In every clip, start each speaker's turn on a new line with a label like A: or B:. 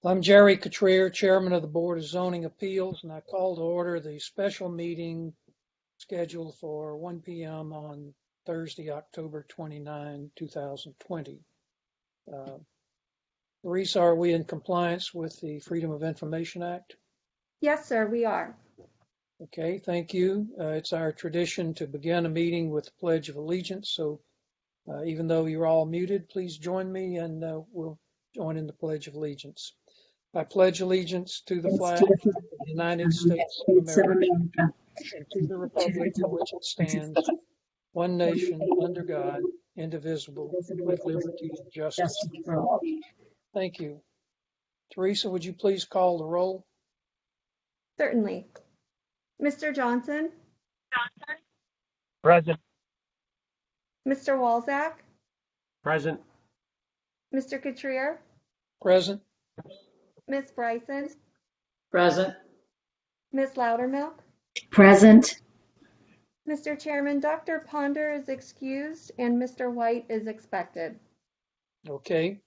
A: I'm Jerry Cotrier, Chairman of the Board of Zoning Appeals, and I call to order the special meeting scheduled for 1 p.m. on Thursday, October 29, 2020. Teresa, are we in compliance with the Freedom of Information Act?
B: Yes, sir, we are.
A: Okay, thank you. It's our tradition to begin a meeting with the Pledge of Allegiance, so even though you're all muted, please join me and we'll join in the Pledge of Allegiance. I pledge allegiance to the flag of the United States of America and to the republic for which it stands, one nation, under God, indivisible, with liberty and justice for all. Thank you. Teresa, would you please call the roll?
B: Certainly. Mr. Johnson?
C: Present.
B: Mr. Walzak?
C: Present.
B: Mr. Cotrier?
A: Present.
B: Ms. Bryson?
D: Present.
B: Ms. Loudermilk?
D: Present.
B: Mr. Chairman, Dr. Ponder is excused and Mr. White is expected.
A: Okay.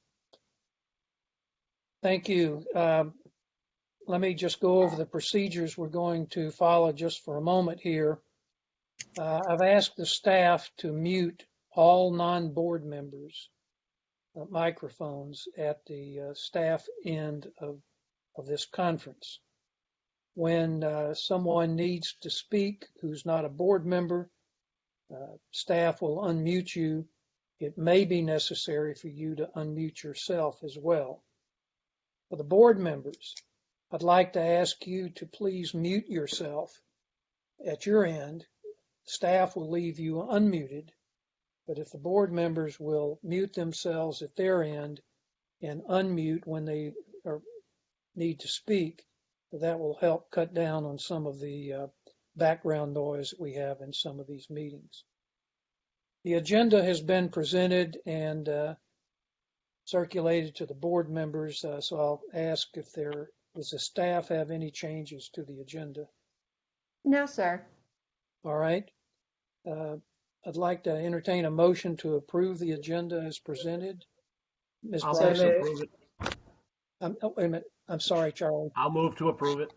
A: Thank you. Let me just go over the procedures we're going to follow just for a moment here. I've asked the staff to mute all non-board members' microphones at the staff end of this conference. When someone needs to speak who's not a board member, staff will unmute you. It may be necessary for you to unmute yourself as well. For the board members, I'd like to ask you to please mute yourself at your end. Staff will leave you unmuted, but if the board members will mute themselves at their end and unmute when they need to speak, that will help cut down on some of the background noise that we have in some of these meetings. The agenda has been presented and circulated to the board members, so I'll ask if does the staff have any changes to the agenda?
B: No, sir.
A: All right. I'd like to entertain a motion to approve the agenda as presented. Ms. Bryson.
C: Approve it.
A: Wait a minute. I'm sorry, Charlie.
C: I'll move to approve it.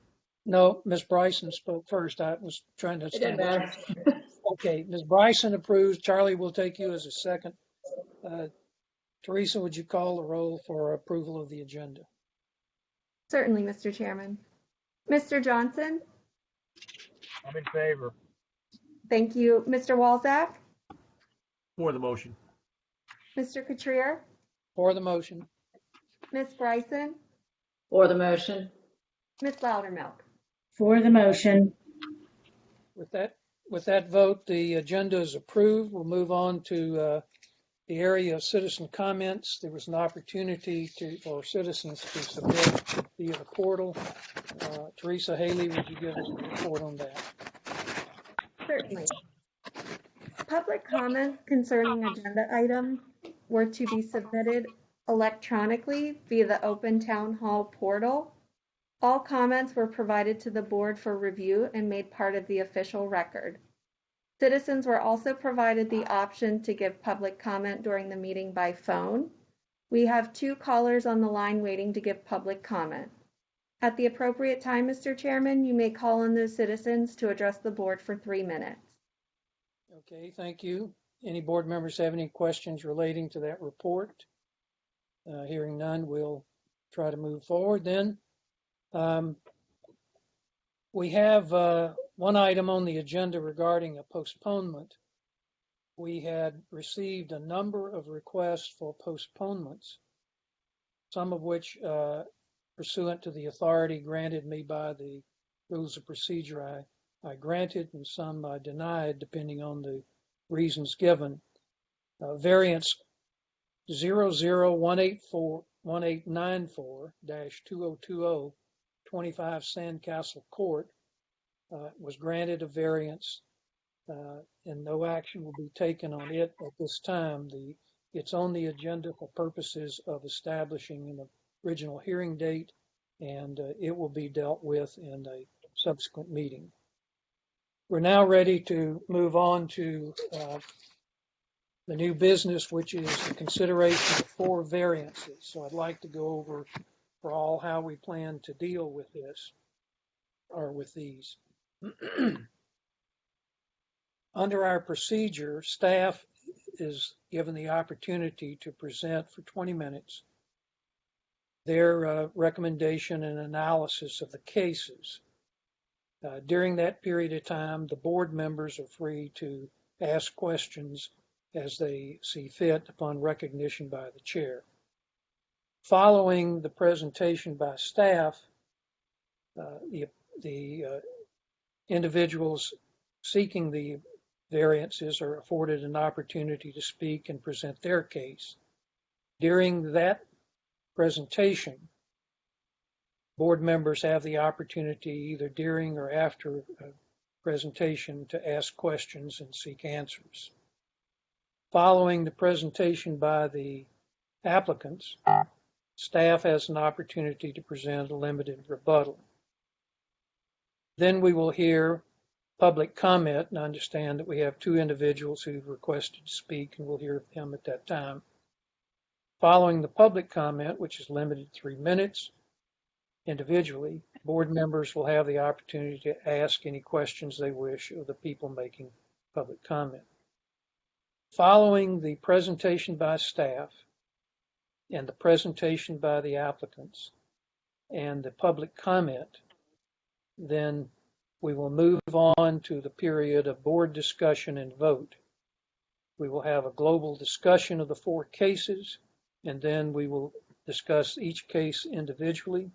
A: No, Ms. Bryson spoke first. I was trying to establish. Okay, Ms. Bryson approves. Charlie will take you as a second. Teresa, would you call the roll for approval of the agenda?
B: Certainly, Mr. Chairman. Mr. Johnson?
C: I'm in favor.
B: Thank you. Mr. Walzak?
C: For the motion.
B: Mr. Cotrier?
A: For the motion.
B: Ms. Bryson?
D: For the motion.
B: Ms. Loudermilk?
D: For the motion.
A: With that vote, the agenda is approved. We'll move on to the area of citizen comments. There was an opportunity for citizens to submit via the portal. Teresa Haley, would you give us a report on that?
B: Certainly. Public comments concerning agenda items were to be submitted electronically via the Open Town Hall portal. All comments were provided to the board for review and made part of the official record. Citizens were also provided the option to give public comment during the meeting by phone. We have 2 callers on the line waiting to give public comment. At the appropriate time, Mr. Chairman, you may call on those citizens to address the board for 3 minutes.
A: Okay, thank you. Any board members have any questions relating to that report? Hearing none, we'll try to move forward then. We have one item on the agenda regarding a postponement. We had received a number of requests for postponements, some of which pursuant to the authority granted me by the rules of procedure I granted, and some I denied depending on the reasons given. Variance 00184-1894-2020 25 Sandcastle Court was granted a variance and no action will be taken on it at this time. It's on the agenda for purposes of establishing an original hearing date, and it will be dealt with in a subsequent meeting. We're now ready to move on to the new business, which is the consideration of 4 variances. So I'd like to go over all how we plan to deal with this or with these. Under our procedure, staff is given the opportunity to present for 20 minutes their recommendation and analysis of the cases. During that period of time, the board members are free to ask questions as they see fit upon recognition by the chair. Following the presentation by staff, the individuals seeking the variances are afforded an opportunity to speak and present their case. During that presentation, board members have the opportunity either during or after a presentation to ask questions and seek answers. Following the presentation by the applicants, staff has an opportunity to present a limited rebuttal. Then we will hear public comment and understand that we have two individuals who've requested to speak, and we'll hear them at that time. Following the public comment, which is limited to 3 minutes individually, board members will have the opportunity to ask any questions they wish of the people making public comment. Following the presentation by staff and the presentation by the applicants and the public comment, then we will move on to the period of board discussion and vote. We will have a global discussion of the 4 cases, and then we will discuss each case individually.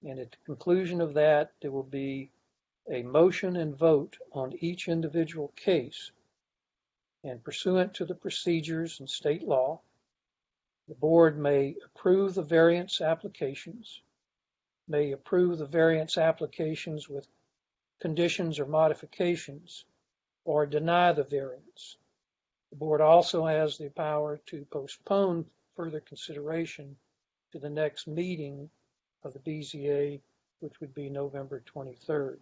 A: And at the conclusion of that, there will be a motion and vote on each individual case. And pursuant to the procedures and state law, the board may approve the variance applications, may approve the variance applications with conditions or modifications, or deny the variance. The board also has the power to postpone further consideration to the next meeting of the BZA, which would be November 23rd.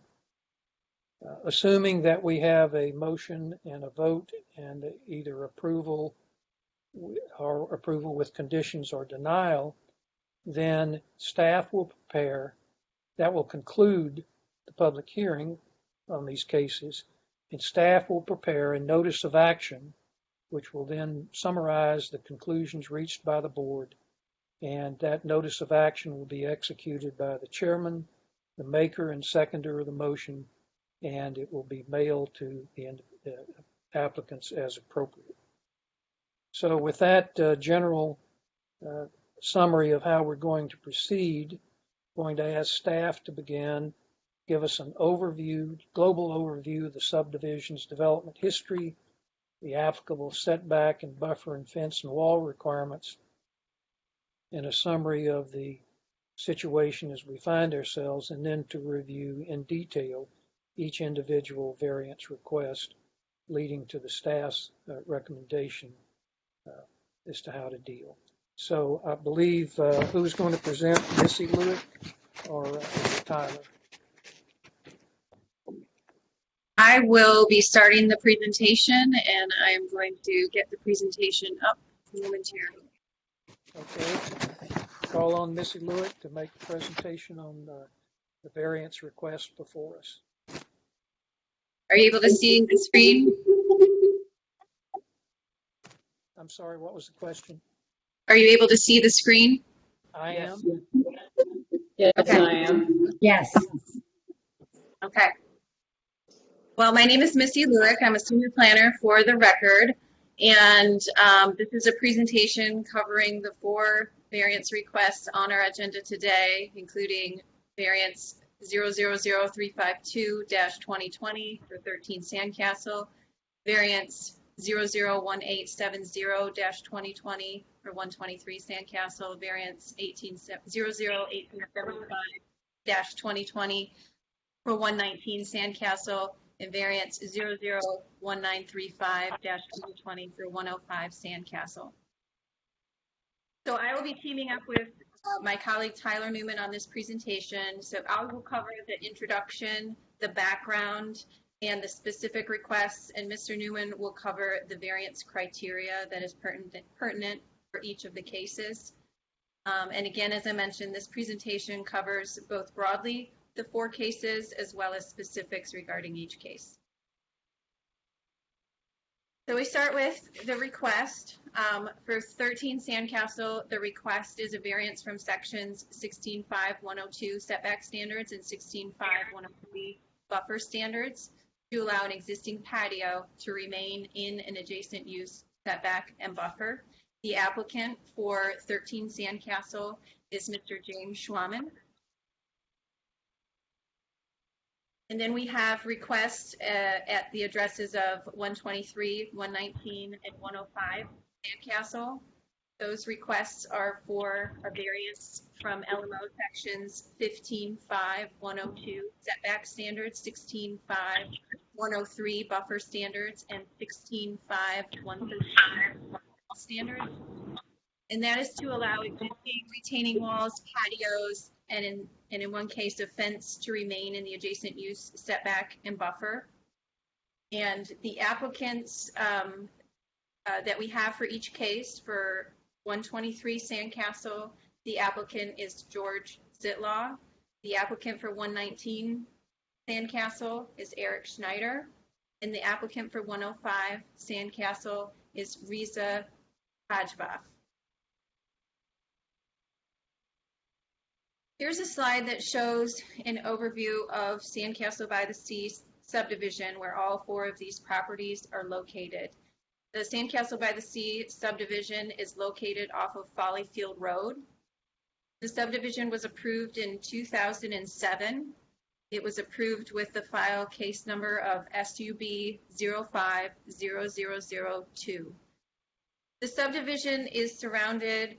A: Assuming that we have a motion and a vote and either approval or approval with conditions or denial, then staff will prepare. That will conclude the public hearing on these cases, and staff will prepare a notice of action, which will then summarize the conclusions reached by the board, and that notice of action will be executed by the chairman, the maker and seconder of the motion, and it will be mailed to the applicants as appropriate. So with that general summary of how we're going to proceed, I'm going to ask staff to begin, give us an overview, global overview of the subdivision's development history, the applicable setback and buffer and fence and wall requirements, and a summary of the situation as we find ourselves, and then to review in detail each individual variance request, leading to the staff's recommendation as to how to deal. So I believe who's going to present, Missy Lewick or Tyler?
E: I will be starting the presentation, and I am going to get the presentation up momentarily.
A: Okay. Call on Missy Lewick to make the presentation on the variance request before us.
E: Are you able to see the screen?
A: I'm sorry, what was the question?
E: Are you able to see the screen?
A: I am.
D: Yes,
E: Okay.
D: I am. Yes.
E: Okay. Well, my name is Missy Lewick. I'm a senior planner for the record, and this is a presentation covering the 4 variance requests on our agenda today, including variance 000352-2020 for 13 Sandcastle, variance 001870-2020 for 123 Sandcastle, variance 001875-2020 for 119 Sandcastle, and variance 001935-2020 for 105 Sandcastle. So I will be teaming up with my colleague Tyler Newman on this presentation. So I will cover the introduction, the background, and the specific requests, and Mr. Newman will cover the variance criteria that is pertinent for each of the cases. And again, as I mentioned, this presentation covers both broadly the 4 cases as well as specifics regarding each case. So we start with the request. For 13 Sandcastle, the request is a variance from sections 16.5.102 setback standards and 16.5.103 buffer standards to allow an existing patio to remain in an adjacent use setback and buffer. The applicant for 13 Sandcastle is Mr. James Schwaman. And then we have requests at the addresses of 123, 119, and 105 Sandcastle. Those requests are for a variance from LMO sections 15.5.102 setback standards, 16.5.103 buffer standards, and 16.5.135 standards. And that is to allow existing retaining walls, patios, and in one case, a fence to remain in the adjacent use setback and buffer. And the applicants that we have for each case, for 123 Sandcastle, the applicant is George Zitlaw. The applicant for 119 Sandcastle is Eric Schneider. And the applicant for 105 Sandcastle is Riza Hajbaf. Here's a slide that shows an overview of Sandcastle by the Sea subdivision where all 4 of these properties are located. The Sandcastle by the Sea subdivision is located off of Folly Field Road. The subdivision was approved in 2007. It was approved with the file case number of SUB 050002. The subdivision is surrounded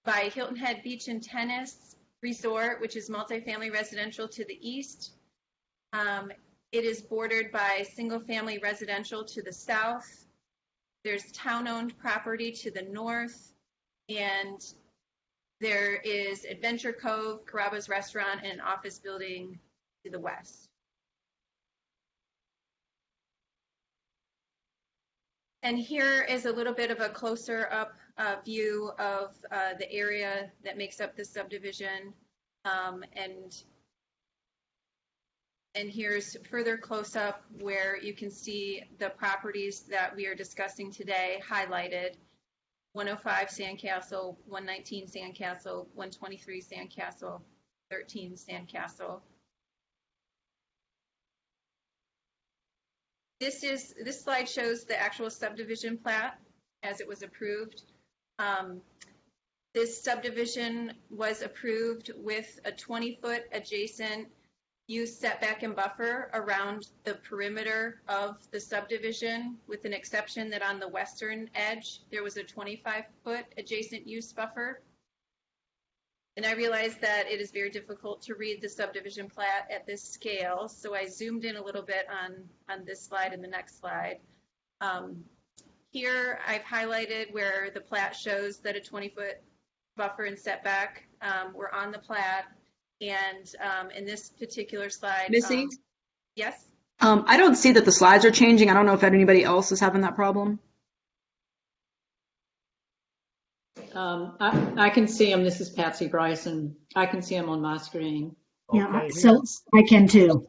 E: by Hilton Head Beach and Tennis Resort, which is multifamily residential to the east. It is bordered by single-family residential to the south. There's town-owned property to the north, and there is Adventure Cove, Carrabba's Restaurant, and an office building to the west. And here is a little bit of a closer up view of the area that makes up the subdivision. And here's further close up where you can see the properties that we are discussing today highlighted: 105 Sandcastle, 119 Sandcastle, 123 Sandcastle, 13 Sandcastle. This slide shows the actual subdivision plat as it was approved. This subdivision was approved with a 20-foot adjacent use setback and buffer around the perimeter of the subdivision, with an exception that on the western edge there was a 25-foot adjacent use buffer. And I realized that it is very difficult to read the subdivision plat at this scale, so I zoomed in a little bit on this slide and the next slide. Here I've highlighted where the plat shows that a 20-foot buffer and setback were on the plat. And in this particular slide,
F: Missy?
E: Yes?
F: I don't see that the slides are changing. I don't know if anybody else is having that problem.
D: I can see them. This is Patsy Bryson. I can see them on my screen.
G: Yeah,
C: Okay,
G: so I can too.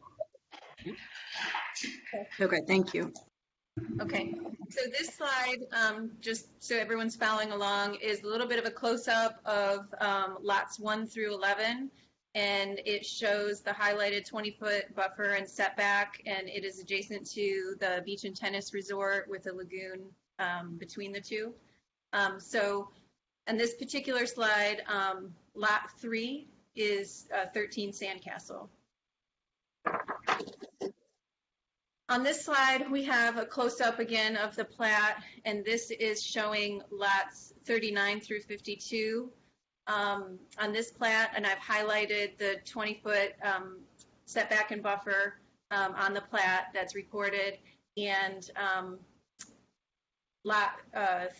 F: Okay, thank you.
E: Okay, so this slide, just so everyone's following along, is a little bit of a close-up of lots 1 through 11. And it shows the highlighted 20-foot buffer and setback, and it is adjacent to the beach and tennis resort with a lagoon between the two. So on this particular slide, lot 3 is 13 Sandcastle. On this slide, we have a close-up again of the plat, and this is showing lots 39 through 52. On this plat, and I've highlighted the 20-foot setback and buffer on the plat that's recorded. And lot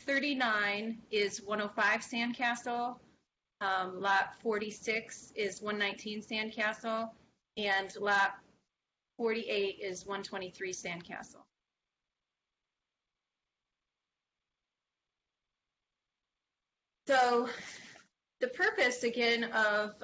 E: 39 is 105 Sandcastle, lot 46 is 119 Sandcastle, and lot 48 is 123 Sandcastle. So the purpose, again, of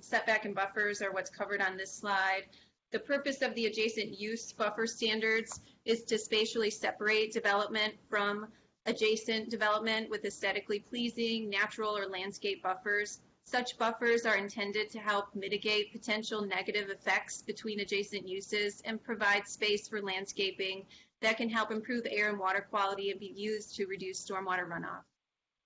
E: setback and buffers are what's covered on this slide. The purpose of the adjacent use buffer standards is to spatially separate development from adjacent development with aesthetically pleasing, natural, or landscape buffers. Such buffers are intended to help mitigate potential negative effects between adjacent uses and provide space for landscaping that can help improve air and water quality and be used to reduce stormwater runoff.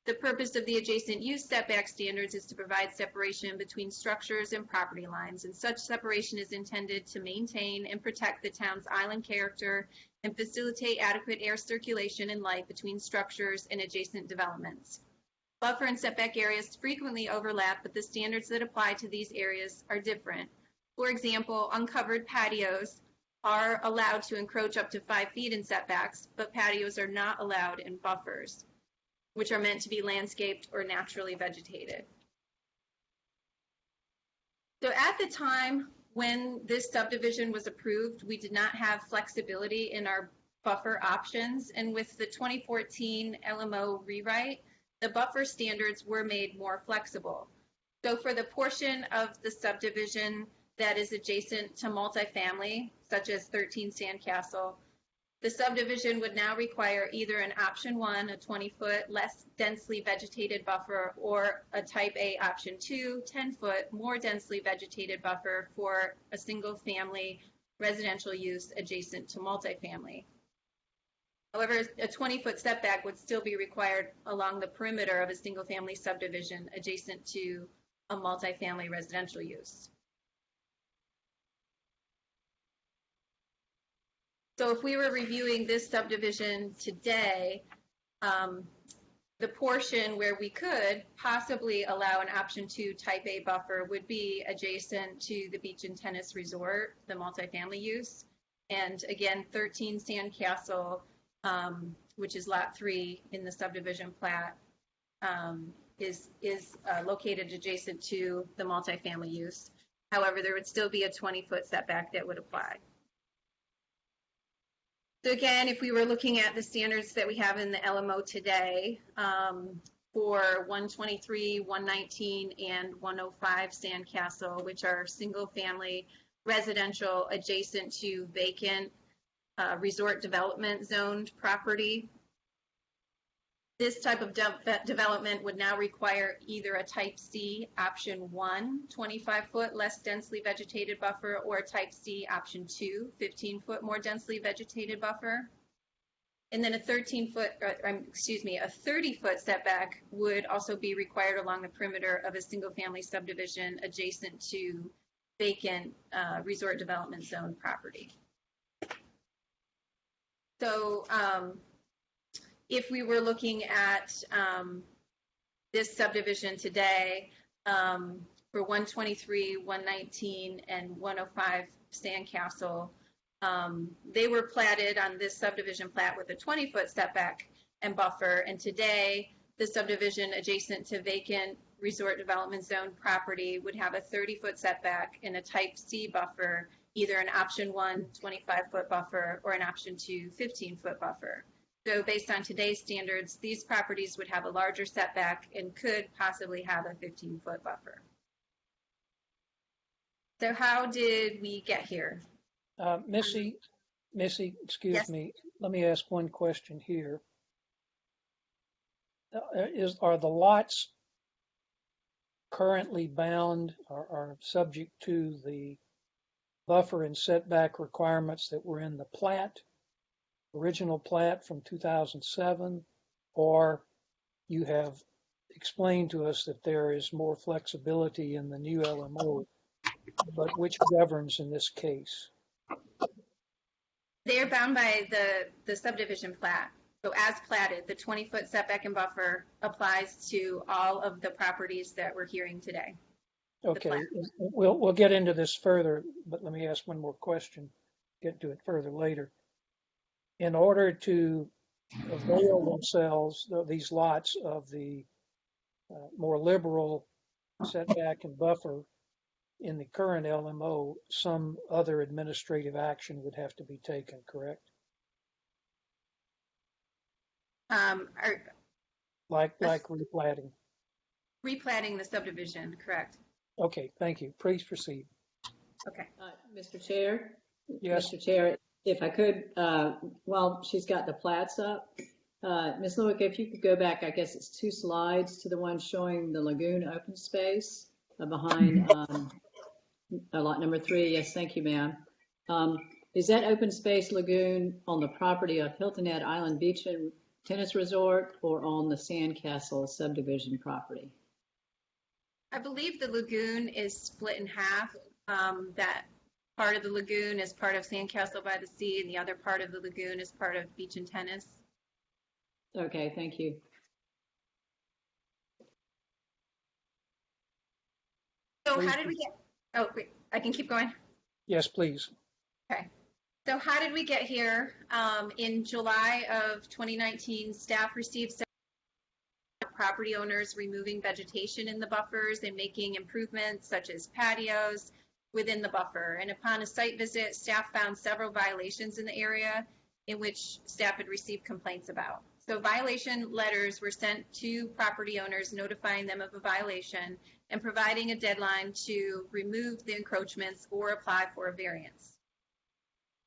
E: The purpose of the adjacent use setback standards is to provide separation between structures and property lines, and such separation is intended to maintain and protect the town's island character and facilitate adequate air circulation and light between structures and adjacent developments. Buffer and setback areas frequently overlap, but the standards that apply to these areas are different. For example, uncovered patios are allowed to encroach up to 5 feet in setbacks, but patios are not allowed in buffers, which are meant to be landscaped or naturally vegetated. So at the time when this subdivision was approved, we did not have flexibility in our buffer options, and with the 2014 LMO rewrite, the buffer standards were made more flexible. So for the portion of the subdivision that is adjacent to multifamily, such as 13 Sandcastle, the subdivision would now require either an option 1, a 20-foot less densely vegetated buffer, or a type A option 2, 10-foot more densely vegetated buffer for a single family residential use adjacent to multifamily. However, a 20-foot setback would still be required along the perimeter of a single family subdivision adjacent to a multifamily residential use. So if we were reviewing this subdivision today, the portion where we could possibly allow an option 2 type A buffer would be adjacent to the beach and tennis resort, the multifamily use. And again, 13 Sandcastle, which is lot 3 in the subdivision plat, is located adjacent to the multifamily use. However, there would still be a 20-foot setback that would apply. So again, if we were looking at the standards that we have in the LMO today, for 123, 119, and 105 Sandcastle, which are single-family residential adjacent to vacant resort development zoned property, this type of development would now require either a type C option 1, 25-foot less densely vegetated buffer, or a type C option 2, 15-foot more densely vegetated buffer. And then a 30-foot setback would also be required along the perimeter of a single family subdivision adjacent to vacant resort development zone property. So, if we were looking at this subdivision today, for 123, 119, and 105 Sandcastle, they were platted on this subdivision plat with a 20-foot setback and buffer, and today the subdivision adjacent to vacant resort development zone property would have a 30-foot setback and a type C buffer, either an option 1 25-foot buffer or an option 2 15-foot buffer. So based on today's standards, these properties would have a larger setback and could possibly have a 15-foot buffer. So how did we get here?
A: Missy, excuse
E: Yes.
A: me. Let me ask one question here. Are the lots currently bound or are subject to the buffer and setback requirements that were in the plat, original plat from 2007, or you have explained to us that there is more flexibility in the new LMO, but which governs in this case?
E: They're bound by the subdivision plat. So as platted, the 20-foot setback and buffer applies to all of the properties that we're hearing today.
A: Okay, we'll get into this further, but let me ask one more question, get to it further later. In order to avail themselves, these lots, of the more liberal setback and buffer in the current LMO, some other administrative action would have to be taken, correct? Like replatting.
E: Replatting the subdivision, correct?
A: Okay, thank you. Please proceed.
E: Okay.
D: Mr. Chair?
A: Yes.
D: Mr. Chair, if I could, while she's got the plats up, Ms. Lewick, if you could go back, I guess it's 2 slides to the one showing the lagoon open space behind lot number 3. Yes, thank you, ma'am. Is that open space lagoon on the property of Hilton Head Island Beach and Tennis Resort or on the Sandcastle subdivision property?
E: I believe the lagoon is split in half. That part of the lagoon is part of Sandcastle by the Sea, and the other part of the lagoon is part of Beach and Tennis.
D: Okay, thank you.
E: So
A: Please
E: how did we get, oh, wait, I can keep going?
A: Yes, please.
E: Okay. So how did we get here? In July of 2019, staff received property owners removing vegetation in the buffers and making improvements such as patios within the buffer. And upon a site visit, staff found several violations in the area in which staff had received complaints about. So violation letters were sent to property owners notifying them of a violation and providing a deadline to remove the encroachments or apply for a variance.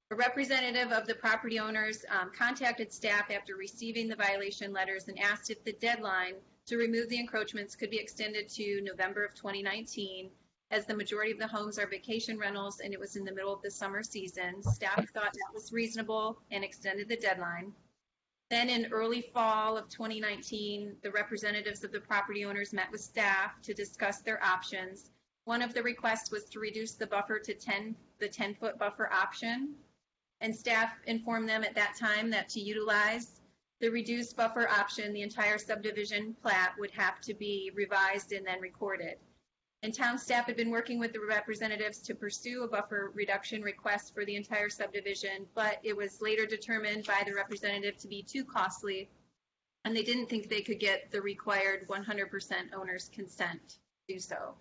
E: A representative of the property owners contacted staff after receiving the violation letters and asked if the deadline to remove the encroachments could be extended to November of 2019, as the majority of the homes are vacation rentals and it was in the middle of the summer season. Staff thought that was reasonable and extended the deadline. Then in early fall of 2019, the representatives of the property owners met with staff to discuss their options. One of the requests was to reduce the buffer to the 10-foot buffer option. And staff informed them at that time that to utilize the reduced buffer option, the entire subdivision plat would have to be revised and then recorded. And town staff had been working with the representatives to pursue a buffer reduction request for the entire subdivision, but it was later determined by the representative to be too costly, and they didn't think they could get the required 100% owner's consent to do so.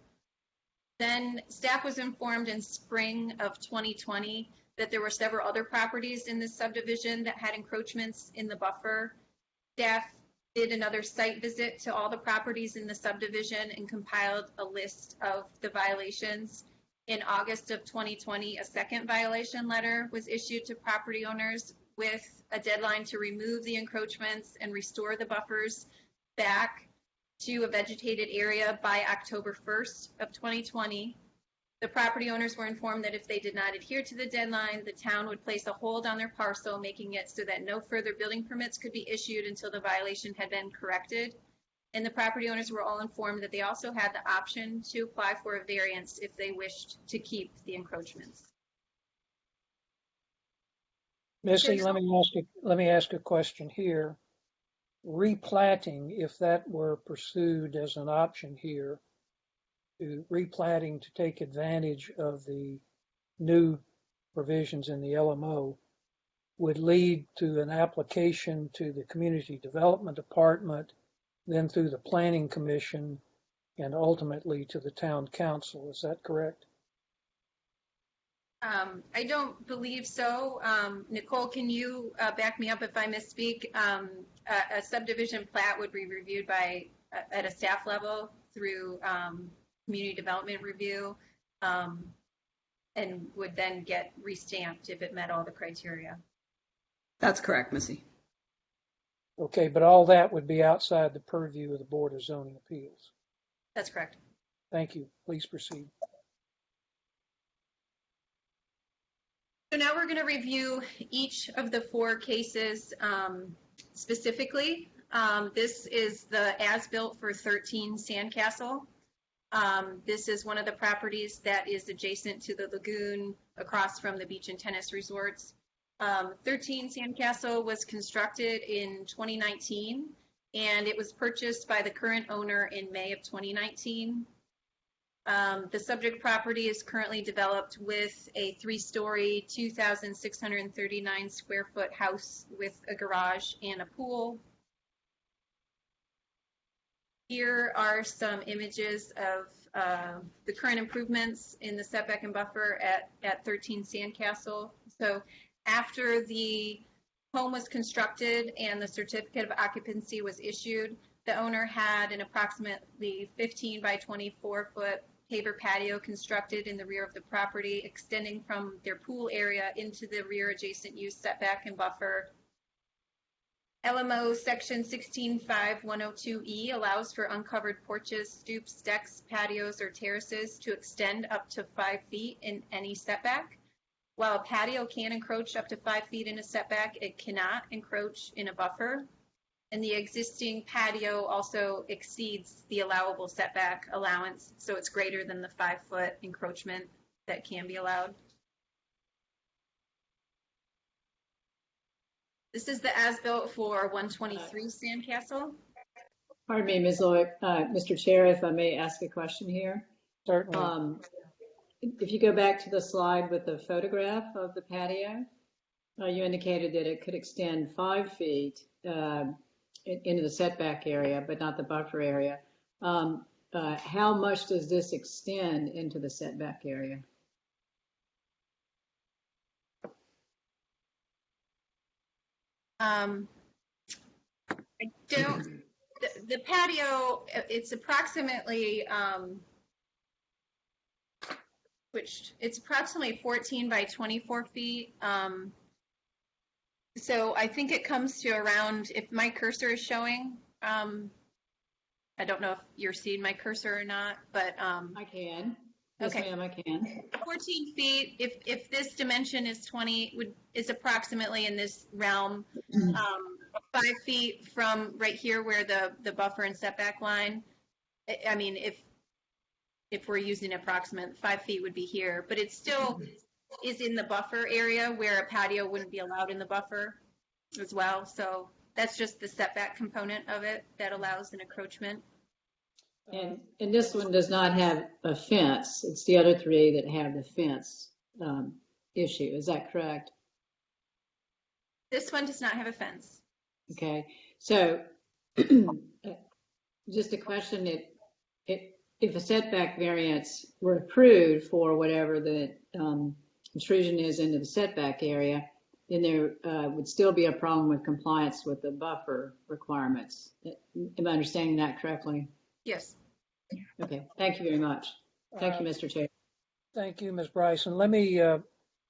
E: Then staff was informed in spring of 2020 that there were several other properties in this subdivision that had encroachments in the buffer. Staff did another site visit to all the properties in the subdivision and compiled a list of the violations. In August of 2020, a second violation letter was issued to property owners with a deadline to remove the encroachments and restore the buffers back to a vegetated area by October 1st of 2020. The property owners were informed that if they did not adhere to the deadline, the town would place a hold on their parcel, making it so that no further building permits could be issued until the violation had been corrected. And the property owners were all informed that they also had the option to apply for a variance if they wished to keep the encroachments.
A: Missy, let me ask a question here. Replatting, if that were pursued as an option here, replatting to take advantage of the new provisions in the LMO would lead to an application to the Community Development Department, then through the Planning Commission, and ultimately to the Town Council. Is that correct?
E: I don't believe so. Nicole, can you back me up if I misspeak? A subdivision plat would be reviewed at a staff level through community development review, and would then get restamped if it met all the criteria.
F: That's correct, Missy.
A: Okay, but all that would be outside the purview of the Board of Zoning Appeals.
E: That's correct.
A: Thank you. Please proceed.
E: So now we're going to review each of the 4 cases specifically. This is the as-built for 13 Sandcastle. This is one of the properties that is adjacent to the lagoon across from the beach and tennis resorts. 13 Sandcastle was constructed in 2019, and it was purchased by the current owner in May of 2019. The subject property is currently developed with a 3-story, 2,639 square foot house with a garage and a pool. Here are some images of the current improvements in the setback and buffer at 13 Sandcastle. So after the home was constructed and the certificate of occupancy was issued, the owner had an approximately 15 by 24 foot paver patio constructed in the rear of the property, extending from their pool area into the rear adjacent use setback and buffer. LMO section 16.5.102E allows for uncovered porches, stoops, decks, patios, or terraces to extend up to 5 feet in any setback. While a patio can encroach up to 5 feet in a setback, it cannot encroach in a buffer. And the existing patio also exceeds the allowable setback allowance, so it's greater than the 5-foot encroachment that can be allowed. This is the as-built for 123 Sandcastle.
D: Pardon me, Ms. Lloyd, Mr. Chair, if I may ask a question here.
A: Certainly.
D: If you go back to the slide with the photograph of the patio, you indicated that it could extend 5 feet into the setback area, but not the buffer area. How much does this extend into the setback area?
E: I don't, the patio, it's approximately, it's approximately 14 by 24 feet. So I think it comes to around, if my cursor is showing, I don't know if you're seeing my cursor or not, but.
D: I can. Yes,
E: okay.
D: ma'am, I can.
E: 14 feet, if this dimension is 20, is approximately in this realm. 5 feet from right here where the buffer and setback line. I mean, if we're using approximate, 5 feet would be here, but it still is in the buffer area where a patio wouldn't be allowed in the buffer as well. So that's just the setback component of it that allows an encroachment.
D: And this one does not have a fence. It's the other three that have the fence issue. Is that correct?
E: This one does not have a fence.
D: Okay. So just a question, if a setback variance were approved for whatever the intrusion is into the setback area, then there would still be a problem with compliance with the buffer requirements. Am I understanding that correctly?
E: Yes.
D: Okay. Thank you very much. Thank you, Mr. Chair.
A: Thank you, Ms. Bryson. Let me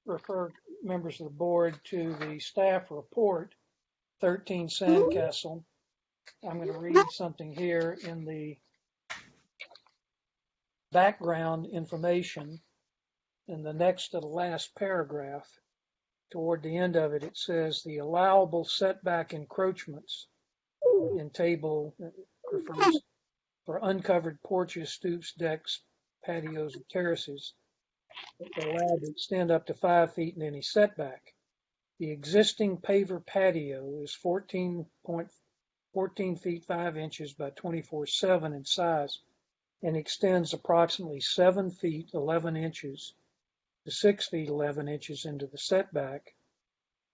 A: refer members of the board to the staff report, 13 Sandcastle. I'm going to read something here in the background information in the next to the last paragraph. Toward the end of it, it says the allowable setback encroachments in table refers for uncovered porches, stoops, decks, patios, and terraces allowed to extend up to 5 feet in any setback. The existing paver patio is 14 feet 5 inches by 24/7 in size and extends approximately 7 feet 11 inches to 6 feet 11 inches into the setback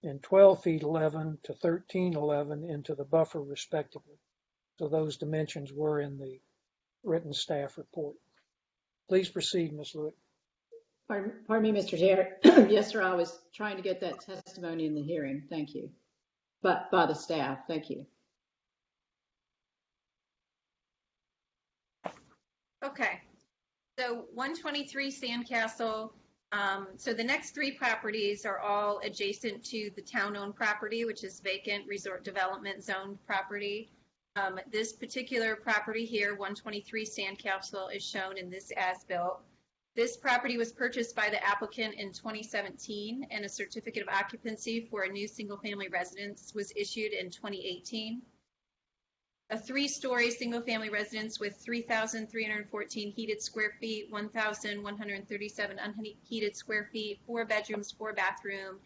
A: and 12 feet 11 to 13.11 into the buffer respectively. So those dimensions were in the written staff report. Please proceed, Ms. Lewitt.
D: Pardon me, Mr. Chair. Yes, sir, I was trying to get that testimony in the hearing. Thank you. But by the staff, thank you.
E: Okay. So 123 Sandcastle. So the next 3 properties are all adjacent to the town-owned property, which is vacant resort development zoned property. This particular property here, 123 Sandcastle, is shown in this as-built. This property was purchased by the applicant in 2017, and a certificate of occupancy for a new single-family residence was issued in 2018. A 3-story single-family residence with 3,314 heated square feet, 1,137 unheated square feet, 4 bedrooms, 4 bathrooms,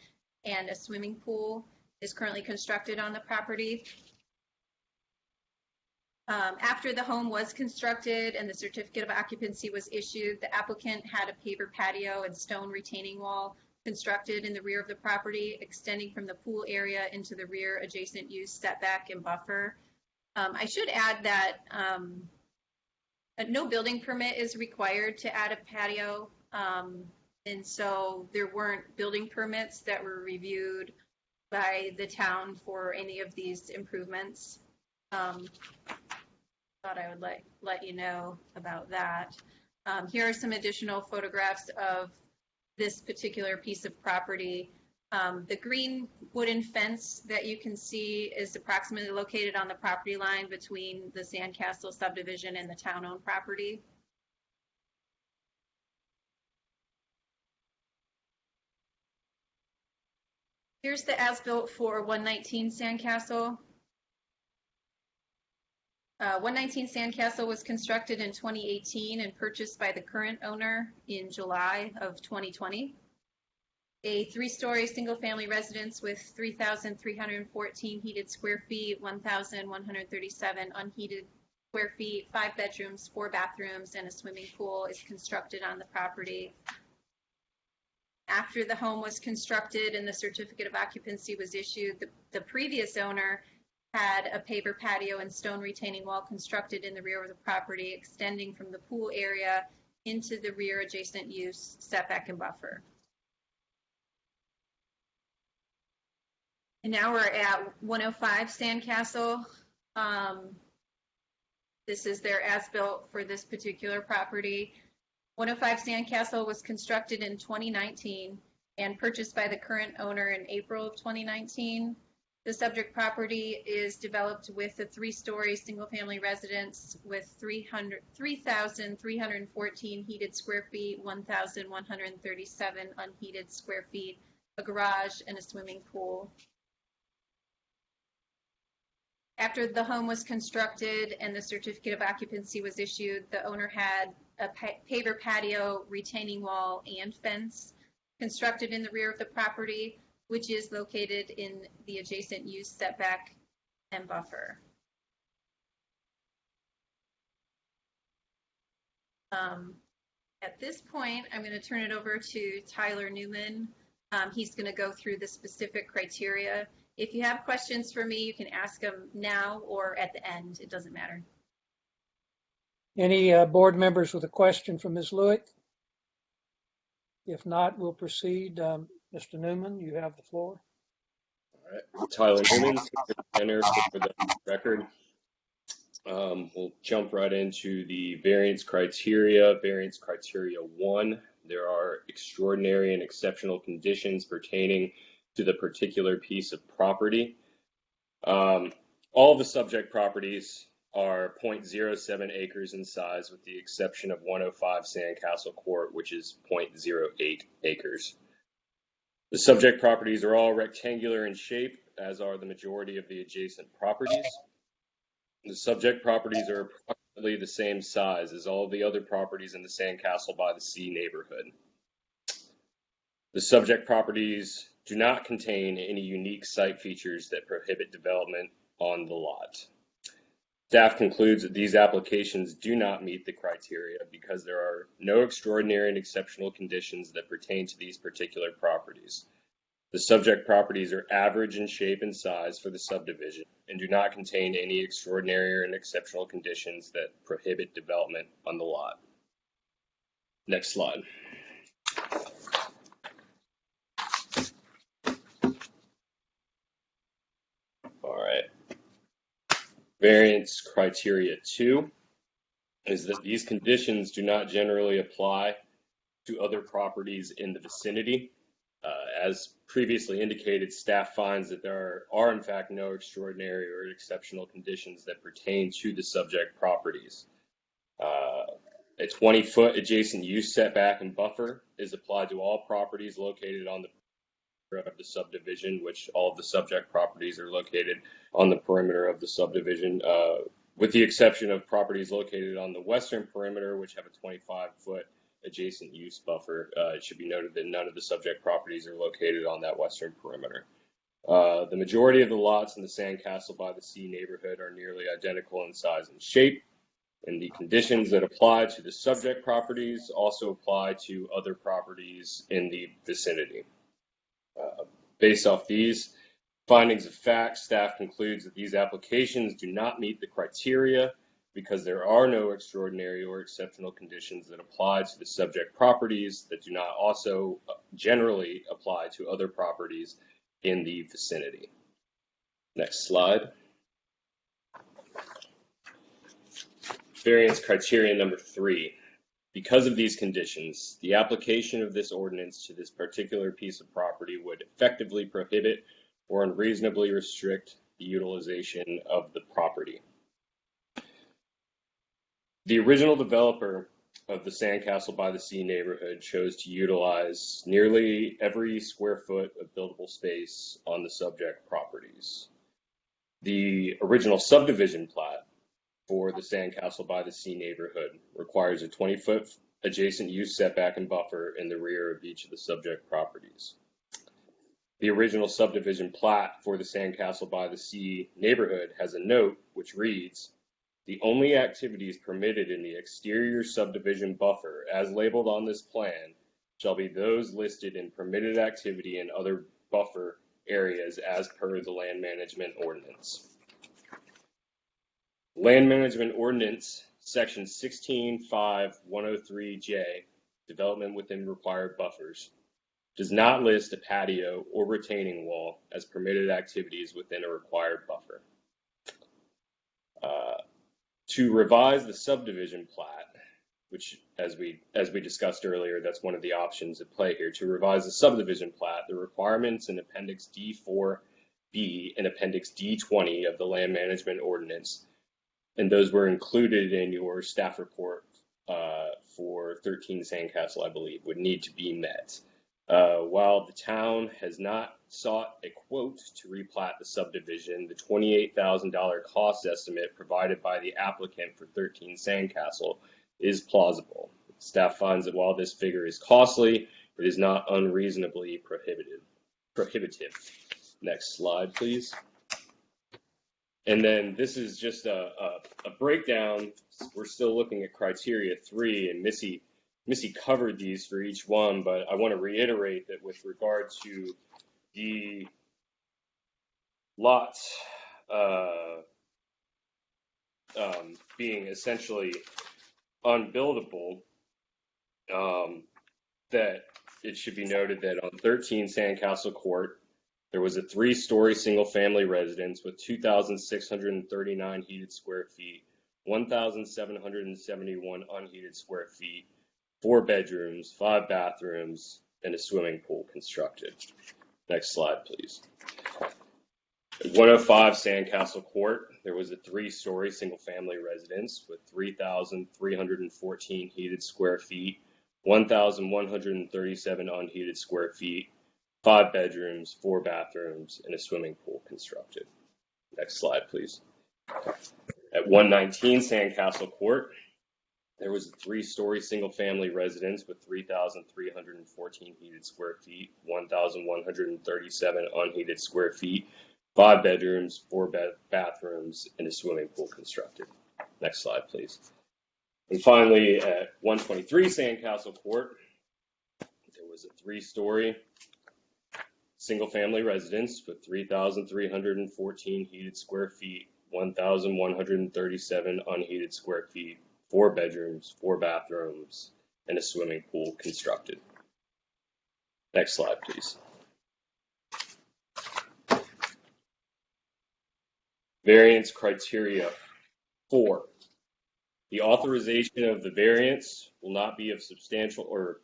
E: and a swimming pool is currently constructed on the property. After the home was constructed and the certificate of occupancy was issued, the applicant had a paver patio and stone retaining wall constructed in the rear of the property, extending from the pool area into the rear adjacent use setback and buffer. I should add that no building permit is required to add a patio, and so there weren't building permits that were reviewed by the town for any of these improvements. thought I would let you know about that. Here are some additional photographs of this particular piece of property. The green wooden fence that you can see is approximately located on the property line between the Sandcastle subdivision and the town-owned property. Here's the as-built for 119 Sandcastle. 119 Sandcastle was constructed in 2018 and purchased by the current owner in July of 2020. A 3-story single-family residence with 3,314 heated square feet, 1,137 unheated square feet, 5 bedrooms, 4 bathrooms, and a swimming pool is constructed on the property. After the home was constructed and the certificate of occupancy was issued, the previous owner had a paver patio and stone retaining wall constructed in the rear of the property, extending from the pool area into the rear adjacent use setback and buffer. And now we're at 105 Sandcastle. This is their as-built for this particular property. 105 Sandcastle was constructed in 2019 and purchased by the current owner in April of 2019. The subject property is developed with a 3-story single-family residence with 3,314 heated square feet, 1,137 unheated square feet, a garage, and a swimming pool. After the home was constructed and the certificate of occupancy was issued, the owner had a paver patio, retaining wall, and fence constructed in the rear of the property, which is located in the adjacent use setback and buffer. At this point, I'm going to turn it over to Tyler Newman. He's going to go through the specific criteria. If you have questions for me, you can ask them now or at the end. It doesn't matter.
A: Any board members with a question for Ms. Lewick? If not, we'll proceed. Mr. Newman, you have the floor.
G: All right. Tyler Newman, Center for the record. We'll jump right into the variance criteria. Variance criteria 1, there are extraordinary and exceptional conditions pertaining to the particular piece of property. All the subject properties are 0.07 acres in size, with the exception of 105 Sandcastle Court, which is 0.08 acres. The subject properties are all rectangular in shape, as are the majority of the adjacent properties. The subject properties are approximately the same size as all of the other properties in the Sandcastle by the Sea neighborhood. The subject properties do not contain any unique site features that prohibit development on the lot. Staff concludes that these applications do not meet the criteria because there are no extraordinary and exceptional conditions that pertain to these particular properties. The subject properties are average in shape and size for the subdivision and do not contain any extraordinary and exceptional conditions that prohibit development on the lot. Next slide. All right. Variance criteria 2 is that these conditions do not generally apply to other properties in the vicinity. As previously indicated, staff finds that there are in fact no extraordinary or exceptional conditions that pertain to the subject properties. A 20-foot adjacent use setback and buffer is applied to all properties located on the perimeter of the subdivision, which all of the subject properties are located on the perimeter of the subdivision, with the exception of properties located on the western perimeter, which have a 25-foot adjacent use buffer. It should be noted that none of the subject properties are located on that western perimeter. The majority of the lots in the Sandcastle by the Sea neighborhood are nearly identical in size and shape, and the conditions that apply to the subject properties also apply to other properties in the vicinity. Based off these findings of fact, staff concludes that these applications do not meet the criteria because there are no extraordinary or exceptional conditions that apply to the subject properties that do not also generally apply to other properties in the vicinity. Next slide. Variance criteria number 3. Because of these conditions, the application of this ordinance to this particular piece of property would effectively prohibit or unreasonably restrict the utilization of the property. The original developer of the Sandcastle by the Sea neighborhood chose to utilize nearly every square foot of buildable space on the subject properties. The original subdivision plat for the Sandcastle by the Sea neighborhood requires a 20-foot adjacent use setback and buffer in the rear of each of the subject properties. The original subdivision plat for the Sandcastle by the Sea neighborhood has a note which reads, "The only activities permitted in the exterior subdivision buffer as labeled on this plan shall be those listed in permitted activity and other buffer areas as per the Land Management Ordinance." Land Management Ordinance, Section 16.5.103J, Development Within Required Buffers, does not list a patio or retaining wall as permitted activities within a required buffer. To revise the subdivision plat, which as we discussed earlier, that's one of the options at play here. To revise the subdivision plat, the requirements in Appendix D4B and Appendix D20 of the Land Management Ordinance, and those were included in your staff report for 13 Sandcastle, I believe, would need to be met. While the town has not sought a quote to replat the subdivision, the $28,000 cost estimate provided by the applicant for 13 Sandcastle is plausible. Staff finds that while this figure is costly, it is not unreasonably prohibitive. Next slide, please. And then this is just a breakdown. We're still looking at criteria 3, and Missy covered these for each one, but I want to reiterate that with regard to the lots being essentially unbuildable, that it should be noted that on 13 Sandcastle Court, there was a 3-story single-family residence with 2,639 heated square feet, 1,771 unheated square feet, 4 bedrooms, 5 bathrooms, and a swimming pool constructed. Next slide, please. At 105 Sandcastle Court, there was a 3-story single-family residence with 3,314 heated square feet, 1,137 unheated square feet, 5 bedrooms, 4 bathrooms, and a swimming pool constructed. Next slide, please. At 119 Sandcastle Court, there was a 3-story single-family residence with 3,314 heated square feet, 1,137 unheated square feet, 5 bedrooms, 4 bathrooms, and a swimming pool constructed. Next slide, please. And finally, at 123 Sandcastle Court, there was a 3-story single-family residence with 3,314 heated square feet, 1,137 unheated square feet, 4 bedrooms, 4 bathrooms, and a swimming pool constructed. Next slide, please. Variance criteria 4. The authorization of the variance will not be of substantial, or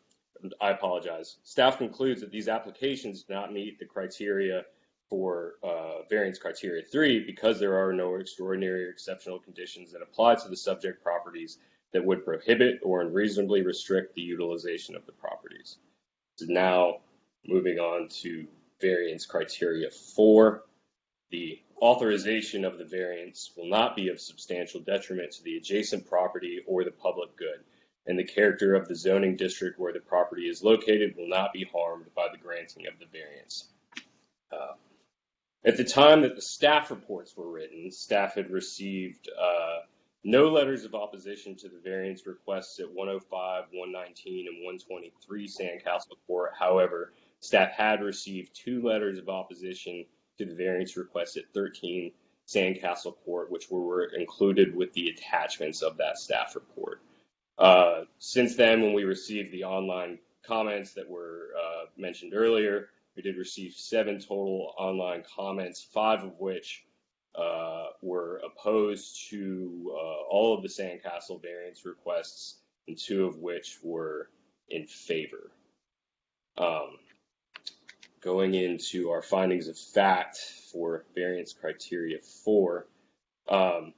G: I apologize. Staff concludes that these applications do not meet the criteria for variance criteria 3 because there are no extraordinary or exceptional conditions that apply to the subject properties that would prohibit or unreasonably restrict the utilization of the properties. So now moving on to variance criteria 4. The authorization of the variance will not be of substantial detriment to the adjacent property or the public good, and the character of the zoning district where the property is located will not be harmed by the granting of the variance. At the time that the staff reports were written, staff had received no letters of opposition to the variance requests at 105, 119, and 123 Sandcastle Court. However, staff had received 2 letters of opposition to the variance request at 13 Sandcastle Court, which were included with the attachments of that staff report. Since then, when we received the online comments that were mentioned earlier, we did receive 7 total online comments, 5 of which were opposed to all of the Sandcastle variance requests, and 2 of which were in favor. Going into our findings of fact for variance criteria 4, the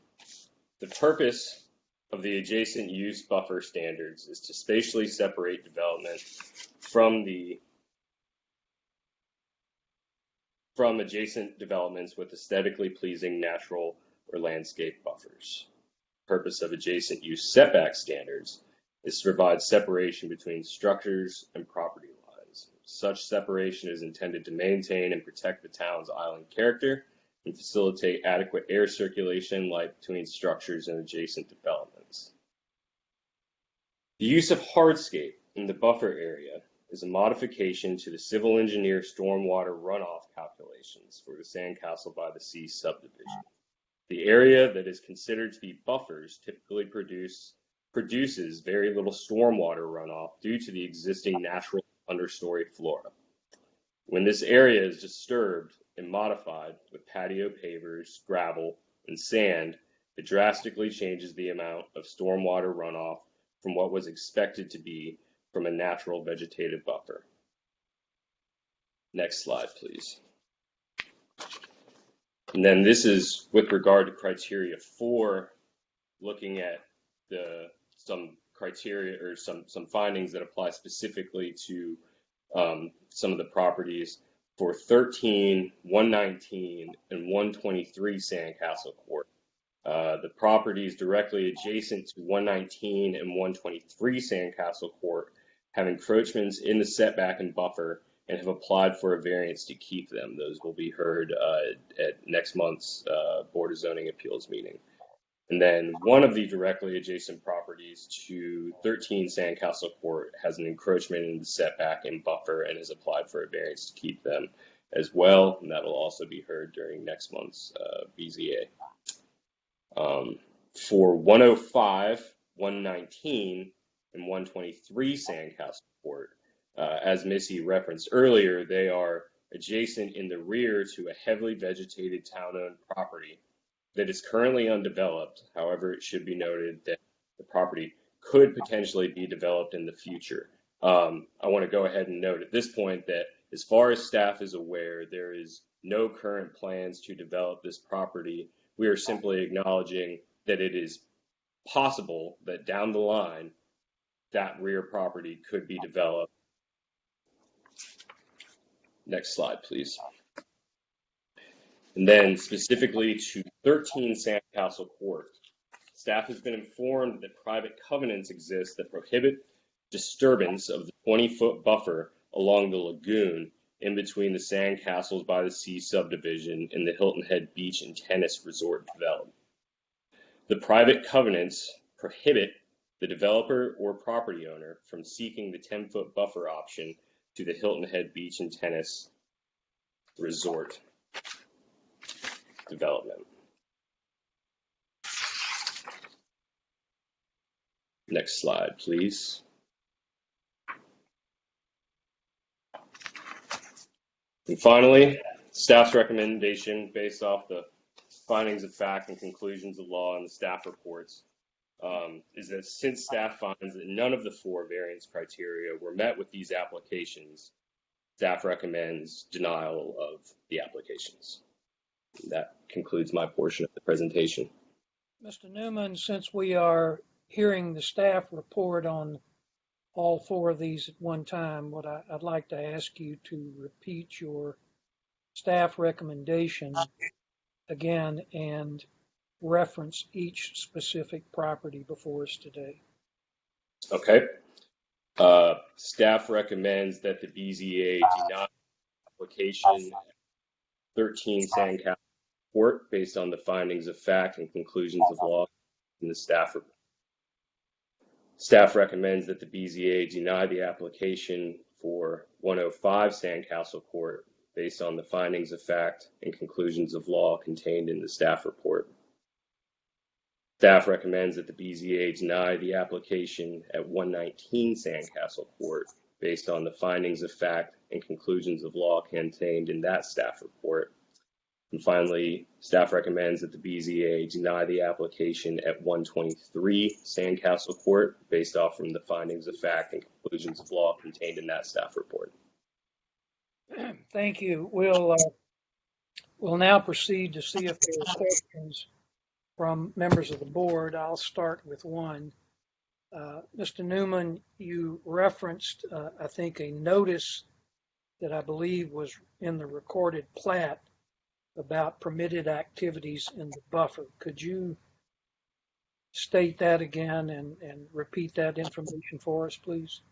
G: purpose of the adjacent use buffer standards is to spatially separate development from adjacent developments with aesthetically pleasing natural or landscape buffers. The purpose of adjacent use setback standards is to provide separation between structures and property lines. Such separation is intended to maintain and protect the town's island character and facilitate adequate air circulation, light between structures and adjacent developments. The use of hardscape in the buffer area is a modification to the civil engineer stormwater runoff calculations for the Sandcastle by the Sea subdivision. The area that is considered to be buffers typically produces very little stormwater runoff due to the existing natural understory flora. When this area is disturbed and modified with patio pavers, gravel, and sand, it drastically changes the amount of stormwater runoff from what was expected to be from a natural vegetative buffer. Next slide, please. And then this is with regard to criteria 4, looking at some criteria or some findings that apply specifically to some of the properties for 13, 119, and 123 Sandcastle Court. The properties directly adjacent to 119 and 123 Sandcastle Court have encroachments in the setback and buffer and have applied for a variance to keep them. Those will be heard at next month's Board of Zoning Appeals meeting. And then one of the directly adjacent properties to 13 Sandcastle Court has an encroachment in the setback and buffer and has applied for a variance to keep them as well. And that will also be heard during next month's BZA. For 105, 119, and 123 Sandcastle Court, as Missy referenced earlier, they are adjacent in the rear to a heavily vegetated town-owned property that is currently undeveloped. However, it should be noted that the property could potentially be developed in the future. I want to go ahead and note at this point that as far as staff is aware, there is no current plans to develop this property. We are simply acknowledging that it is possible that down the line, that rear property could be developed. Next slide, please. And then specifically to 13 Sandcastle Court, staff has been informed that private covenants exist that prohibit disturbance of the 20-foot buffer along the lagoon in between the Sandcastles by the Sea subdivision and the Hilton Head Beach and Tennis Resort development. The private covenants prohibit the developer or property owner from seeking the 10-foot buffer option to the Hilton Head Beach and Tennis Resort development. Next slide, please. And finally, staff's recommendation based off the findings of fact and conclusions of law in the staff reports is that since staff finds that none of the 4 variance criteria were met with these applications, staff recommends denial of the applications. That concludes my portion of the presentation.
A: Mr. Newman, since we are hearing the staff report on all 4 of these at one time, what I'd like to ask you to repeat your staff recommendation again and reference each specific property before us today.
G: Okay. Staff recommends that the BZA deny application 13 Sandcastle Court based on the findings of fact and conclusions of law in the staff report. Staff recommends that the BZA deny the application for 105 Sandcastle Court based on the findings of fact and conclusions of law contained in the staff report. Staff recommends that the BZA deny the application at 119 Sandcastle Court based on the findings of fact and conclusions of law contained in that staff report. And finally, staff recommends that the BZA deny the application at 123 Sandcastle Court based off from the findings of fact and conclusions of law contained in that staff report.
A: Thank you. We'll now proceed to see if there are questions from members of the board. I'll start with one. Mr. Newman, you referenced, I think, a notice that I believe was in the recorded plat about permitted activities in the buffer. Could you state that again and repeat that information for us, please?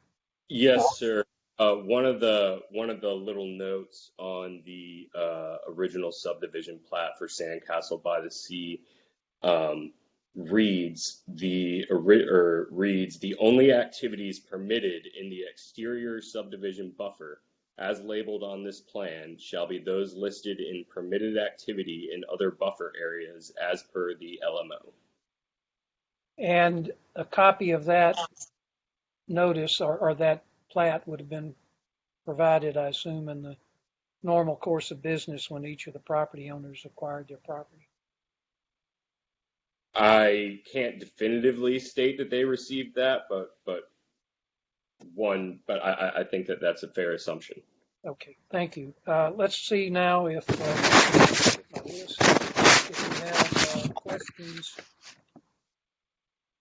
G: Yes, sir. One of the little notes on the original subdivision plat for Sandcastle by the Sea reads the only activities permitted in the exterior subdivision buffer as labeled on this plan shall be those listed in permitted activity in other buffer areas as per the LMO.
A: And a copy of that notice or that plat would have been provided, I assume, in the normal course of business when each of the property owners acquired their property.
G: I can't definitively state that they received that, but I think that that's a fair assumption.
A: Okay, thank you. Let's see now if we have questions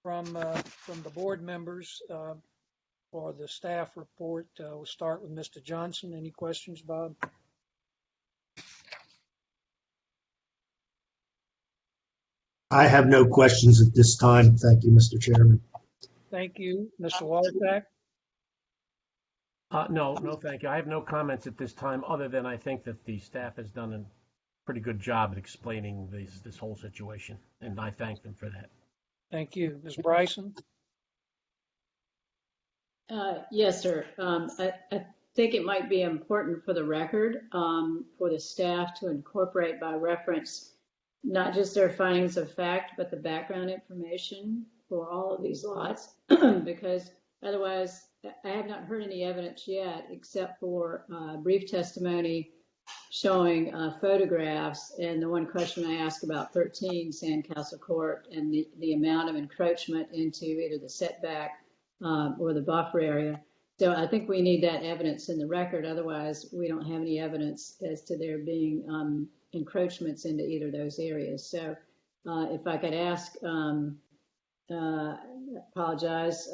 A: from the board members for the staff report. We'll start with Mr. Johnson. Any questions, Bob?
H: I have no questions at this time. Thank you, Mr. Chairman.
A: Thank you. Mr. Walczak?
C: No, thank you. I have no comments at this time, other than I think that the staff has done a pretty good job at explaining this whole situation, and I thank them for that.
A: Thank you. Ms. Bryson?
D: Yes, sir. I think it might be important for the record for the staff to incorporate by reference not just their findings of fact, but the background information for all of these lots, because otherwise I have not heard any evidence yet except for brief testimony showing photographs and the one question I asked about 13 Sandcastle Court and the amount of encroachment into either the setback or the buffer area. So I think we need that evidence in the record. Otherwise, we don't have any evidence as to there being encroachments into either of those areas. So if I could ask, apologize.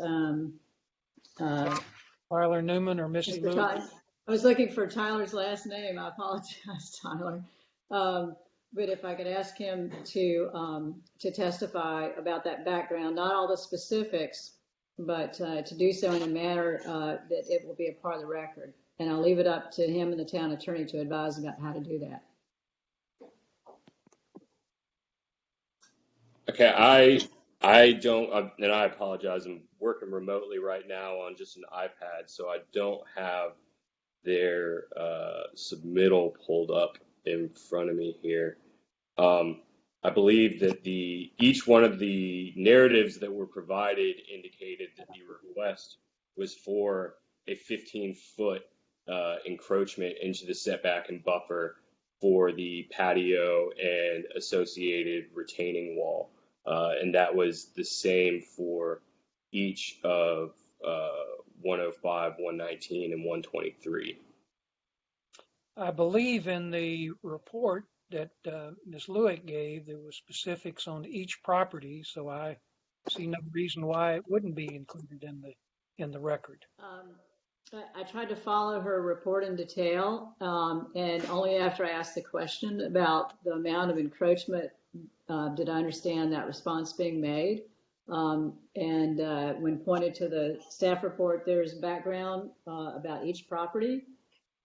A: Tyler Newman or Missy Lewis?
D: I was looking for Tyler's last name. I apologize, Tyler. But if I could ask him to testify about that background, not all the specifics, but to do so in a manner that it will be a part of the record. And I'll leave it up to him and the town attorney to advise about how to do that.
G: Okay, I don't, and I apologize, I'm working remotely right now on just an iPad, so I don't have their submittal pulled up in front of me here. I believe that each one of the narratives that were provided indicated that the request was for a 15-foot encroachment into the setback and buffer for the patio and associated retaining wall. And that was the same for each of 105, 119, and 123.
A: I believe in the report that Ms. Lewick gave, there were specifics on each property, so I see no reason why it wouldn't be included in the record.
D: I tried to follow her report in detail, and only after I asked the question about the amount of encroachment did I understand that response being made. And when pointed to the staff report, there's background about each property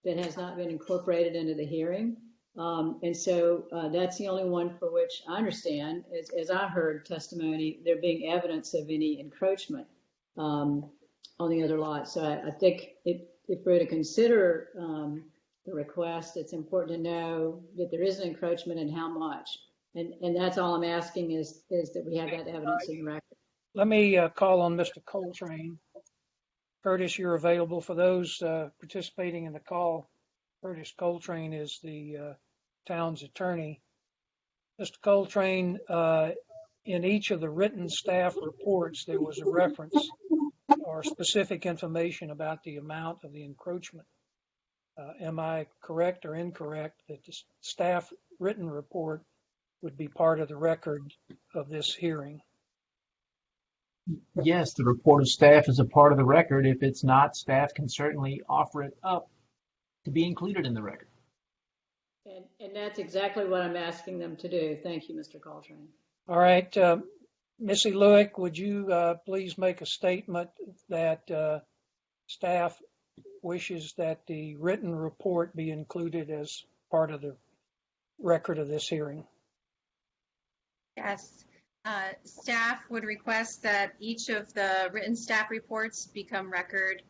D: that has not been incorporated into the hearing. And so that's the only one for which I understand, as I heard testimony, there being evidence of any encroachment on the other lot. So I think if we're to consider the request, it's important to know that there is an encroachment and how much. And that's all I'm asking is that we have that evidence in the record.
A: Let me call on Mr. Coltrane. Curtis, you're available for those participating in the call. Curtis Coltrane is the town's attorney. Mr. Coltrane, in each of the written staff reports, there was a reference or specific information about the amount of the encroachment. Am I correct or incorrect that the staff written report would be part of the record of this hearing?
I: Yes, the report of staff is a part of the record. If it's not, staff can certainly offer it up to be included in the record.
D: And that's exactly what I'm asking them to do. Thank you, Mr. Coltrane.
A: All right. Missy Lewick, would you please make a statement that staff wishes that the written report be included as part of the record of this hearing?
E: Yes. Staff would request that each of the written staff reports become record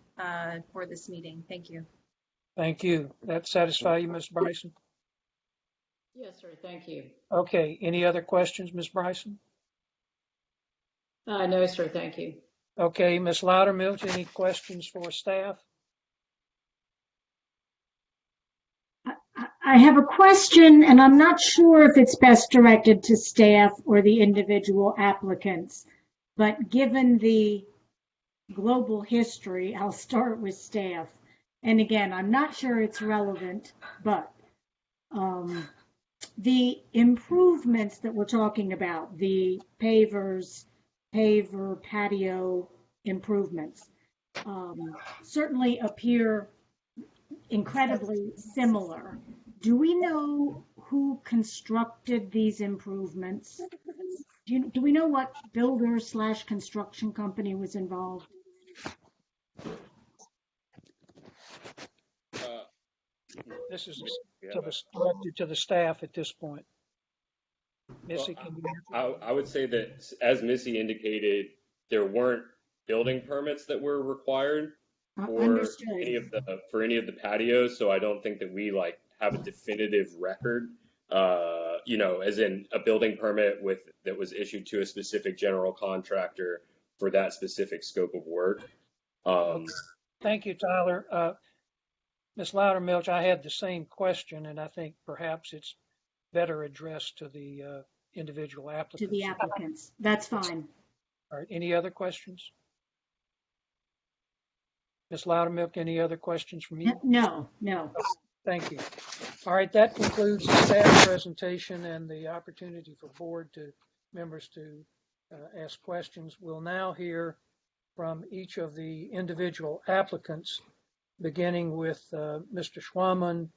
E: for this meeting. Thank you.
A: Thank you. That satisfy you, Ms. Bryson?
D: Yes, sir. Thank you.
A: Okay. Any other questions, Ms. Bryson?
D: No, sir. Thank you.
A: Okay. Ms. Loudermilk, any questions for staff?
J: I have a question, and I'm not sure if it's best directed to staff or the individual applicants, but given the global history, I'll start with staff. And again, I'm not sure it's relevant, but the improvements that we're talking about, the paver, patio improvements, certainly appear incredibly similar. Do we know who constructed these improvements? Do we know what builder/construction company was involved?
A: This is directed to the staff at this point. Missy, can you answer?
G: I would say that, as Missy indicated, there weren't building permits that were required for any of the patios, so I don't think that we have a definitive record, as in a building permit that was issued to a specific general contractor for that specific scope of work.
A: Thank you, Tyler. Ms. Loudermilk, I had the same question, and I think perhaps it's better addressed to the individual applicants.
J: To the applicants. That's fine.
A: All right. Any other questions? Ms. Loudermilk, any other questions from you?
J: No.
A: Thank you. All right. That concludes the staff presentation and the opportunity for board members to ask questions. We'll now hear from each of the individual applicants, beginning with Mr. Schwaman,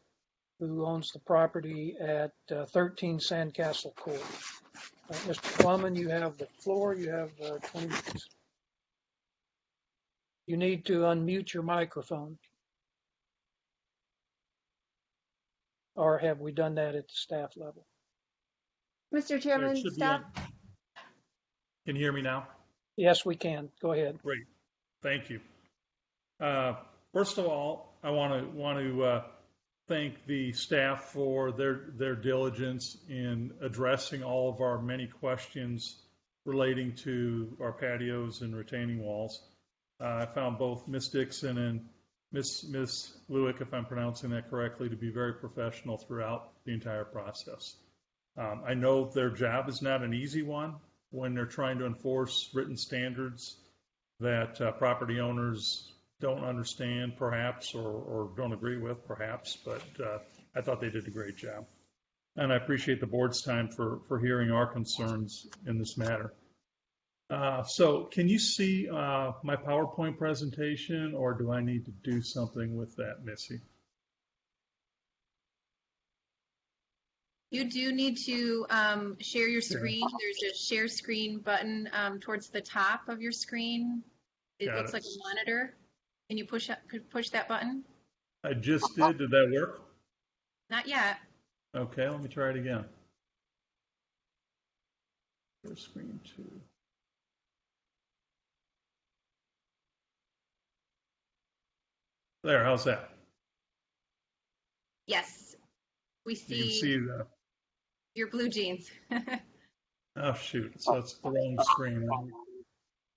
A: who owns the property at 13 Sandcastle Court. Mr. Schwaman, you have the floor. You have 20 minutes. You need to unmute your microphone. Or have we done that at the staff level?
B: Mr. Chairman, staff.
K: Can you hear me now?
A: Yes, we can. Go ahead.
K: Great. Thank you. First of all, I want to thank the staff for their diligence in addressing all of our many questions relating to our patios and retaining walls. I found both Ms. Dixon and Ms. Lewick, if I'm pronouncing that correctly, to be very professional throughout the entire process. I know their job is not an easy one when they're trying to enforce written standards that property owners don't understand, perhaps, or don't agree with, perhaps, but I thought they did a great job. And I appreciate the board's time for hearing our concerns in this matter. So can you see my PowerPoint presentation, or do I need to do something with that, Missy?
E: You do need to share your screen. There's a share screen button towards the top of your screen. It looks like a monitor. Can you push that button?
K: I just did. Did that work?
E: Not yet.
K: Okay, let me try it again. Share screen 2. There, how's that?
E: Yes. We
K: You can see the...
E: your blue jeans.
K: Oh, shoot. So it's the wrong screen. I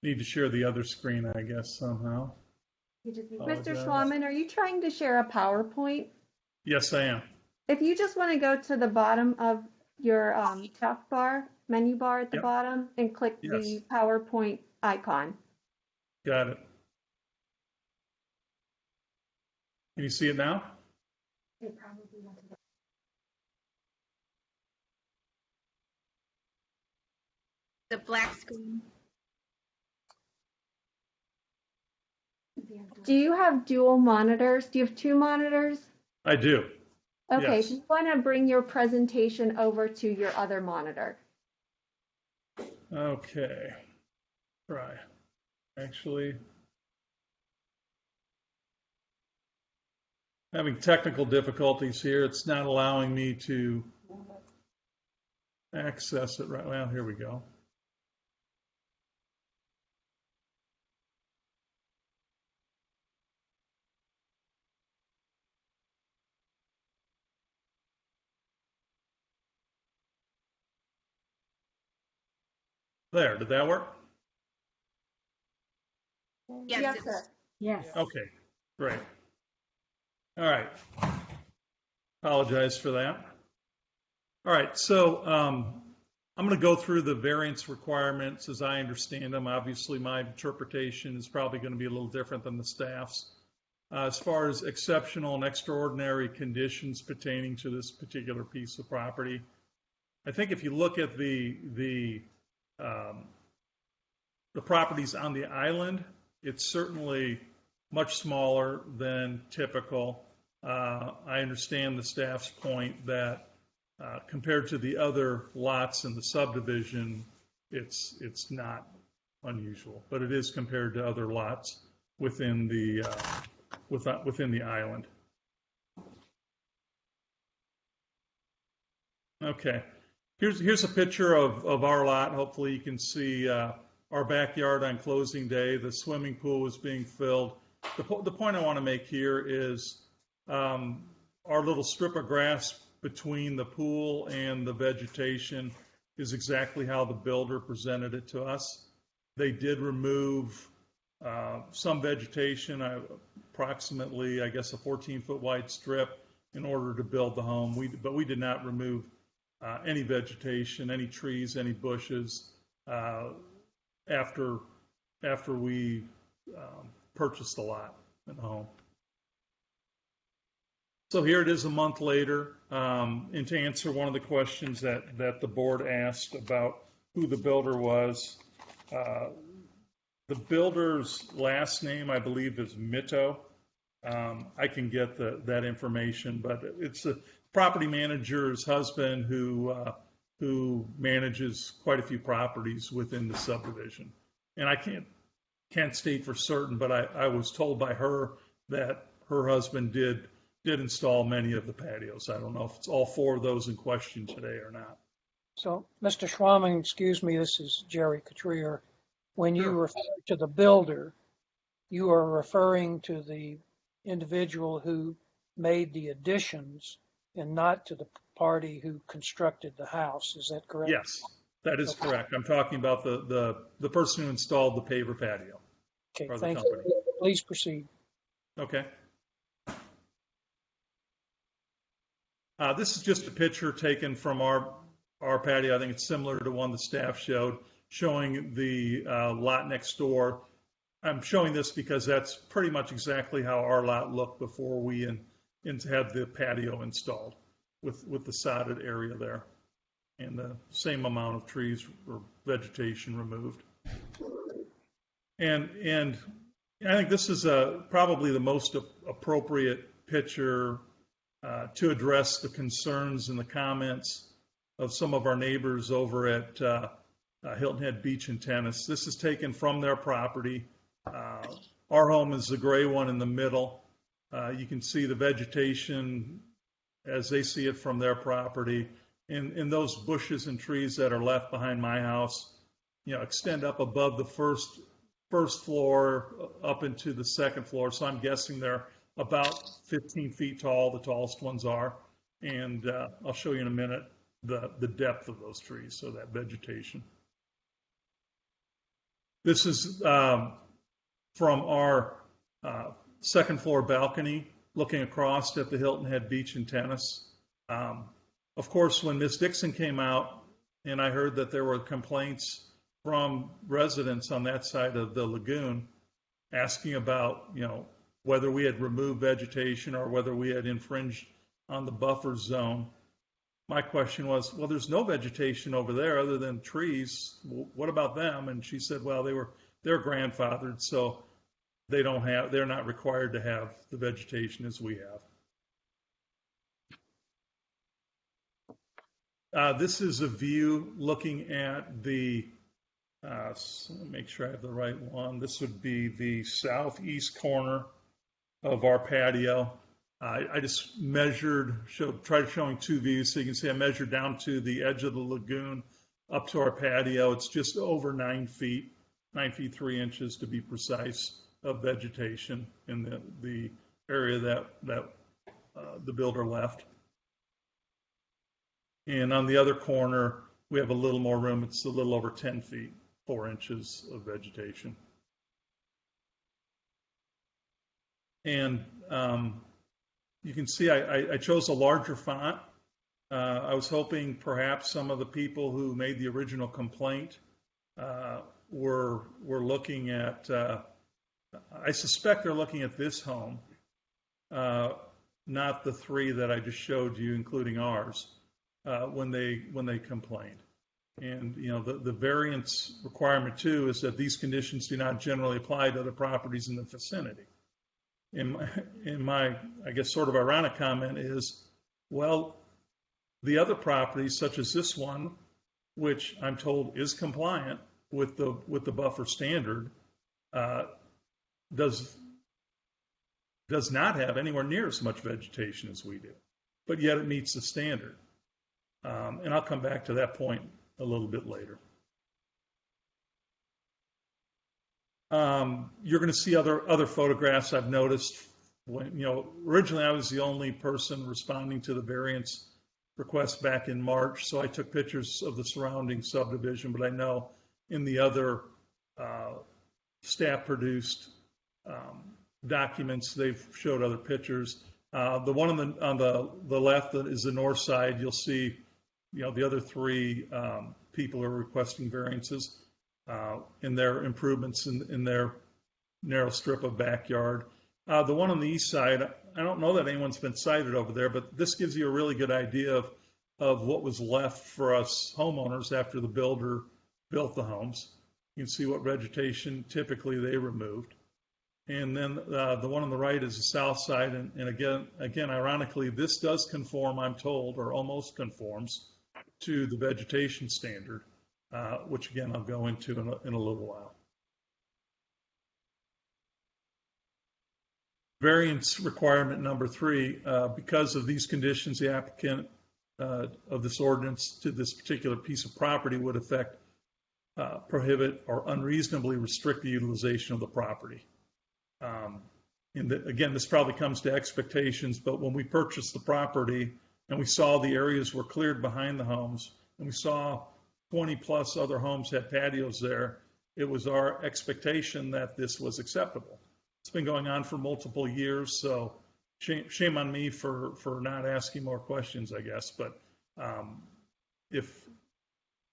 K: need to share the other screen, I guess, somehow.
B: Mr. Schwaman, are you trying to share a PowerPoint?
K: Yes, I am.
B: If you just want to go to the bottom of your menu bar at the
K: Yep.
B: bottom, and click
K: Yes.
B: the PowerPoint icon.
K: Got it. Can you see it now?
E: The black screen.
B: Do you have dual monitors? Do you have two monitors?
K: I do.
B: Okay,
K: Yes.
B: so you want to bring your presentation over to your other monitor.
K: Okay. Try. Actually, having technical difficulties here. It's not allowing me to access it right. Well, here we go. There, did that work?
E: Yes, it-
B: sir.
J: Yes.
K: Okay, great. All right. Apologize for that. All right, so I'm going to go through the variance requirements as I understand them. Obviously, my interpretation is probably going to be a little different than the staff's. As far as exceptional and extraordinary conditions pertaining to this particular piece of property, I think if you look at the properties on the island, it's certainly much smaller than typical. I understand the staff's point that compared to the other lots in the subdivision, it's not unusual, but it is compared to other lots within the within the island. Okay, here's a picture of our lot. Hopefully you can see our backyard on closing day. The swimming pool was being filled. The point I want to make here is our little strip of grass between the pool and the vegetation is exactly how the builder presented it to us. They did remove some vegetation, approximately, I guess, a 14-foot wide strip in order to build the home. But we did not remove any vegetation, any trees, any bushes after we purchased the lot and the home. So here it is a month later, and to answer one of the questions that the board asked about who the builder was, the builder's last name, I believe, is Mito. I can get that information, but it's a property manager's husband who manages quite a few properties within the subdivision. And I can't state for certain, but I was told by her that her husband did install many of the patios. I don't know if it's all four of those in question today or not.
A: So, Mr. Schwamming, excuse me, this is Jerry Cotrier. When you
K: Sure.
A: refer to the builder, you are referring to the individual who made the additions and not to the party who constructed the house. Is that correct?
K: Yes, that is correct. I'm talking about the person who installed the paver patio.
A: Okay,
K: or the
A: thank
K: company.
A: you. Please proceed.
K: Okay. This is just a picture taken from our patio. I think it's similar to one the staff showed, showing the lot next door. I'm showing this because that's pretty much exactly how our lot looked before we had the patio installed, with the sodded area there and the same amount of trees or vegetation removed. And I think this is probably the most appropriate picture to address the concerns and the comments of some of our neighbors over at Hilton Head Beach and Tennis. This is taken from their property. Our home is the gray one in the middle. You can see the vegetation as they see it from their property. And those bushes and trees that are left behind my house, extend up above the first floor up into the second floor. So I'm guessing they're about 15 feet tall, the tallest ones are. And I'll show you in a minute the depth of those trees, so that vegetation. This is from our second floor balcony looking across at the Hilton Head Beach and Tennis. Of course, when Ms. Dixon came out and I heard that there were complaints from residents on that side of the lagoon asking about, whether we had removed vegetation or whether we had infringed on the buffer zone. My question was, well, there's no vegetation over there other than trees. What about them? And she said, well, they're grandfathered, so they're not required to have the vegetation as we have. This is a view looking at the, so let me make sure I have the right one. This would be the southeast corner of our patio. I just tried showing two views so you can see I measured down to the edge of the lagoon up to our patio. It's just over 9 feet, 9 feet 3 inches to be precise, of vegetation in the area that the builder left. And on the other corner, we have a little more room. It's a little over 10 feet, 4 inches of vegetation. And you can see I chose a larger font. I was hoping perhaps some of the people who made the original complaint were looking at, I suspect they're looking at this home, not the three that I just showed you, including ours, when they complained. And the variance requirement too is that these conditions do not generally apply to other properties in the vicinity. In my, I guess, sort of ironic comment is, well, the other properties, such as this one, which I'm told is compliant with the buffer standard, does not have anywhere near as much vegetation as we do, but yet it meets the standard. And I'll come back to that point a little bit later. You're going to see other photographs I've noticed. Originally I was the only person responding to the variance request back in March, so I took pictures of the surrounding subdivision, but I know in the other staff-produced documents, they've showed other pictures. The one on the left is the north side. You'll see, the other three people are requesting variances in their improvements in their narrow strip of backyard. The one on the east side, I don't know that anyone's been cited over there, but this gives you a really good idea of what was left for us homeowners after the builder built the homes. You can see what vegetation typically they removed. And then the one on the right is the south side. And again, ironically, this does conform, I'm told, or almost conforms to the vegetation standard, which again, I'll go into in a little while. Variance requirement number 3, because of these conditions, the applicant of this ordinance to this particular piece of property would affect, prohibit, or unreasonably restrict the utilization of the property. Again, this probably comes to expectations, but when we purchased the property and we saw the areas were cleared behind the homes, and we saw 20 plus other homes had patios there, it was our expectation that this was acceptable. It's been going on for multiple years, so shame on me for not asking more questions, I guess. But I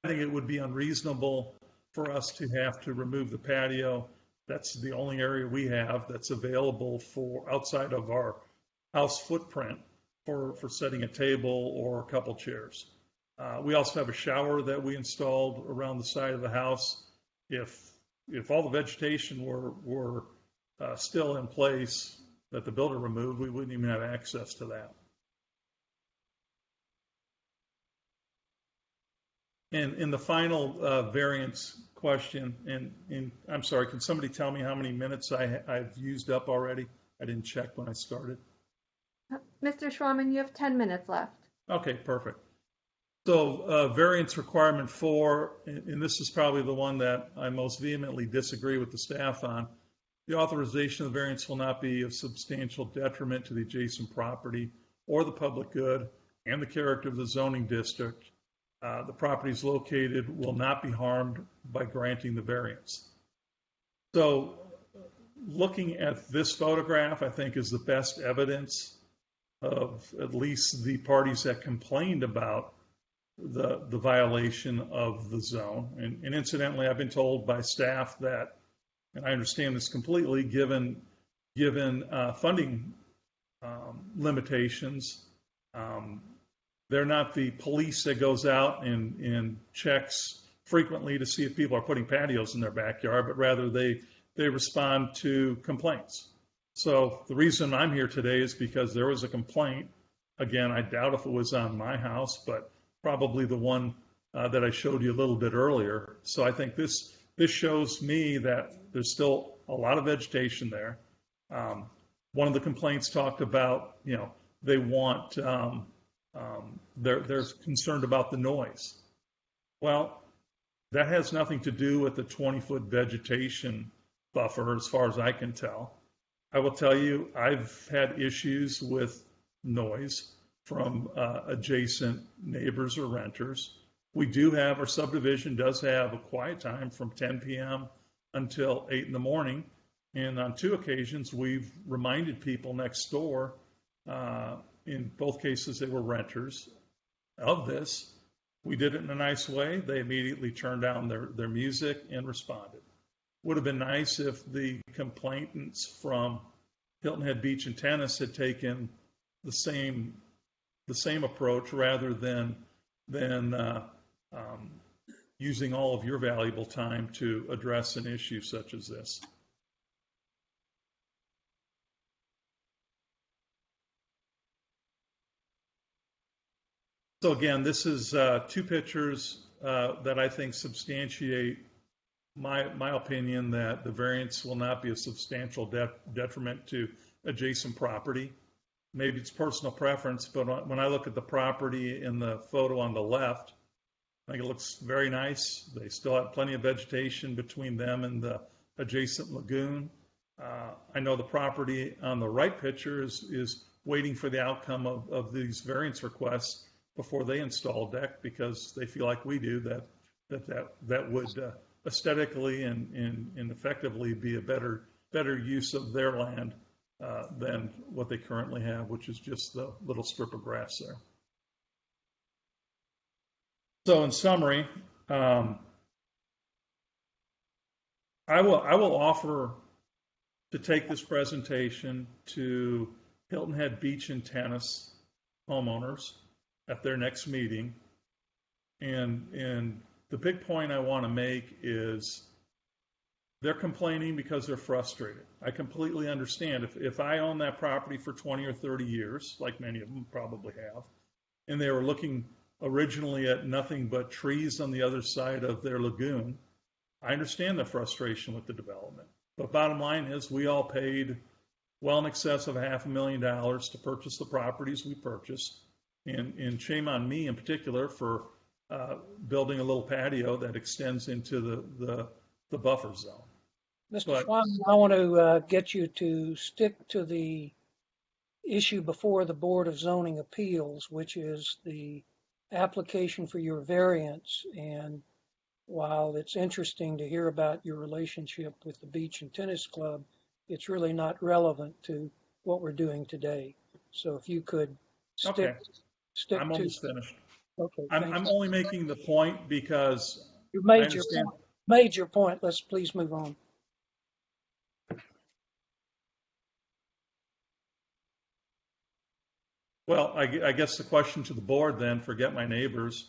K: think it would be unreasonable for us to have to remove the patio. That's the only area we have that's available for outside of our house footprint for setting a table or a couple chairs. We also have a shower that we installed around the side of the house. If all the vegetation were still in place that the builder removed, we wouldn't even have access to that. And in the final variance question, and I'm sorry, can somebody tell me how many minutes I've used up already? I didn't check when I started.
B: Mr. Schwarman, you have 10 minutes left. Okay,
K: perfect. So variance requirement 4, and this is probably the one that I most vehemently disagree with the staff on. The authorization of the variance will not be of substantial detriment to the adjacent property or the public good and the character of the zoning district. The properties located will not be harmed by granting the variance. So looking at this photograph, I think, is the best evidence at least the parties that complained about the violation of the zone. And incidentally, I've been told by staff that, and I understand this completely, given funding limitations, they're not the police that goes out and checks frequently to see if people are putting patios in their backyard, but rather they respond to complaints. So the reason I'm here today is because there was a complaint. Again, I doubt if it was on my house, but probably the one that I showed you a little bit earlier. So I think this shows me that there's still a lot of vegetation there. One of the complaints talked about, they want, they're concerned about the noise. Well, that has nothing to do with the 20-foot vegetation buffer, as far as I can tell. I will tell you, I've had issues with noise from adjacent neighbors or renters. We do have, our subdivision does have a quiet time from 10 p.m. until 8 in the morning. And on 2 occasions, we've reminded people next door, in both cases they were renters, of this. We did it in a nice way. They immediately turned down their music and responded. Would have been nice if the complainants from Hilton Head Beach and Tennis had taken the same approach rather than using all of your valuable time to address an issue such as this. So again, this is 2 pictures that I think substantiate my opinion that the variance will not be a substantial detriment to adjacent property. Maybe it's personal preference, but when I look at the property in the photo on the left, I think it looks very nice. They still have plenty of vegetation between them and the adjacent lagoon. I know the property on the right picture is waiting for the outcome of these variance requests before they install a deck, because they feel like we do that would aesthetically and effectively be a better use of their land than what they currently have, which is just the little strip of grass there. So in summary, I will offer to take this presentation to Hilton Head Beach and Tennis homeowners at their next meeting. And the big point I want to make is they're complaining because they're frustrated. I completely understand. If I own that property for 20 or 30 years, like many of them probably have, and they were looking originally at nothing but trees on the other side of their lagoon, I understand the frustration with the development. But bottom line is, we all paid well in excess of $500,000 to purchase the properties we purchased. And shame on me in particular for building a little patio that extends into the buffer zone.
A: Mr. Swanson, I want to get you to stick to the issue before the Board of Zoning Appeals, which is the application for your variance. And while it's interesting to hear about your relationship with the Beach and Tennis Club, it's really not relevant to what we're doing today. So if you could stick
K: I'm almost finished.
A: Okay.
K: I'm only making the point because
A: you made your point. Made your point. Let's please move on.
K: Well, I guess the question to the board then, forget my neighbors,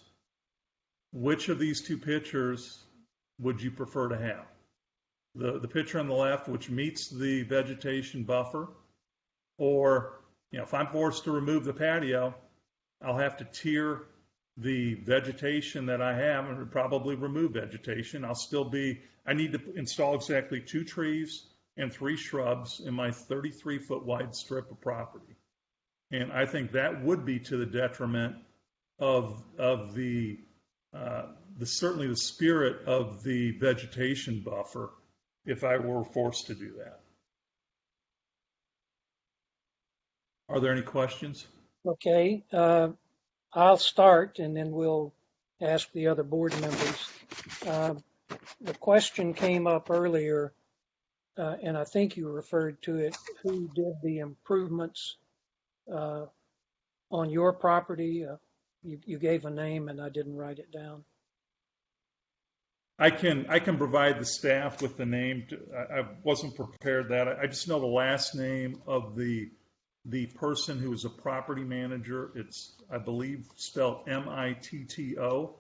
K: which of these 2 pictures would you prefer to have? The picture on the left, which meets the vegetation buffer, or if I'm forced to remove the patio, I'll have to tier the vegetation that I have and probably remove vegetation. I need to install exactly 2 trees and 3 shrubs in my 33-foot wide strip of property. And I think that would be to the detriment of the certainly the spirit of the vegetation buffer if I were forced to do that. Are there any questions?
A: Okay. I'll start and then we'll ask the other board members. The question came up earlier, and I think you referred to it, who did the improvements on your property? You gave a name and I didn't write it down.
K: I can provide the staff with the name. I wasn't prepared that. I just know the last name of the person who is a property manager. It's, I believe, spelled Mitto.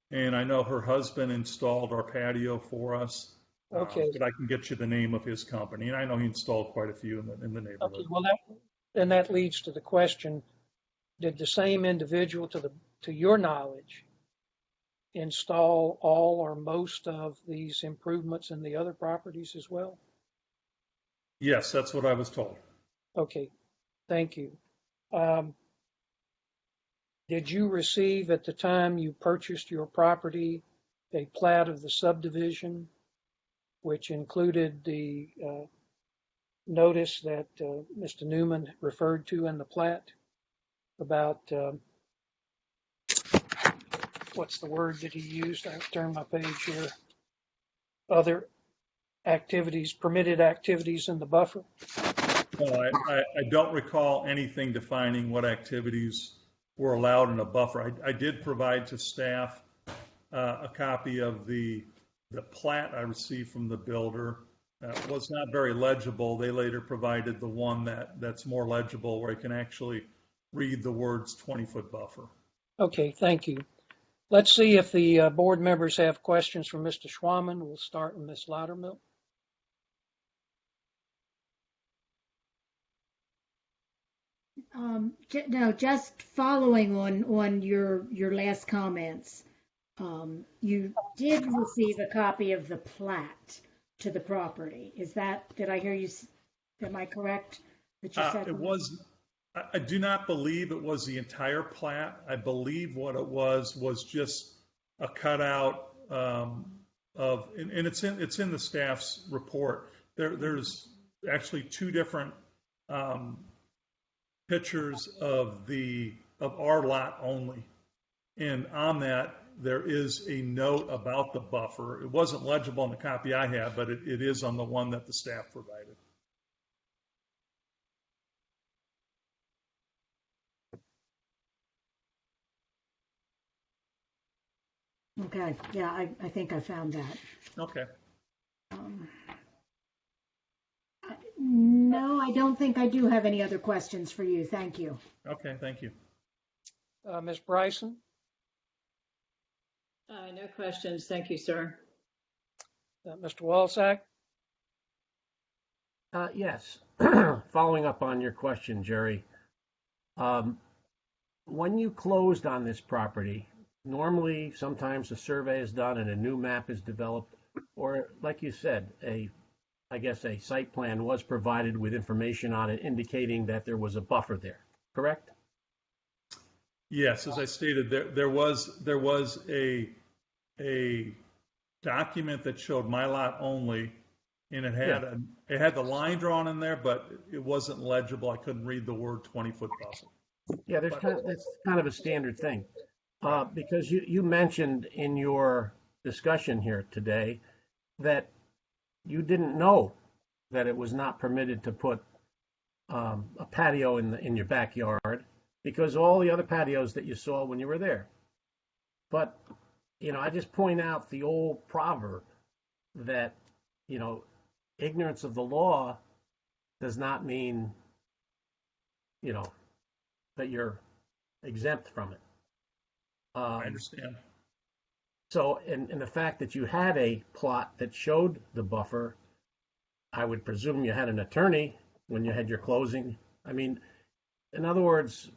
K: And I know her husband installed our patio for us.
A: Okay.
K: But I can get you the name of his company, and I know he installed quite a few in the
A: Okay.
K: neighborhood.
A: Well, that leads to the question: did the same individual, to your knowledge, install all or most of these improvements in the other properties as well?
K: Yes, that's what I was told.
A: Okay, thank you. Did you receive at the time you purchased your property a plat of the subdivision, which included the notice that Mr. Newman referred to in the plat about what's the word that he used? I have to turn my page here. Other activities, permitted activities in the buffer?
K: No, I don't recall anything defining what activities were allowed in a buffer. I did provide to staff a copy of the plat I received from the builder. It was not very legible. They later provided the one that's more legible, where you can actually read the words 20-foot buffer.
A: Okay, thank you. Let's see if the board members have questions for Mr. Schwaman. We'll start with Ms. Loudermilk.
J: No, just following on your last comments. You did receive a copy of the plat to the property. Did I hear you, am I correct? That you said
K: It was, I do not believe it was the entire plat. I believe what it was just a cutout of, and it's in the staff's report. There's actually two different pictures of our lot only, and on that there is a note about the buffer. It wasn't legible in the copy I have, but it is on the one that the staff provided.
J: Okay, yeah, I think I found that.
K: Okay.
J: No, I don't think I do have any other questions for you. Thank you.
K: Okay, thank you.
A: Ms. Bryson?
D: No questions. Thank you, sir.
A: Mr. Walsack?
C: Yes. Following up on your question, Jerry, when you closed on this property, normally sometimes a survey is done and a new map is developed, or like you said, I guess a site plan was provided with information on it indicating that there was a buffer there, correct?
K: Yes, as I stated, there was a document that showed my lot only, and it had the line drawn in there, but it wasn't legible. I couldn't read the word 20-foot buffer.
C: Yeah, that's kind of a standard thing, because you mentioned in your discussion here today that you didn't know that it was not permitted to put a patio in your backyard because all the other patios that you saw when you were there. But, I just point out the old proverb that, ignorance of the law does not mean, that you're exempt from it.
K: I understand.
C: So, and the fact that you had a plot that showed the buffer, I would presume you had an attorney when you had your closing. I mean, in other words,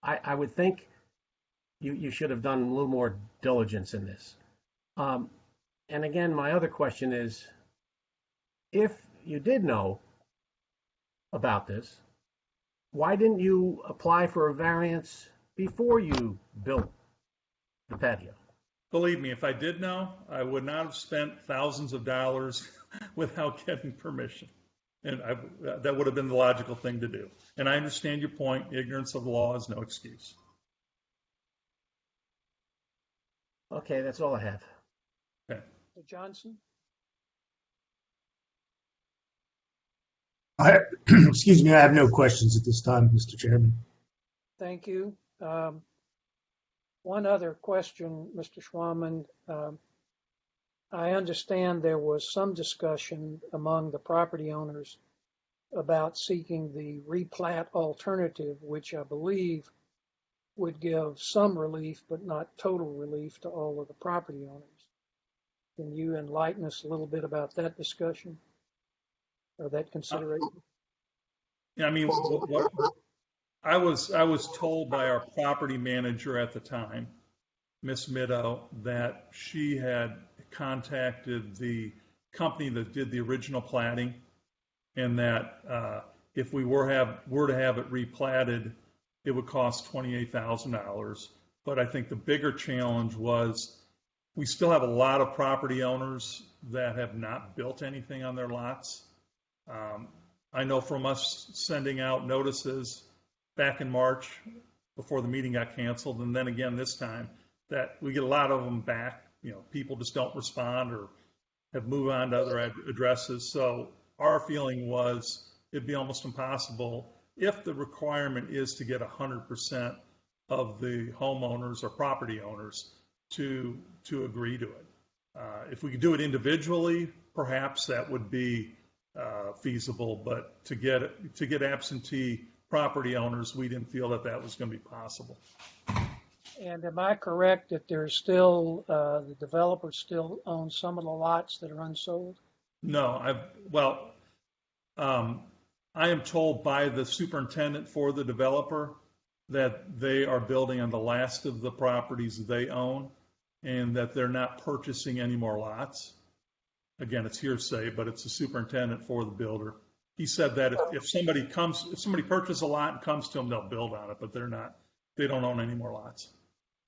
C: I would think you should have done a little more diligence in this. And again, my other question is, if you did know about this, why didn't you apply for a variance before you built the patio?
K: Believe me, if I did know, I would not have spent thousands of dollars without getting permission. And that would have been the logical thing to do. And I understand your point. Ignorance of the law is no excuse.
C: Okay, that's all I have.
K: Okay.
A: Mr. Johnson?
H: Excuse me, I have no questions at this time, Mr. Chairman.
A: thank you. One other question, Mr. Schwaman. I understand there was some discussion among the property owners about seeking the replat alternative, which I believe would give some relief, but not total relief to all of the property owners. Can you enlighten us a little bit about that discussion or that consideration?
K: Yeah, I mean, what I was told by our property manager at the time, Miss Middow, that she had contacted the company that did the original platting, and that if we were to have it replatted, it would cost $28,000. But I think the bigger challenge was we still have a lot of property owners that have not built anything on their lots. I know from us sending out notices back in March before the meeting got canceled, and then again this time, that we get a lot of them back. You know, people just don't respond or have moved on to other addresses. So our feeling was it'd be almost impossible if the requirement is to get 100% of the homeowners or property owners to agree to it. If we could do it individually, perhaps that would be feasible, but to get absentee property owners, we didn't feel that was going to be possible.
A: And am I correct that there's still, the developer still owns some of the lots that are unsold?
K: No, I am told by the superintendent for the developer that they are building on the last of the properties they own and that they're not purchasing any more lots. Again, it's hearsay, but it's the superintendent for the builder. He said that if somebody purchases a lot and comes to them, they'll build on it, but they don't own any more lots.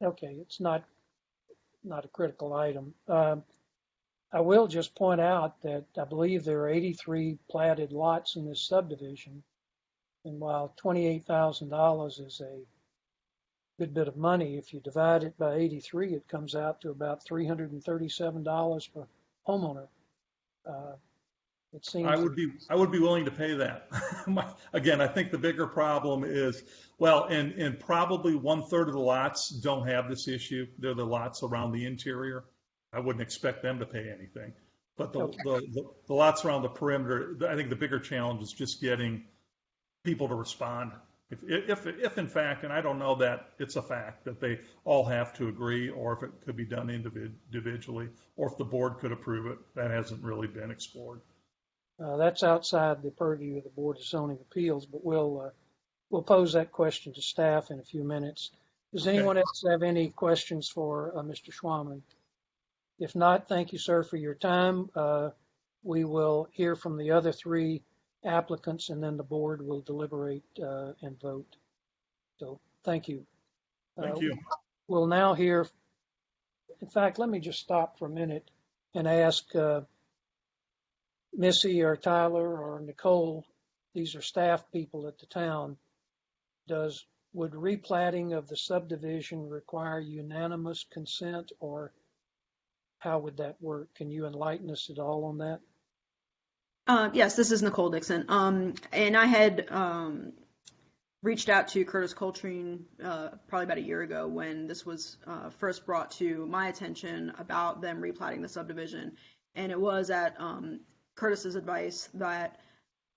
A: Okay, it's not a critical item. I will just point out that I believe there are 83 platted lots in this subdivision. And while $28,000 is a good bit of money, if you divide it by 83, it comes out to about $337 per homeowner. It seems
K: I would be willing to pay that. Again, I think the bigger problem is, well, and probably 1/3 of the lots don't have this issue. They're the lots around the interior. I wouldn't expect them to pay anything. But the lots around the perimeter, I think the bigger challenge is just getting people to respond. If in fact, and I don't know that it's a fact, that they all have to agree, or if it could be done individually, or if the board could approve it, that hasn't really been explored.
A: That's outside the purview of the Board of Zoning Appeals, but we'll pose that question to staff in a few minutes. Does anyone else have any questions for Mr. Schwaman? If not, thank you, sir, for your time. We will hear from the other three applicants, and then the board will deliberate and vote. So thank you.
K: Thank you.
A: We'll now hear, in fact, let me just stop for a minute and ask Missy or Tyler or Nicole, these are staff people at the town, would replatting of the subdivision require unanimous consent, or how would that work? Can you enlighten us at all on that?
F: Yes, this is Nicole Dixon. And I had reached out to Curtis Coltrane probably about a year ago when this was first brought to my attention about them replatting the subdivision. And it was at Curtis's advice that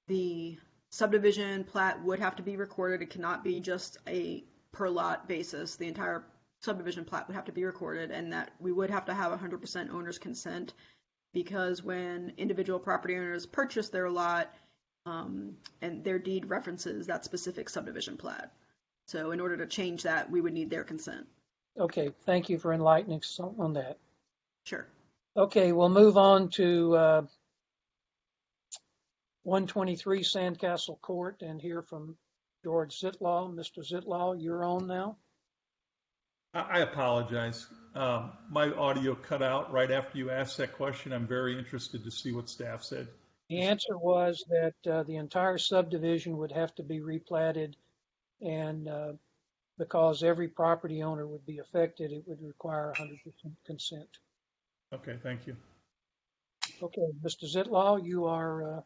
F: the subdivision plat would have to be recorded. It cannot be just a per lot basis. The entire subdivision plat would have to be recorded, and that we would have to have 100% owner's consent, because when individual property owners purchase their lot, and their deed references that specific subdivision plat. So in order to change that, we would need their consent.
A: Okay, thank you for enlightening us on that.
F: Sure.
A: Okay, we'll move on to 123 Sandcastle Court and hear from George Zitlaw. Mr. Zitlaw, you're on now.
K: I apologize. My audio cut out right after you asked that question. I'm very interested to see what staff said.
A: The answer was that the entire subdivision would have to be replatted, and because every property owner would be affected, it would require 100% consent.
K: Okay, thank you.
A: Okay, Mr. Zitlaw, you are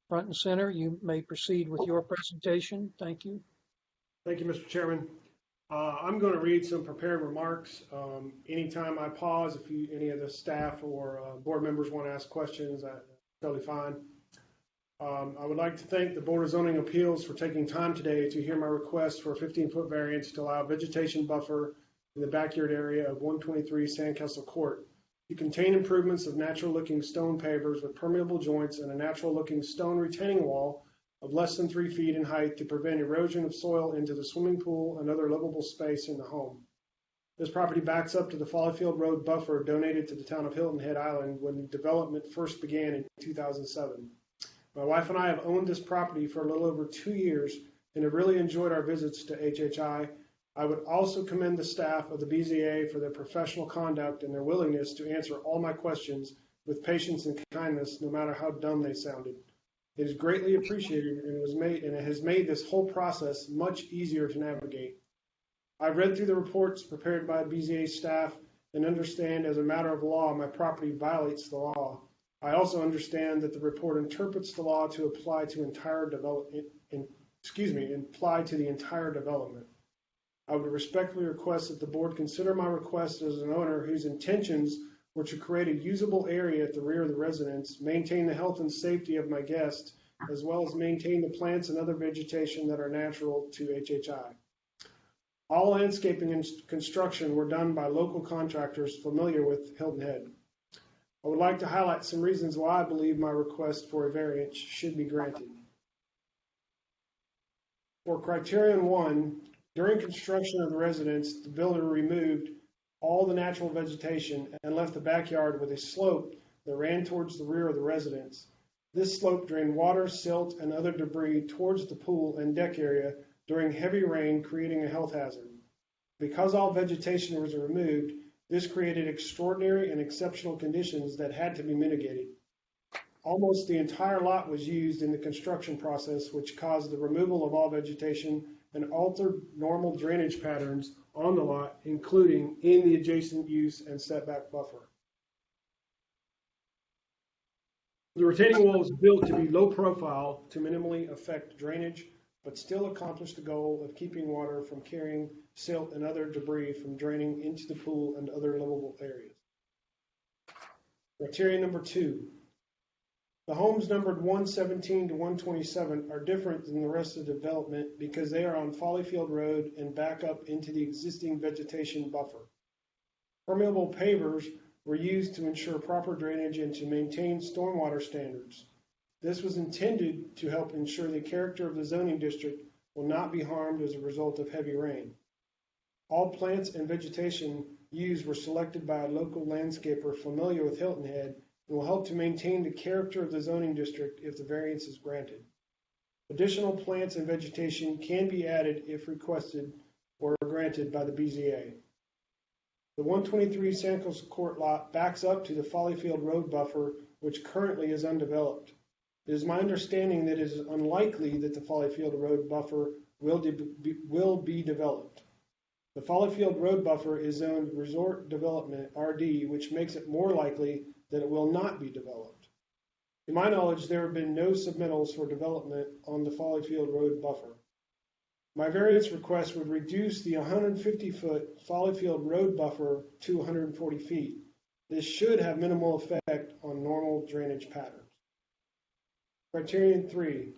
A: front and center. You may proceed with your presentation. Thank you.
L: Thank you, Mr. Chairman. I'm going to read some prepared remarks. Anytime I pause, if any of the staff or board members want to ask questions, that's totally fine. I would like to thank the Board of Zoning Appeals for taking time today to hear my request for a 15-foot variance to allow vegetation buffer in the backyard area of 123 Sandcastle Court to contain improvements of natural-looking stone pavers with permeable joints and a natural-looking stone retaining wall of less than 3 feet in height to prevent erosion of soil into the swimming pool and other livable space in the home. This property backs up to the Follyfield Road buffer donated to the town of Hilton Head Island when development first began in 2007. My wife and I have owned this property for a little over 2 years and have really enjoyed our visits to HHI. I would also commend the staff of the BZA for their professional conduct and their willingness to answer all my questions with patience and kindness, no matter how dumb they sounded. It is greatly appreciated and it has made this whole process much easier to navigate. I've read through the reports prepared by BZA staff and understand as a matter of law my property violates the law. I also understand that the report interprets the law to apply to the entire development. I would respectfully request that the board consider my request as an owner whose intentions were to create a usable area at the rear of the residence, maintain the health and safety of my guests, as well as maintain the plants and other vegetation that are natural to HHI. All landscaping and construction were done by local contractors familiar with Hilton Head. I would like to highlight some reasons why I believe my request for a variance should be granted. For criterion 1, during construction of the residence, the builder removed all the natural vegetation and left the backyard with a slope that ran towards the rear of the residence. This slope drained water, silt, and other debris towards the pool and deck area during heavy rain, creating a health hazard. Because all vegetation was removed, this created extraordinary and exceptional conditions that had to be mitigated. Almost the entire lot was used in the construction process, which caused the removal of all vegetation and altered normal drainage patterns on the lot, including in the adjacent use and setback buffer. The retaining wall was built to be low profile to minimally affect drainage, but still accomplish the goal of keeping water from carrying silt and other debris from draining into the pool and other livable areas. Criteria number 2. The homes numbered 117 to 127 are different than the rest of the development because they are on Follyfield Road and back up into the existing vegetation buffer. Permeable pavers were used to ensure proper drainage and to maintain stormwater standards. This was intended to help ensure the character of the zoning district will not be harmed as a result of heavy rain. All plants and vegetation used were selected by a local landscaper familiar with Hilton Head and will help to maintain the character of the zoning district if the variance is granted. Additional plants and vegetation can be added if requested or granted by the BZA. The 123 Sandcastle Court lot backs up to the Follyfield Road buffer, which currently is undeveloped. It is my understanding that it is unlikely that the Follyfield Road buffer will be developed. The Follyfield Road buffer is zoned Resort Development RD, which makes it more likely that it will not be developed. To my knowledge, there have been no submittals for development on the Follyfield Road buffer. My variance request would reduce the 150-foot Follyfield Road buffer to 140 feet. This should have minimal effect on normal drainage patterns. Criterion 3.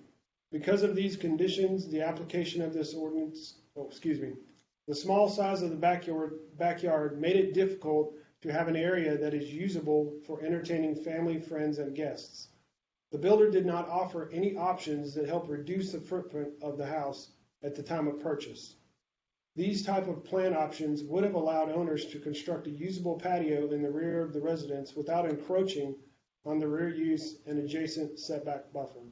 L: Because of these conditions, the application of this ordinance, the small size of the backyard made it difficult to have an area that is usable for entertaining family, friends, and guests. The builder did not offer any options that help reduce the footprint of the house at the time of purchase. These type of plan options would have allowed owners to construct a usable patio in the rear of the residence without encroaching on the rear use and adjacent setback buffer.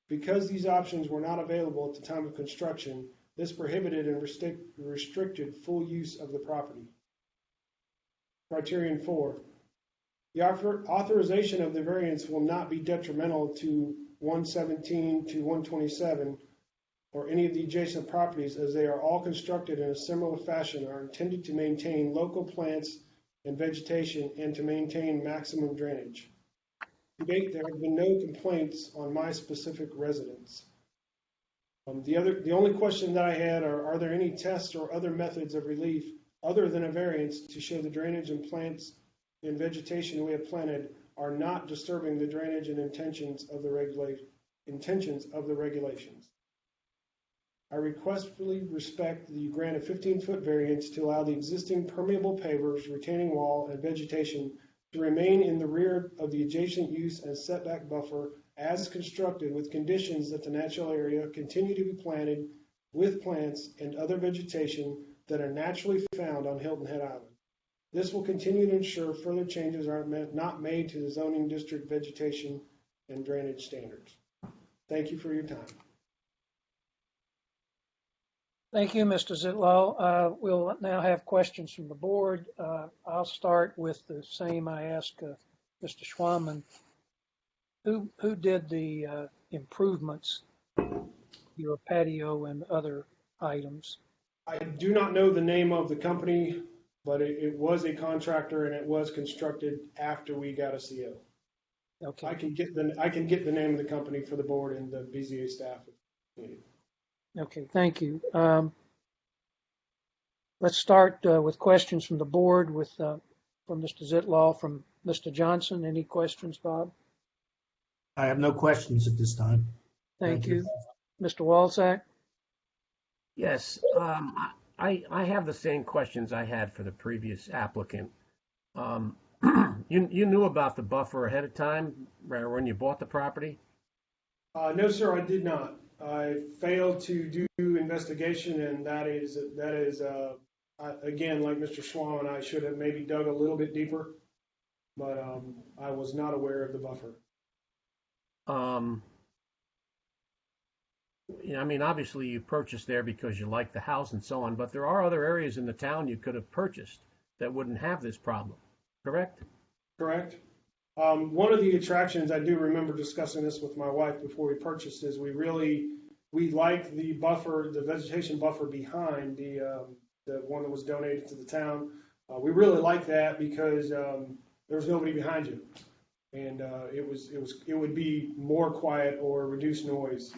L: Because these options were not available at the time of construction, this prohibited and restricted full use of the property. Criterion 4. The authorization of the variance will not be detrimental to 117 to 127 or any of the adjacent properties, as they are all constructed in a similar fashion and are intended to maintain local plants and vegetation and to maintain maximum drainage. To date, there have been no complaints on my specific residence. The only question that I had are there any tests or other methods of relief other than a variance to show the drainage and plants and vegetation we have planted are not disturbing the drainage and intentions of the regulations. I respectfully request that you grant a 15-foot variance to allow the existing permeable pavers, retaining wall, and vegetation to remain in the rear of the adjacent use and setback buffer as constructed, with conditions that the natural area continue to be planted with plants and other vegetation that are naturally found on Hilton Head Island. This will continue to ensure further changes are not made to the zoning district vegetation and drainage standards. Thank you for your time.
A: Thank you, Mr. Zitlow. We'll now have questions from the board. I'll start with the same I asked Mr. Schwamman. Who did the improvements, your patio and other items?
L: I do not know the name of the company, but it was a contractor and it was constructed after we got a CO.
A: Okay.
L: I can get the name of the company for the board and the BZA staff if needed.
A: Okay, thank you. Let's start with questions from the board from Mr. Zitlow, from Mr. Johnson. Any questions, Bob?
H: I have no questions at this time.
A: Thank you. Mr. Walczak?
C: Yes, I have the same questions I had for the previous applicant. You knew about the buffer ahead of time when you bought the property?
L: No, sir, I did not. I failed to do investigation, and that is again, like Mr. Schwamman, I should have maybe dug a little bit deeper, but I was not aware of the buffer.
C: I mean, obviously you purchased there because you like the house and so on, but there are other areas in the town you could have purchased that wouldn't have this problem, correct?
L: Correct. One of the attractions, I do remember discussing this with my wife before we purchased, is we like the buffer, the vegetation buffer behind the one that was donated to the town. We really like that because there's nobody behind you, and it would be more quiet or reduced noise.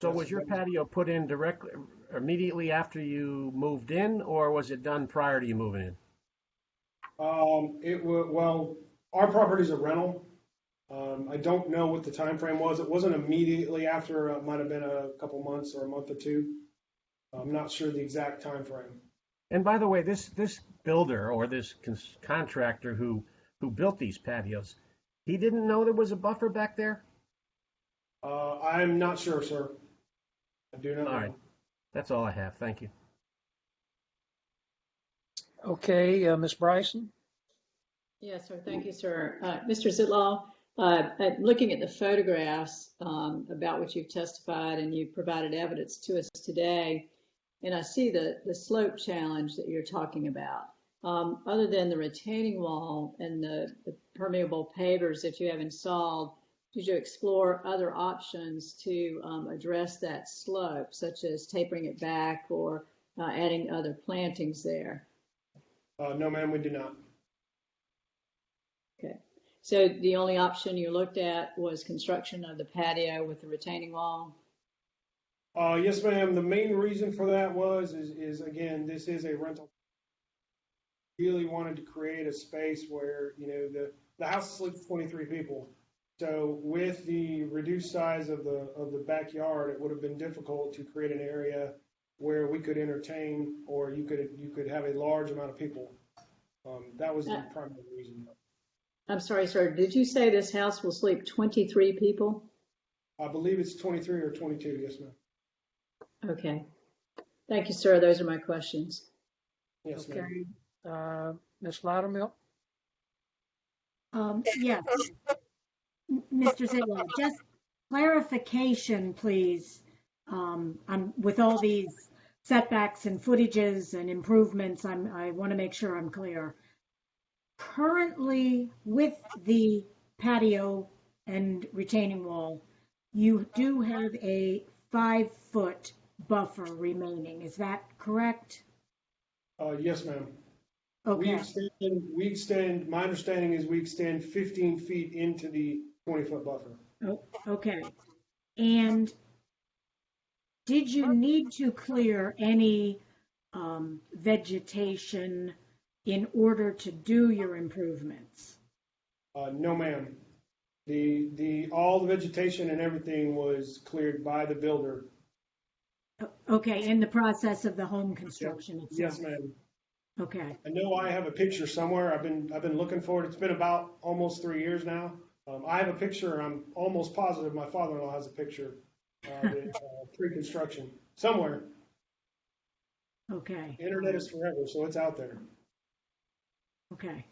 C: So was your patio put in directly, immediately after you moved in, or was it done prior to you moving in?
L: Well, our property's a rental. I don't know what the time frame was. It wasn't immediately after. It might have been a couple months or a month or two. I'm not sure the exact time frame.
C: And by the way, this builder or this contractor who built these patios, he didn't know there was a buffer back there?
L: I'm not sure, sir. I do not know.
C: All right. That's all I have. Thank you.
A: Okay, Ms. Bryson?
D: Yes, sir. Thank you, sir. Mr. Zitlaw, looking at the photographs about which you've testified and you've provided evidence to us today, and I see the slope challenge that you're talking about. Other than the retaining wall and the permeable pavers that you have installed, did you explore other options to address that slope, such as tapering it back or adding other plantings there?
L: No, ma'am, we did not.
D: Okay. So the only option you looked at was construction of the patio with the retaining wall?
L: Yes, ma'am. The main reason for that is again, this is a rental. Really wanted to create a space where, the house sleeps 23 people. So with the reduced size of the backyard, it would have been difficult to create an area where we could entertain, or you could have a large amount of people. That was the primary reason.
D: I'm sorry, sir. Did you say this house will sleep 23 people?
L: I believe it's 23 or 22. Yes, ma'am.
D: Okay. Thank you, sir. Those are my questions.
L: Yes,
A: Okay.
L: ma'am.
A: Ms. Loudermilk?
J: Yes. Mr. Zitlow, just clarification, please. With all these setbacks and footages and improvements, I want to make sure I'm clear. Currently, with the patio and retaining wall, you do have a 5-foot buffer remaining. Is that correct?
L: Yes, ma'am.
J: Okay.
L: We extend, my understanding is we extend 15 feet into the 20-foot buffer.
J: Oh, okay. And Did you need to clear any vegetation in order to do your improvements?
L: No, ma'am. All the vegetation and everything was cleared by the builder.
J: Okay, in the process of the home construction itself?
L: Yes, ma'am.
J: Okay.
L: I know I have a picture somewhere. I've been looking for it. It's been about almost 3 years now. I have a picture. I'm almost positive my father-in-law has a picture pre-construction somewhere.
J: Okay.
L: Internet is forever, so it's out there.
J: Okay.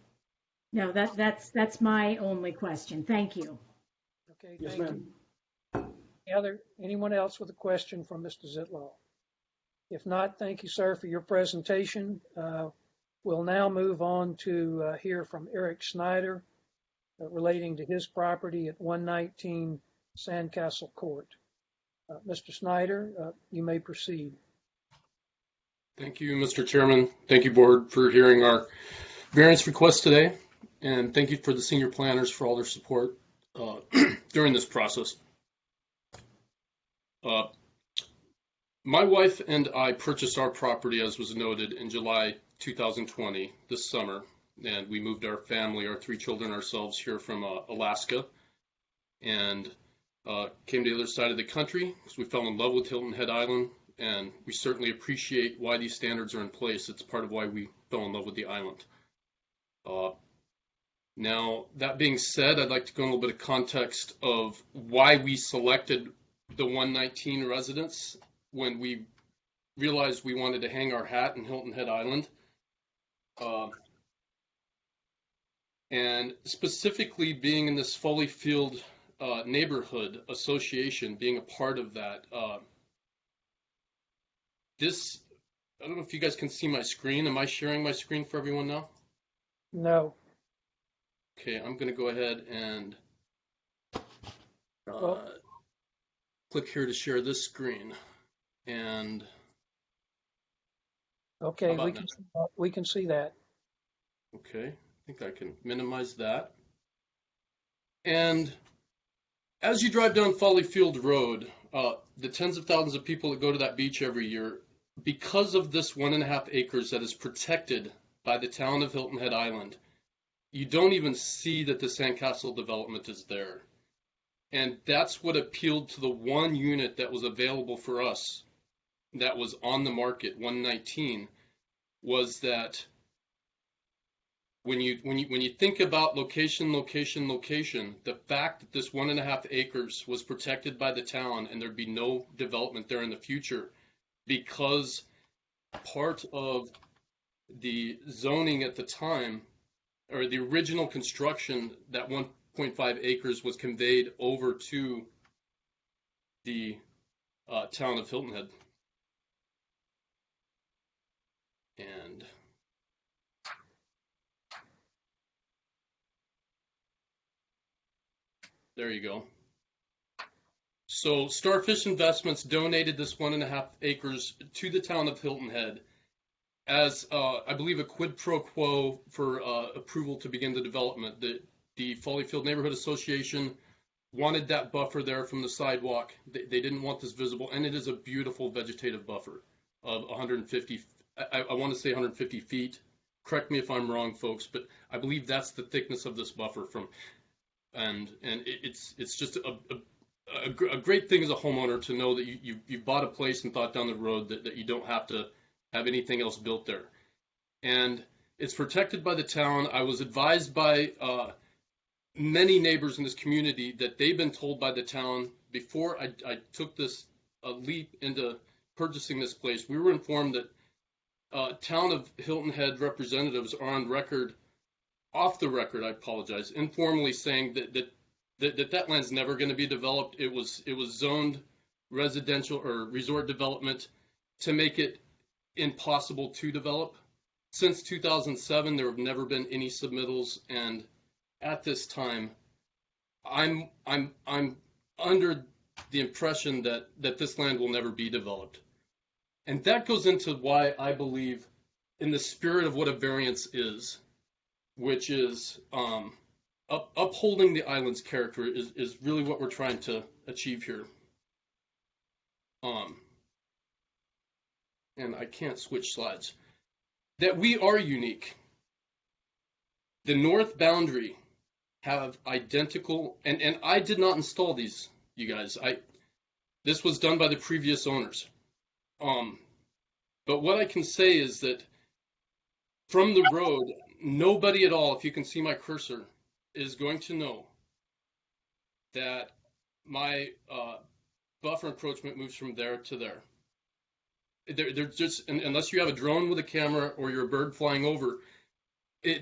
J: No, that's my only question. Thank you.
A: Okay,
L: Yes,
A: thank
L: ma'am.
A: you. Anyone else with a question for Mr. Zitlaw? If not, thank you, sir, for your presentation. We'll now move on to hear from Eric Snyder relating to his property at 119 Sandcastle Court. Mr. Snyder, you may proceed.
M: Thank you, Mr. Chairman. Thank you, Board, for hearing our variance request today. And thank you for the senior planners for all their support during this process. My wife and I purchased our property, as was noted, in July 2020, this summer. And we moved our family, our 3 children, ourselves here from Alaska. And came to the other side of the country because we fell in love with Hilton Head Island. And we certainly appreciate why these standards are in place. It's part of why we fell in love with the island. Now, that being said, I'd like to go in a little bit of context of why we selected the 119 residence when we realized we wanted to hang our hat in Hilton Head Island. And specifically being in this Foley Field neighborhood association, being a part of that. I don't know if you guys can see my screen. Am I sharing my screen for everyone now?
A: No.
M: Okay, I'm going to go ahead and click here to share this screen. And
A: Okay, we can see that.
M: Okay, I think I can minimize that. And as you drive down Foley Field Road, the tens of thousands of people that go to that beach every year, because of this 1.5 acres that is protected by the town of Hilton Head Island, you don't even see that the Sandcastle development is there. And that's what appealed to the one unit that was available for us that was on the market, 119, was that when you think about location, the fact that this 1.5 acres was protected by the town and there'd be no development there in the future, because part of the zoning at the time, or the original construction, that 1.5 acres was conveyed over to the town of Hilton Head. And there you go. So Starfish Investments donated this 1.5 acres to the town of Hilton Head as, I believe, a quid pro quo for approval to begin the development. The Foley Field Neighborhood Association wanted that buffer there from the sidewalk. They didn't want this visible, and it is a beautiful vegetative buffer of 150, I want to say 150 feet. Correct me if I'm wrong, folks, but I believe that's the thickness of this buffer and it's just a great thing as a homeowner to know that you bought a place and thought down the road that you don't have to have anything else built there. And it's protected by the town. I was advised by many neighbors in this community that they've been told by the town before I took this leap into purchasing this place. We were informed that town of Hilton Head representatives are on record, off the record, I apologize, informally saying that land's never going to be developed. It was zoned residential or resort development to make it impossible to develop. Since 2007, there have never been any submittals, and at this time, I'm under the impression that this land will never be developed. And that goes into why I believe in the spirit of what a variance is, which is upholding the island's character is really what we're trying to achieve here. and I can't switch slides, that we are unique. The north boundary have identical, and I did not install these, you guys. This was done by the previous owners. But what I can say is that from the road, nobody at all, if you can see my cursor, is going to know that my buffer encroachment moves from there to there. They're just, unless you have a drone with a camera or you're a bird flying over,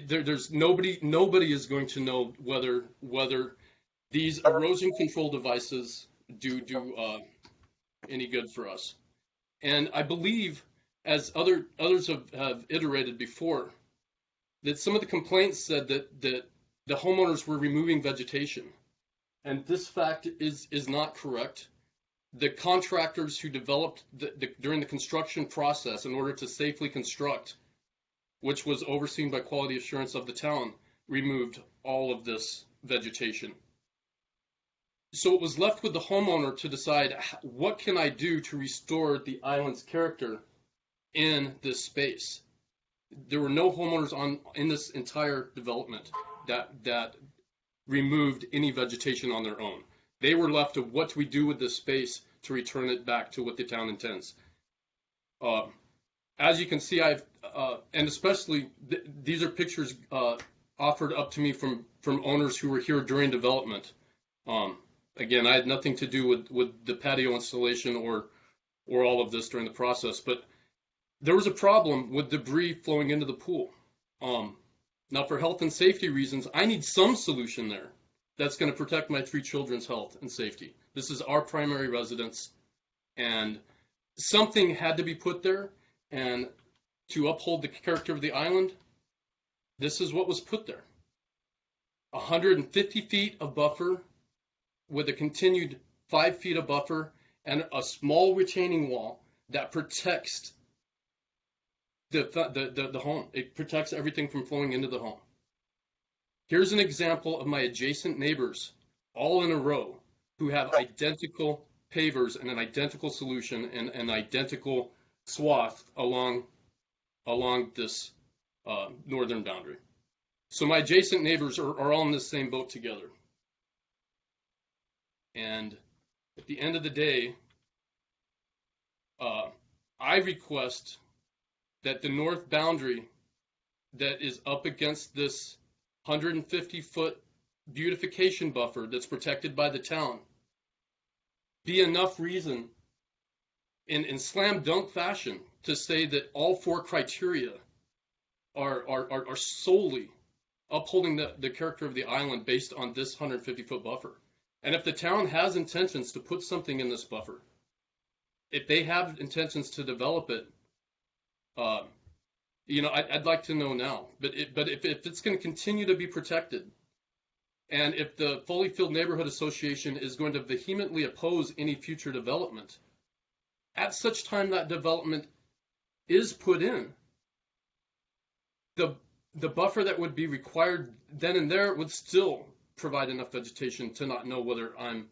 M: there's nobody is going to know whether these erosion control devices do any good for us. And I believe, as others have iterated before, that some of the complaints said that the homeowners were removing vegetation, and this fact is not correct. The contractors who developed during the construction process in order to safely construct, which was overseen by quality assurance of the town, removed all of this vegetation. So it was left with the homeowner to decide, what can I do to restore the island's character in this space? There were no homeowners in this entire development that removed any vegetation on their own. They were left to, what do we do with this space to return it back to what the town intends? As you can see, and especially these are pictures offered up to me from owners who were here during development. Again, I had nothing to do with the patio installation or all of this during the process, but there was a problem with debris flowing into the pool. Now, for health and safety reasons, I need some solution there that's going to protect my 3 children's health and safety. This is our primary residence, and something had to be put there, and to uphold the character of the island, this is what was put there. 150 feet of buffer with a continued 5 feet of buffer and a small retaining wall that protects the home. It protects everything from flowing into the home. Here's an example of my adjacent neighbors, all in a row, who have identical pavers and an identical solution and an identical swath along this northern boundary. So my adjacent neighbors are all in the same boat together. And at the end of the day, I request that the north boundary that is up against this 150-foot beautification buffer that's protected by the town be enough reason in slam dunk fashion to say that all 4 criteria are solely upholding the character of the island based on this 150-foot buffer. And if the town has intentions to put something in this buffer, if they have intentions to develop it, I'd like to know now. But if it's going to continue to be protected, and if the Foleyfield Neighborhood Association is going to vehemently oppose any future development, at such time that development is put in, the buffer that would be required then and there would still provide enough vegetation to not know whether I'm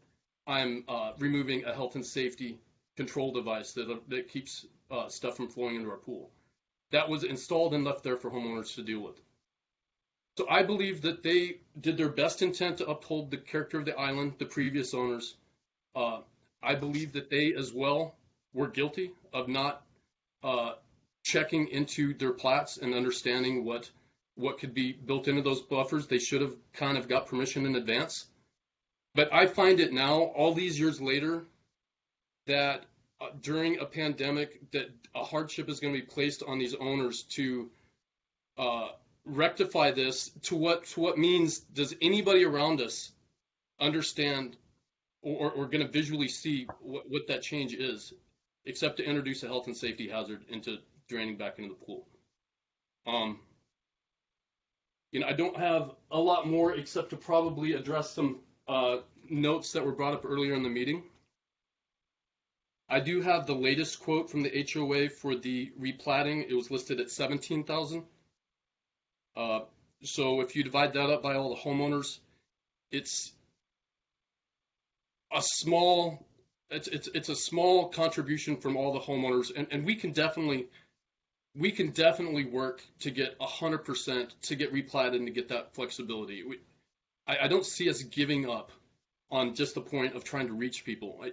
M: removing a health and safety control device that keeps stuff from flowing into our pool. That was installed and left there for homeowners to deal with. So I believe that they did their best intent to uphold the character of the island, the previous owners. I believe that they as well were guilty of not checking into their plats and understanding what could be built into those buffers. They should have kind of got permission in advance. But I find it now, all these years later, that during a pandemic, that a hardship is going to be placed on these owners to rectify this. To what means does anybody around us understand or going to visually see what that change is, except to introduce a health and safety hazard into draining back into the pool? I don't have a lot more except to probably address some notes that were brought up earlier in the meeting. I do have the latest quote from the HOA for the replatting. It was listed at $17,000. So if you divide that up by all the homeowners, it's a small it's a small contribution from all the homeowners, and we can definitely work to get 100% to get replatted and to get that flexibility. I don't see us giving up on just the point of trying to reach people.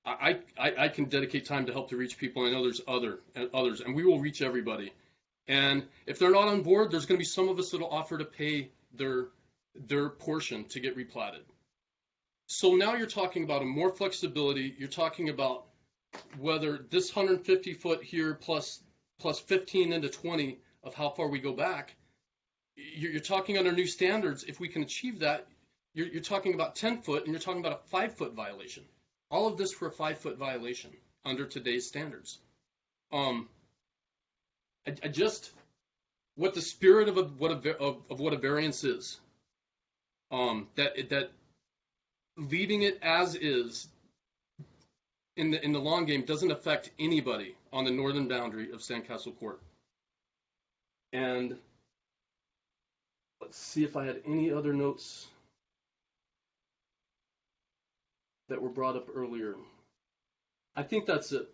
M: I can dedicate time to help to reach people. I know there's others, and we will reach everybody. And if they're not on board, there's going to be some of us that'll offer to pay their portion to get replatted. So now you're talking about a more flexibility. You're talking about whether this 150 foot here plus 15 into 20 of how far we go back. You're talking under new standards. If we can achieve that, you're talking about 10 foot, and you're talking about a 5 foot violation. All of this for a 5 foot violation under today's standards. I just, what the spirit of what a variance is, that leaving it as is in the long game doesn't affect anybody on the northern boundary of Sandcastle Court. And let's see if I had any other notes that were brought up earlier. I think that's it.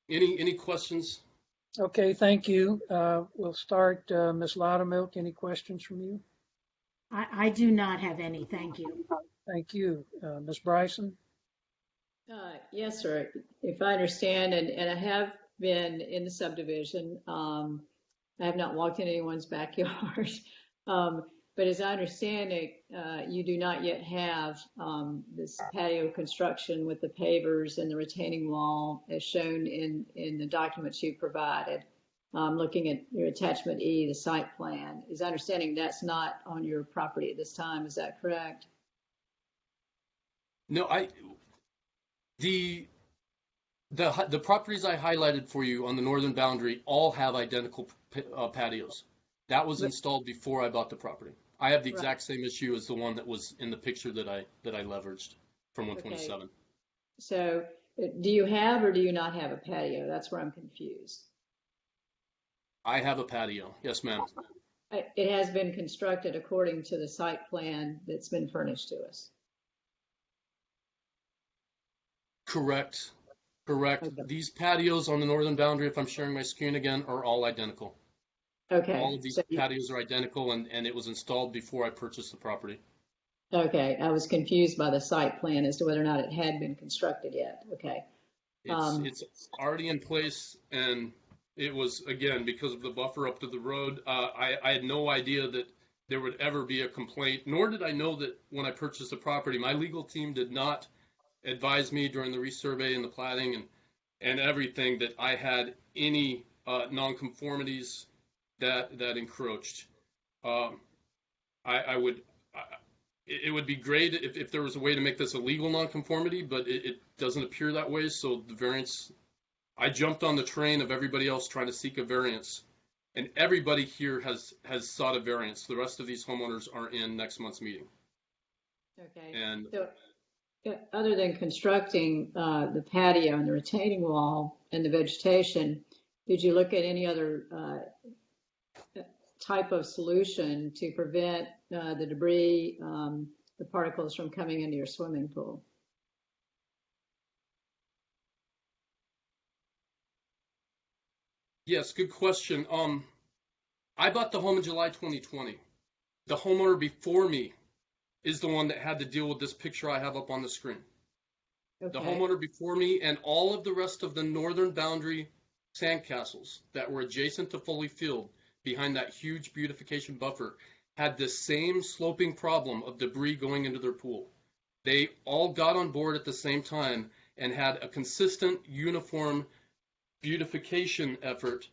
M: Any questions?
A: Okay, thank you. We'll start, Ms. Loudermilk. Any questions from you?
J: I do not have any, thank you.
A: Thank you. Ms. Bryson?
D: Yes, sir. If I understand, and I have been in the subdivision, I have not walked in anyone's backyard. But as I understand it, you do not yet have this patio construction with the pavers and the retaining wall as shown in the documents you provided. Looking at your attachment E, the site plan, is understanding that's not on your property at this time. Is that correct?
M: No, the properties I highlighted for you on the northern boundary all have identical patios. That was installed before I bought the property. I have the exact same issue as the one that was in the picture that I leveraged from 127.
D: Okay. So do you have or do you not have a patio? That's where I'm confused.
M: I have a patio. Yes, ma'am.
D: It has been constructed according to the site plan that's been furnished to us.
M: Correct. Okay. These patios on the northern boundary, if I'm sharing my screen again, are all identical.
D: Okay.
M: All of these patios are identical, and it was installed before I purchased the property.
D: Okay. I was confused by the site plan as to whether or not it had been constructed yet. Okay.
M: It's already in place, and it was, again, because of the buffer up to the road. I had no idea that there would ever be a complaint, nor did I know that when I purchased the property. My legal team did not advise me during the resurvey and the platting and everything that I had any nonconformities that encroached. It would be great if there was a way to make this a legal nonconformity, but it doesn't appear that way. So the variance, I jumped on the train of everybody else trying to seek a variance, and everybody here has sought a variance. The rest of these homeowners are in next month's meeting.
D: Okay.
M: And
D: so, other than constructing the patio and the retaining wall and the vegetation, did you look at any other type of solution to prevent the debris, the particles from coming into your swimming pool?
M: Yes, good question. I bought the home in July 2020. The homeowner before me is the one that had to deal with this picture I have up on the screen. Okay. The homeowner before me and all of the rest of the northern boundary sandcastles that were adjacent to Foley Field behind that huge beautification buffer had the same sloping problem of debris going into their pool. They all got on board at the same time and had a consistent, uniform beautification effort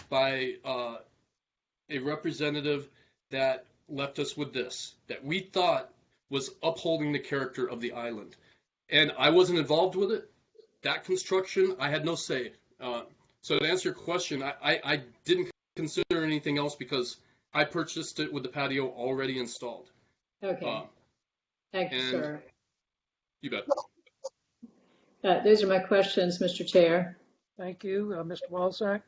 M: by a representative that left us with this, that we thought was upholding the character of the island. And I wasn't involved with it. That construction, I had no say. So to answer your question, I didn't consider anything else because I purchased it with the patio already installed.
D: Okay. Thank you, sir.
M: You bet.
D: Those are my questions, Mr. Chair.
A: Thank you. Mr. Walczak?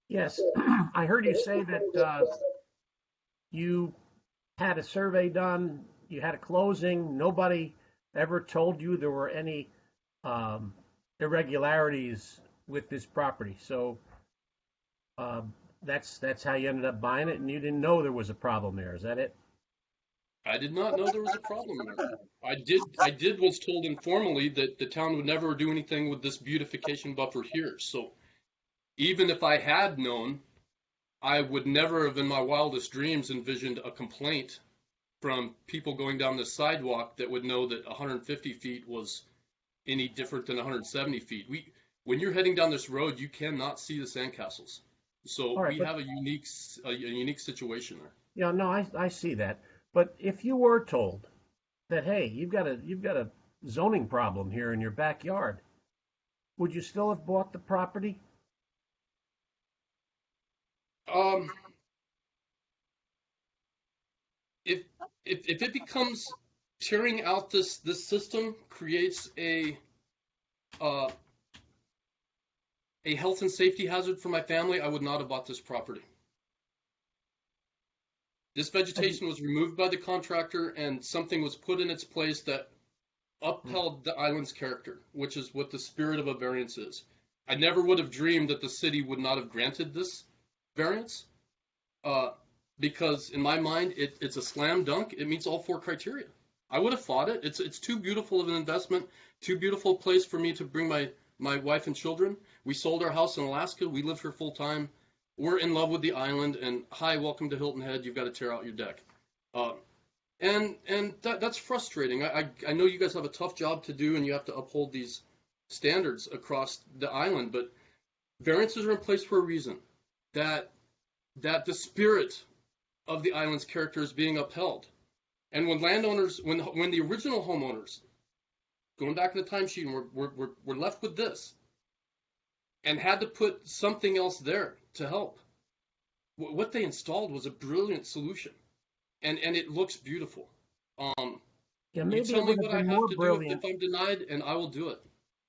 C: Yes, I heard you say that you had a survey done, you had a closing, nobody ever told you there were any irregularities with this property. So that's how you ended up buying it, and you didn't know there was a problem there. Is that it?
M: I did not know there was a problem there. Was told informally that the town would never do anything with this beautification buffer here. So even if I had known, I would never have in my wildest dreams envisioned a complaint from people going down the sidewalk that would know that 150 feet was any different than 170 feet. When you're heading down this road, you cannot see the sandcastles. So
C: All right,
M: we have a unique situation there.
C: Yeah, no, I see that. But if you were told that, hey, you've got a zoning problem here in your backyard, would you still have bought the property?
M: If it becomes tearing out this system creates a health and safety hazard for my family, I would not have bought this property. This vegetation was removed by the contractor and something was put in its place that upheld the island's character, which is what the spirit of a variance is. I never would have dreamed that the city would not have granted this variance because in my mind, it's a slam dunk. It meets all 4 criteria. I would have fought it. It's too beautiful of an investment, too beautiful a place for me to bring my wife and children. We sold our house in Alaska. We live here full time. We're in love with the island, and hi, welcome to Hilton Head. You've got to tear out your deck. And that's frustrating. I know you guys have a tough job to do, and you have to uphold these standards across the island, but variances are in place for a reason. That the spirit of the island's character is being upheld. And when landowners, when the original homeowners, going back in the timesheet, and we're left with this, and had to put something else there to help. What they installed was a brilliant solution, and it looks beautiful.
C: Yeah,
M: You
C: maybe
M: tell
C: it
M: me
C: would
M: what
C: have
M: I
C: been
M: have
C: more
M: to do
C: brilliant.
M: if I'm denied, and I will do it.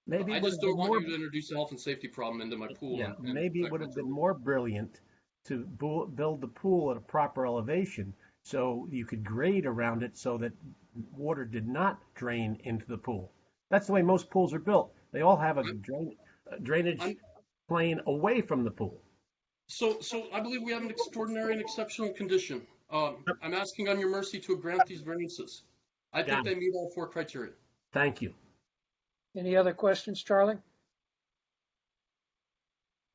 C: Maybe
M: I
C: it would
M: just
C: have
M: don't
C: been
M: want
C: more.
M: you to introduce a health and safety problem into my pool.
C: Yeah,
M: and
C: maybe it
M: affect
C: would
M: my
C: have been
M: children.
C: more brilliant to build the pool at a proper elevation so you could grade around it so that water did not drain into the pool. That's the way most pools are built. They all have a drainage
M: I'm-
C: plane away from the pool.
M: So I believe we have an extraordinary and exceptional condition. I'm asking on your mercy to grant these variances. I think
C: Got
M: they
C: it.
M: meet all 4 criteria.
C: Thank you.
A: Any other questions, Charlie?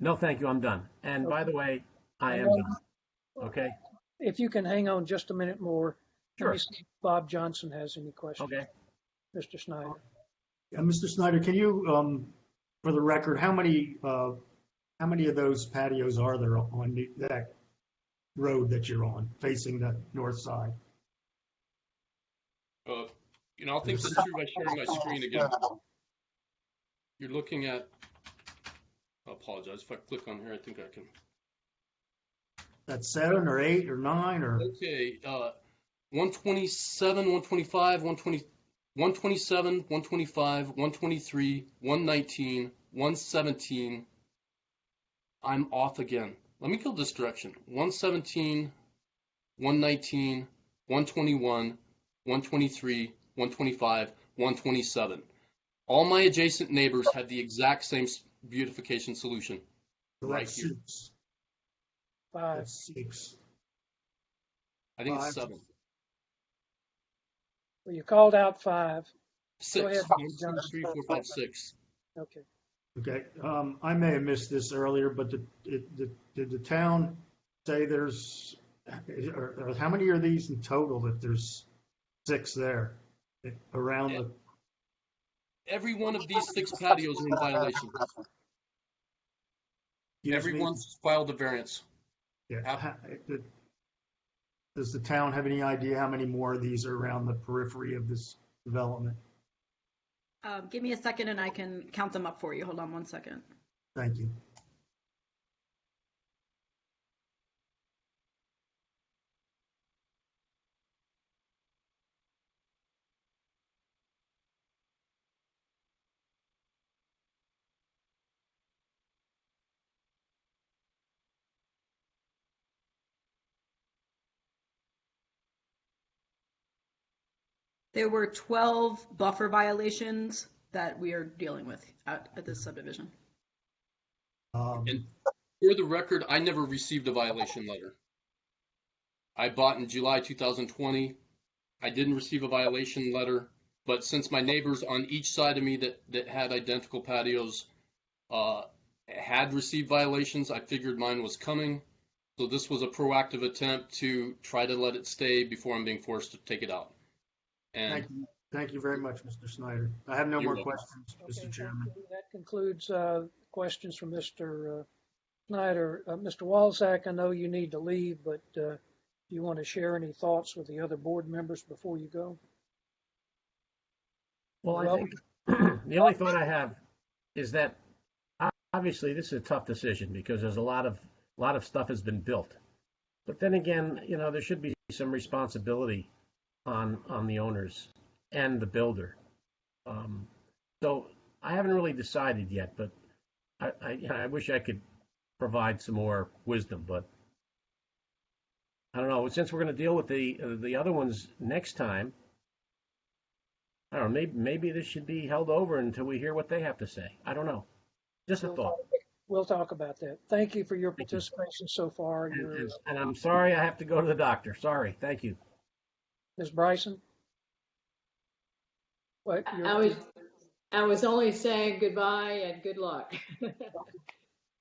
C: No, thank you. I'm done. And by the way, I am
A: know-
C: done. Okay?
A: If you can hang on just a minute more, let
C: Sure.
A: me see if Bob Johnson has any questions.
C: Okay.
A: Mr. Snyder.
H: Mr. Snyder, can you, for the record, how many of those patios are there on that road that you're on, facing the north side?
M: I'll think this through by sharing my screen again. You're looking at, I apologize, if I click on here, I think I can.
H: That's 7 or 8 or 9 or?
M: Okay, 127, 125, 127, 125, 123, 119, 117. I'm off again. Let me go this direction. 117, 119, 121, 123, 125, 127. All my adjacent neighbors have the exact same beautification solution.
H: So
M: Right
H: that's
M: here.
H: 6.
A: 5.
H: That's 6.
M: I think it's
H: 5.
M: 7.
A: Well, you called out 5.
M: 6.
A: Go ahead,
M: 1, 2,
A: Johnson.
M: 3, 4, 5, 6.
A: Okay.
H: Okay. I may have missed this earlier, but did the town say there's, or how many are these in total if there's 6 there around the?
M: Every one of these 6 patios are in violation. Everyone's filed a variance.
H: Yeah. Does the town have any idea how many more of these are around the periphery of this development?
F: Give me a second and I can count them up for you. Hold on one second.
H: Thank you.
F: There were 12 buffer violations that we are dealing with at this subdivision.
M: And for the record, I never received a violation letter. I bought in July 2020. I didn't receive a violation letter, but since my neighbors on each side of me that had identical patios had received violations, I figured mine was coming. So this was a proactive attempt to try to let it stay before I'm being forced to take it out. And
H: Thank you very much, Mr. Snyder. I have no
M: You're
H: more
M: welcome.
H: questions,
A: Okay,
H: Mr.
A: thank
H: Chairman.
A: you. That concludes questions from Mr. Snyder. Mr. Walzak, I know you need to leave, but do you want to share any thoughts with the other board members before you go?
C: Well, I think the only thought I have is that obviously this is a tough decision because there's a lot of stuff has been built. But then again, there should be some responsibility on the owners and the builder. So I haven't really decided yet, but I wish I could provide some more wisdom, but I don't know. Since we're going to deal with the other ones next time, I don't know. Maybe this should be held over until we hear what they have to say. I don't know. Just a thought.
A: We'll talk about that. Thank you for your participation so far.
C: And I'm sorry I have to go to the doctor. Sorry. Thank you.
A: Ms. Bryson? What,
D: I was only saying goodbye and good luck.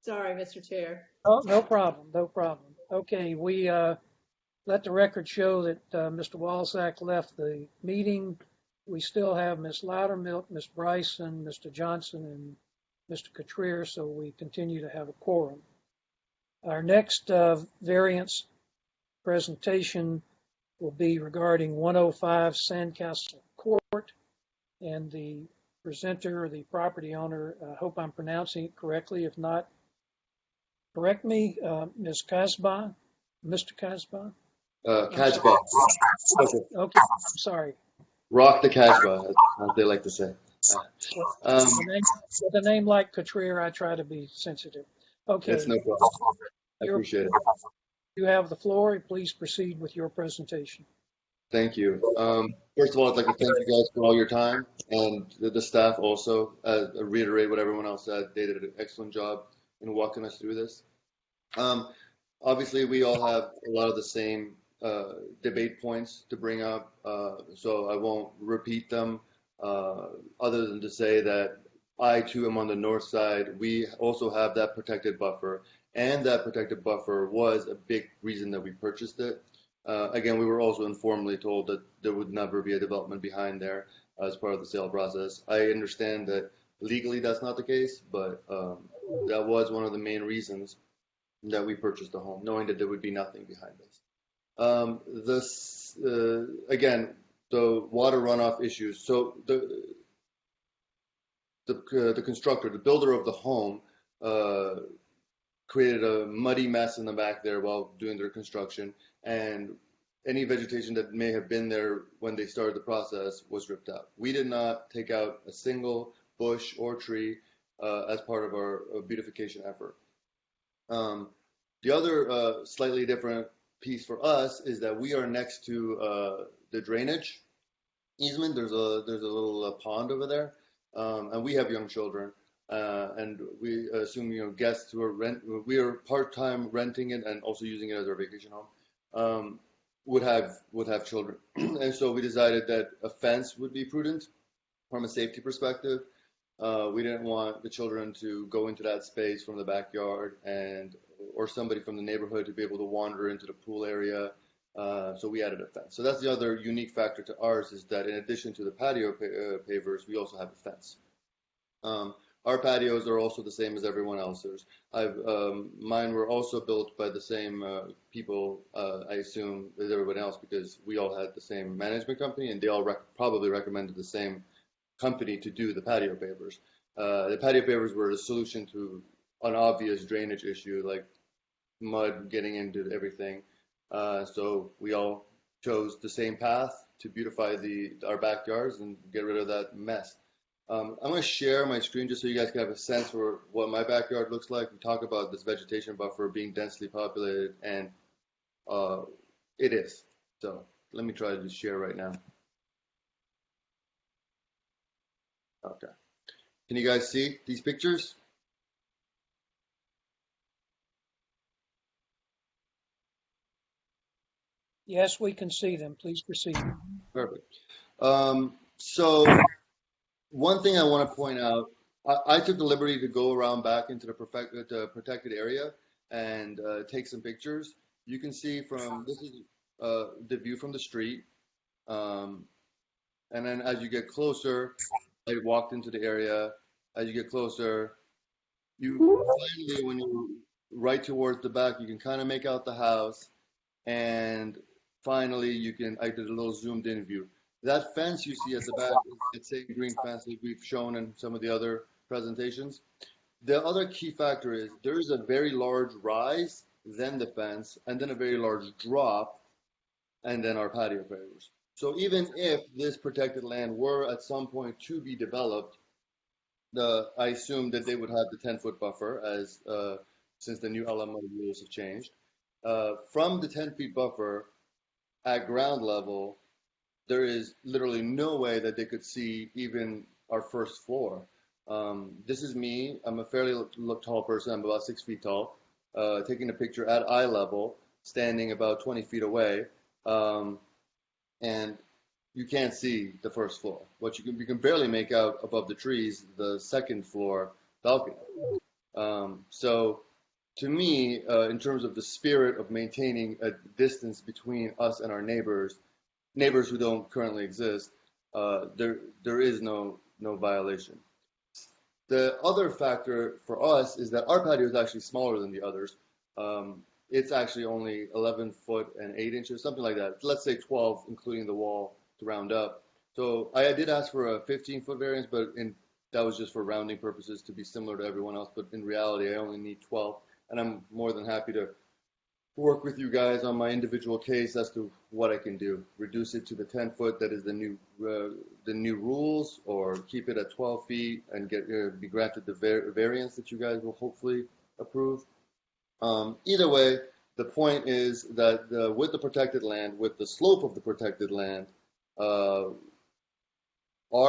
D: Sorry, Mr. Chair.
A: Oh, no problem. No problem. Okay, we let the record show that Mr. Walzak left the meeting. We still have Ms. Loudermilk, Ms. Bryson, Mr. Johnson, and Mr. Cotrier, so we continue to have a quorum. Our next variance presentation will be regarding 105 Sandcastle Court, and the presenter or the property owner, I hope I'm pronouncing it correctly. If not, correct me, Ms. Casbah, Mr. Casbah?
N: Casbah.
A: Okay, I'm sorry.
N: Rock the Casbah, as they like to say.
A: With a name like Cotrier, I try to be sensitive. Okay.
N: It's no problem. I appreciate it.
A: You have the floor. Please proceed with your presentation.
N: Thank you. First of all, I'd like to thank you guys for all your time, and the staff also. Reiterate what everyone else said. They did an excellent job in walking us through this. Obviously, we all have a lot of the same debate points to bring up, so I won't repeat them, other than to say that I too am on the north side. We also have that protected buffer, and that protected buffer was a big reason that we purchased it. Again, we were also informally told that there would never be a development behind there as part of the sale process. I understand that legally that's not the case, but that was one of the main reasons that we purchased the home, knowing that there would be nothing behind us. Again, the water runoff issues. So the constructor, the builder of the home, created a muddy mess in the back there while doing their construction, and any vegetation that may have been there when they started the process was ripped out. We did not take out a single bush or tree as part of our beautification effort. The other slightly different piece for us is that we are next to the drainage easement. There's a little pond over there, and we have young children. And we assume, guests who are we are part-time renting it and also using it as our vacation home, would have children. And so we decided that a fence would be prudent from a safety perspective. We didn't want the children to go into that space from the backyard or somebody from the neighborhood to be able to wander into the pool area. So we added a fence. So that's the other unique factor to ours, is that in addition to the patio pavers, we also have a fence. Our patios are also the same as everyone else's. Mine were also built by the same people, I assume, as everyone else, because we all had the same management company, and they all probably recommended the same company to do the patio pavers. The patio pavers were a solution to an obvious drainage issue, like mud getting into everything. So we all chose the same path to beautify our backyards and get rid of that mess. I'm going to share my screen just so you guys can have a sense for what my backyard looks like. We talk about this vegetation buffer being densely populated, and it is. So let me try to share right now. Okay. Can you guys see these pictures?
A: Yes, we can see them. Please proceed.
N: Perfect. So one thing I want to point out, I took the liberty to go around back into the protected area and take some pictures. You can see this is the view from the street. And then as you get closer, I walked into the area. As you get closer, finally, when you right towards the back, you can kind of make out the house. And finally, I did a little zoomed in view. That fence you see at the back is the same green fence that we've shown in some of the other presentations. The other key factor is there is a very large rise, then the fence, and then a very large drop, and then our patio barriers. So even if this protected land were at some point to be developed, I assume that they would have the 10-foot buffer as since the new LMO rules have changed. From the 10-feet buffer at ground level, there is literally no way that they could see even our first floor. This is me. I'm a fairly tall person. I'm about 6 feet tall, taking a picture at eye level, standing about 20 feet away. And you can't see the first floor. What you can barely make out above the trees, the second floor balcony. So to me, in terms of the spirit of maintaining a distance between us and our neighbors who don't currently exist, there is no violation. The other factor for us is that our patio is actually smaller than the others. It's actually only 11 foot and 8 inches, something like that. Let's say 12, including the wall to round up. So I did ask for a 15-foot variance, but that was just for rounding purposes to be similar to everyone else. But in reality, I only need 12, and I'm more than happy to work with you guys on my individual case as to what I can do. Reduce it to the 10 foot that is the new rules, or keep it at 12 feet and be granted the variance that you guys will hopefully approve. Either way, the point is that with the protected land, with the slope of the protected land, our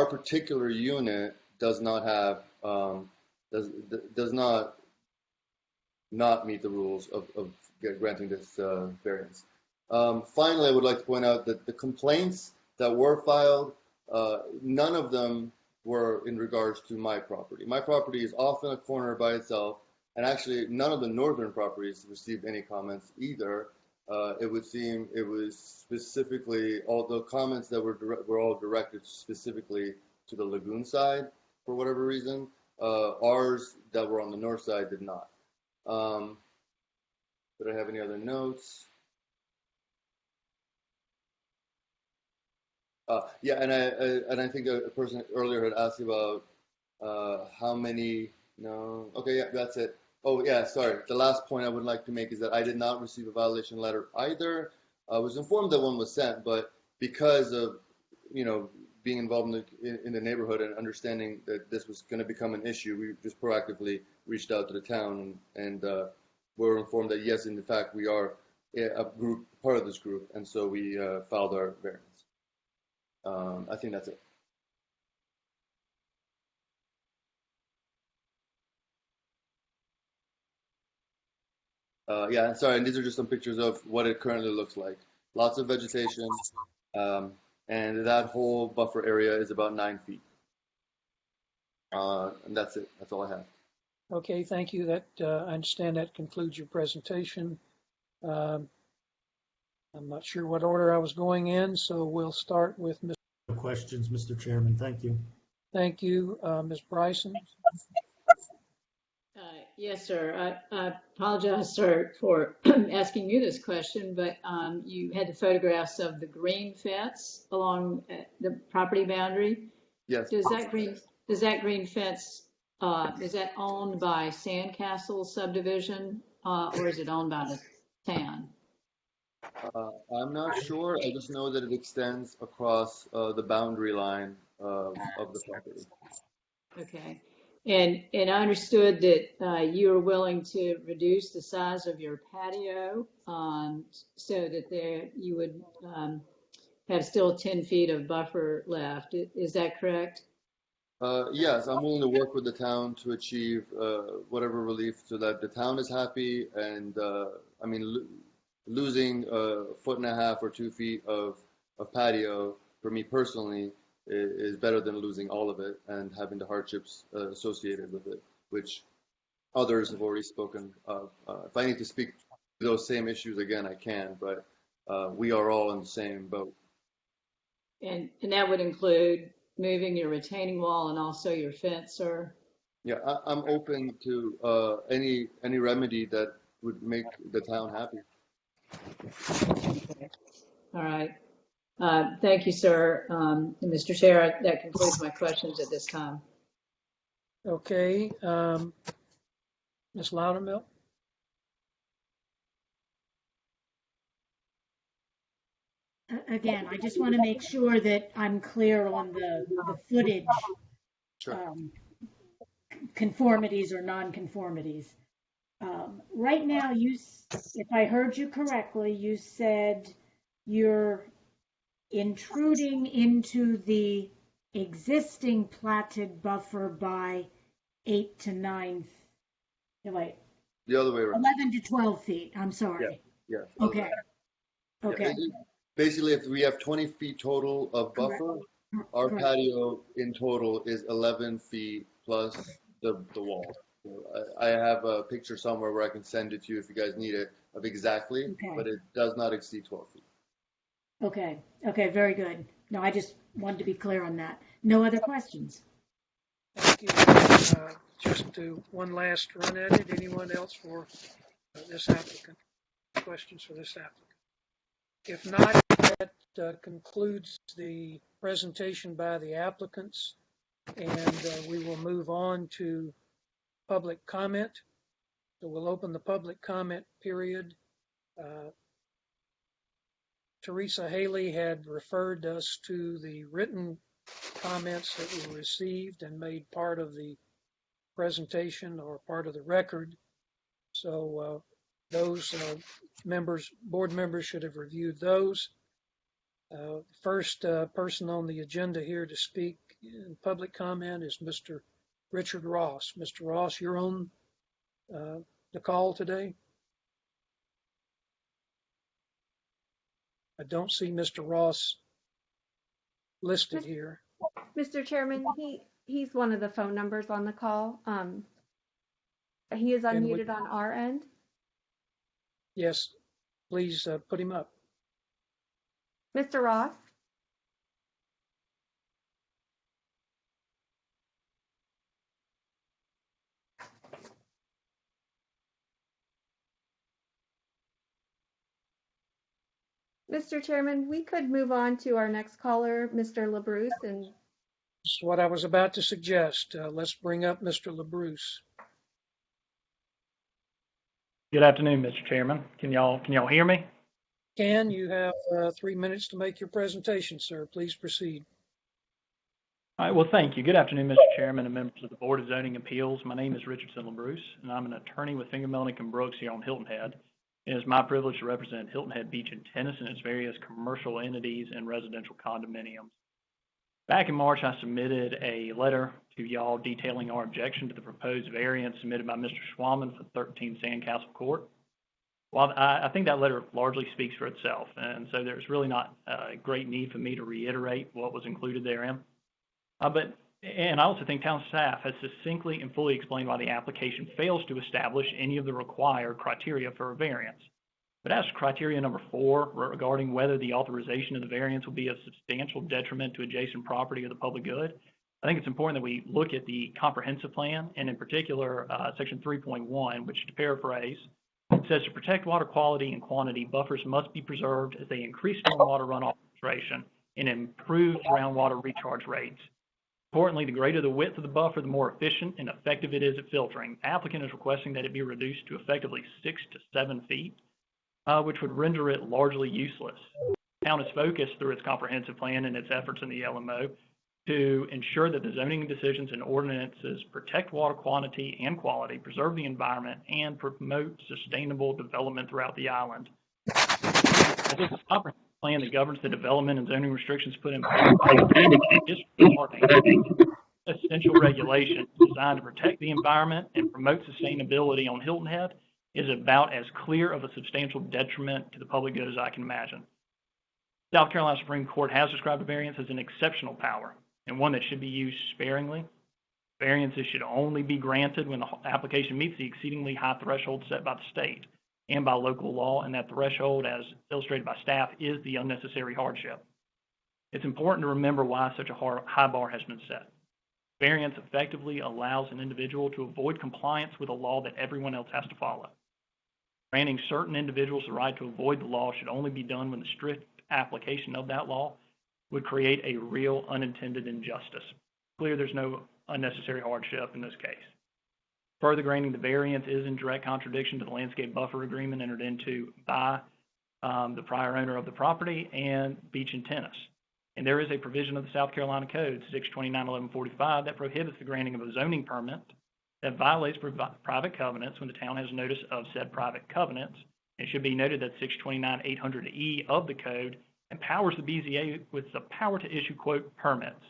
N: particular unit does not have does not meet the rules of granting this variance. Finally, I would like to point out that the complaints that were filed, none of them were in regards to my property. My property is off in a corner by itself, and actually none of the northern properties received any comments either. It would seem it was specifically, all the comments that were all directed specifically to the lagoon side for whatever reason. Ours that were on the north side did not. Did I have any other notes? Yeah, and I think a person earlier had asked about how many. No, okay, yeah, that's it. Oh yeah, sorry. The last point I would like to make is that I did not receive a violation letter either. I was informed that one was sent, but because of being involved in the neighborhood and understanding that this was going to become an issue, we just proactively reached out to the town and were informed that yes, in fact, we are a group, part of this group, and so we filed our variance. I think that's it. Yeah, sorry, and these are just some pictures of what it currently looks like. Lots of vegetation, and that whole buffer area is about 9 feet. And that's it. That's all I have.
A: Okay, thank you. I understand that concludes your presentation. I'm not sure what order I was going in, so we'll start with Ms.
H: No questions, Mr. Chairman. Thank you.
A: Thank you, Ms. Bryson.
D: Yes, sir. I apologize, sir, for asking you this question, but you had the photographs of the green fence along the property boundary.
N: Yes.
D: Does that green fence is that owned by Sandcastle subdivision or is it owned by the town?
N: I'm not sure. I just know that it extends across the boundary line of the property.
D: Okay. And I understood that you were willing to reduce the size of your patio so that you would have still 10 feet of buffer left. Is that correct?
N: Yes, I'm willing to work with the town to achieve whatever relief so that the town is happy. And I mean, losing a foot and a half or 2 feet of patio for me personally is better than losing all of it and having the hardships associated with it, which others have already spoken of. If I need to speak to those same issues again, I can, but we are all in the same boat.
D: And that would include moving your retaining wall and also your fence, sir?
N: Yeah, I'm open to any remedy that would make the town happy.
D: All right. Thank you, sir. And Mr. Chair, that concludes my questions at this time.
A: Okay. Ms. Loudermilk?
J: Again, I just want to make sure that I'm clear on the footage
N: Sure.
J: conformities or non-conformities. Right now, if I heard you correctly, you said you're intruding into the existing platted buffer by 8 to 9, wait,
N: The other way around.
J: 11 to 12 feet. I'm sorry.
N: Yeah.
J: Okay. Okay.
N: Yeah, basically, if we have 20 feet total of buffer, our
J: Correct.
N: patio in total is 11 feet plus the wall. So I have a picture somewhere where I can send it to you if you guys need it of exactly,
J: Okay.
N: but it does not exceed 12 feet.
J: Okay. Okay. Very good. No, I just wanted to be clear on that. No other questions?
A: Thank you. Just do one last run at it. Anyone else for this applicant? Questions for this applicant? If not, that concludes the presentation by the applicants, and we will move on to public comment. So we'll open the public comment period. Teresa Haley had referred us to the written comments that were received and made part of the presentation or part of the record. So those board members should have reviewed those. First person on the agenda here to speak in public comment is Mr. Richard Ross. Mr. Ross, you're on the call today. I don't see Mr. Ross listed here.
B: Mr. Chairman, he's one of the phone numbers on the call. He is unmuted on our end.
A: Yes, please put him up.
B: Mr. Ross? Mr. Chairman, we could move on to our next caller, Mr. LaBruce. And
A: That's what I was about to suggest. Let's bring up Mr. LaBruce.
O: Good afternoon, Mr. Chairman. Can y'all hear me?
A: Can you have 3 minutes to make your presentation, sir? Please proceed.
O: All right, well, thank you. Good afternoon, Mr. Chairman and members of the Board of Zoning Appeals. My name is Richardson LaBruce, and I'm an attorney with Finger, Melnick & Brooks here on Hilton Head. It is my privilege to represent Hilton Head Beach and Tennis and its various commercial entities and residential condominiums. Back in March, I submitted a letter to y'all detailing our objection to the proposed variance submitted by Mr. Schwammen for 13 Sandcastle Court. While I think that letter largely speaks for itself, and so there's really not a great need for me to reiterate what was included therein. And I also think town staff has succinctly and fully explained why the application fails to establish any of the required criteria for a variance. But as to criteria number 4, regarding whether the authorization of the variance will be of substantial detriment to adjacent property or the public good, I think it's important that we look at the comprehensive plan, and in particular, section 3.1, which, to paraphrase, says to protect water quality and quantity, buffers must be preserved as they increase stormwater runoff filtration and improve groundwater recharge rates. Importantly, the greater the width of the buffer, the more efficient and effective it is at filtering. The applicant is requesting that it be reduced to effectively 6 to 7 feet, which would render it largely useless. The town is focused through its comprehensive plan and its efforts in the LMO to ensure that the zoning decisions and ordinances protect water quantity and quality, preserve the environment, and promote sustainable development throughout the island. I think the comprehensive plan that governs the development and zoning restrictions put in place essential regulation designed to protect the environment and promote sustainability on Hilton Head is about as clear of a substantial detriment to the public good as I can imagine. South Carolina Supreme Court has described a variance as an exceptional power and one that should be used sparingly. Variances should only be granted when the application meets the exceedingly high threshold set by the state and by local law, and that threshold, as illustrated by staff, is the unnecessary hardship. It's important to remember why such a high bar has been set. Variance effectively allows an individual to avoid compliance with a law that everyone else has to follow. Granting certain individuals the right to avoid the law should only be done when the strict application of that law would create a real unintended injustice. Clear there's no unnecessary hardship in this case. Further, granting the variance is in direct contradiction to the landscape buffer agreement entered into by the prior owner of the property and Beach and Tennis. And there is a provision of the South Carolina Code, 629-1145, that prohibits the granting of a zoning permit that violates private covenants when the town has notice of said private covenants. It should be noted that 629-800E of the code empowers the BZA with the power to issue, quote, permits.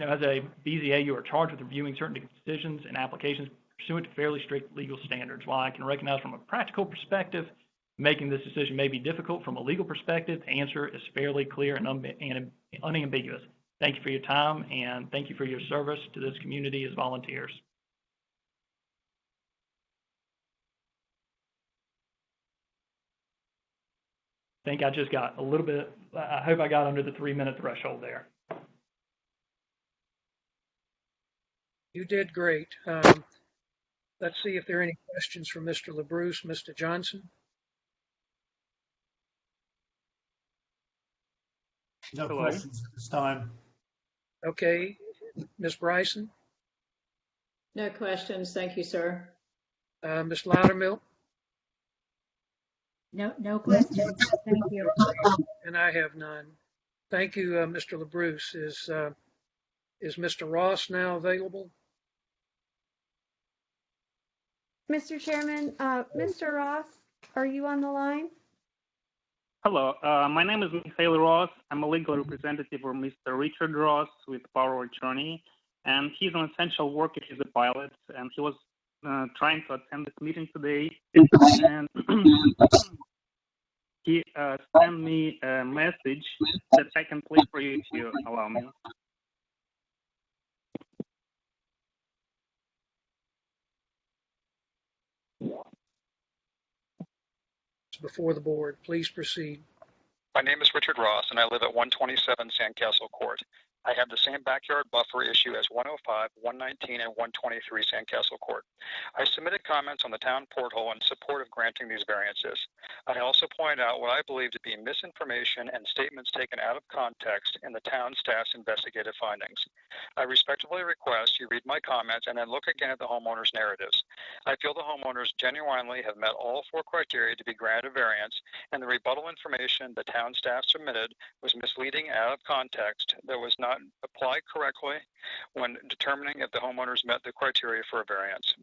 O: As a BZA, you are charged with reviewing certain decisions and applications pursuant to fairly strict legal standards. While I can recognize from a practical perspective, making this decision may be difficult, from a legal perspective, the answer is fairly clear and unambiguous. Thank you for your time, and thank you for your service to this community as volunteers. I think I just got a little bit, I hope I got under the 3-minute threshold there.
A: You did great. Let's see if there are any questions for Mr. LaBruce. Mr. Johnson?
H: No questions at this time.
A: Okay. Ms. Bryson?
D: No questions. Thank you, sir.
A: Ms. Loudermilk?
J: No questions. Thank you.
A: And I have none. Thank you, Mr. LaBruce. Is Mr. Ross now available?
B: Mr. Chairman, Mr. Ross, are you on the line?
P: Hello, my name is Michael Ross. I'm a legal representative for Mr. Richard Ross with power of attorney, and he's an essential worker. He's a pilot, and he was trying to attend this meeting today, and he sent me a message that I can play for you if you allow me.
A: Before the board, please proceed.
Q: My name is Richard Ross, and I live at 127 Sandcastle Court. I have the same backyard buffer issue as 105, 119, and 123 Sandcastle Court. I submitted comments on the town porthole in support of granting these variances. I also point out what I believe to be misinformation and statements taken out of context in the town staff's investigative findings. I respectfully request you read my comments and then look again at the homeowner's narratives. I feel the homeowners genuinely have met all 4 criteria to be granted a variance, and the rebuttal information the town staff submitted was misleading out of context that was not applied correctly when determining if the homeowners met the criteria for a variance.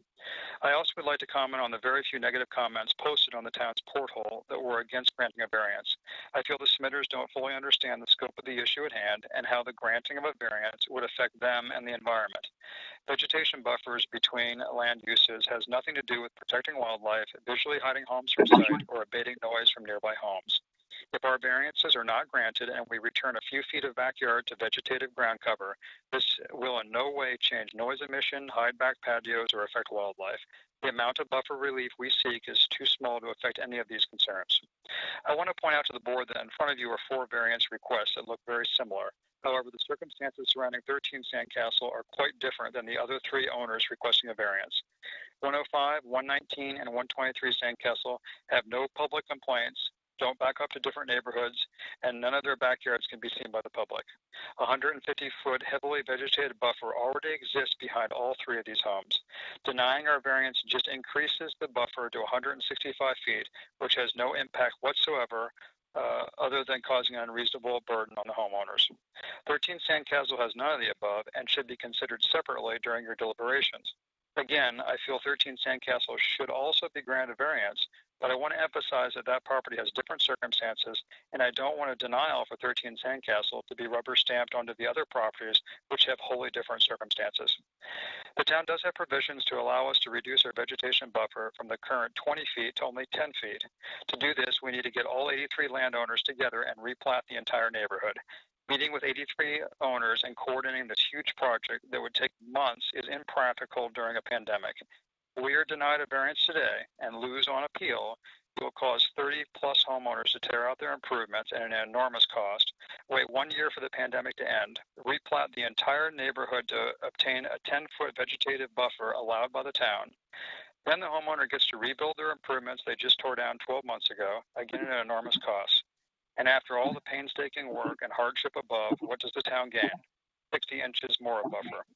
Q: I also would like to comment on the very few negative comments posted on the town's porthole that were against granting a variance. I feel the submitters don't fully understand the scope of the issue at hand and how the granting of a variance would affect them and the environment. Vegetation buffers between land uses has nothing to do with protecting wildlife, visually hiding homes from sight, or abating noise from nearby homes. If our variances are not granted and we return a few feet of backyard to vegetative ground cover, this will in no way change noise emission, hide back patios, or affect wildlife. The amount of buffer relief we seek is too small to affect any of these concerns. I want to point out to the board that in front of you are 4 variance requests that look very similar. However, the circumstances surrounding 13 Sandcastle are quite different than the other 3 owners requesting a variance. 105, 119, and 123 Sandcastle have no public complaints, don't back up to different neighborhoods, and none of their backyards can be seen by the public. A 150-foot heavily vegetated buffer already exists behind all 3 of these homes. Denying our variance just increases the buffer to 165 feet, which has no impact whatsoever other than causing an unreasonable burden on the homeowners. 13 Sandcastle has none of the above and should be considered separately during your deliberations. Again, I feel 13 Sandcastle should also be granted variance, But I want to emphasize that that property has different circumstances, and I don't want a denial for 13 Sandcastle to be rubber stamped onto the other properties which have wholly different circumstances. The town does have provisions to allow us to reduce our vegetation buffer from the current 20 feet to only 10 feet. To do this, we need to get all 83 landowners together and replat the entire neighborhood. Meeting with 83 owners and coordinating this huge project that would take months is impractical during a pandemic. If we are denied a variance today and lose on appeal, it will cause 30 plus homeowners to tear out their improvements at an enormous cost, wait 1 year for the pandemic to end, replat the entire neighborhood to obtain a 10-foot vegetative buffer allowed by the town. Then the homeowner gets to rebuild their improvements they just tore down 12 months ago, again at an enormous cost. And after all the painstaking work and hardship above, what does the town gain? 60 inches more of buffer.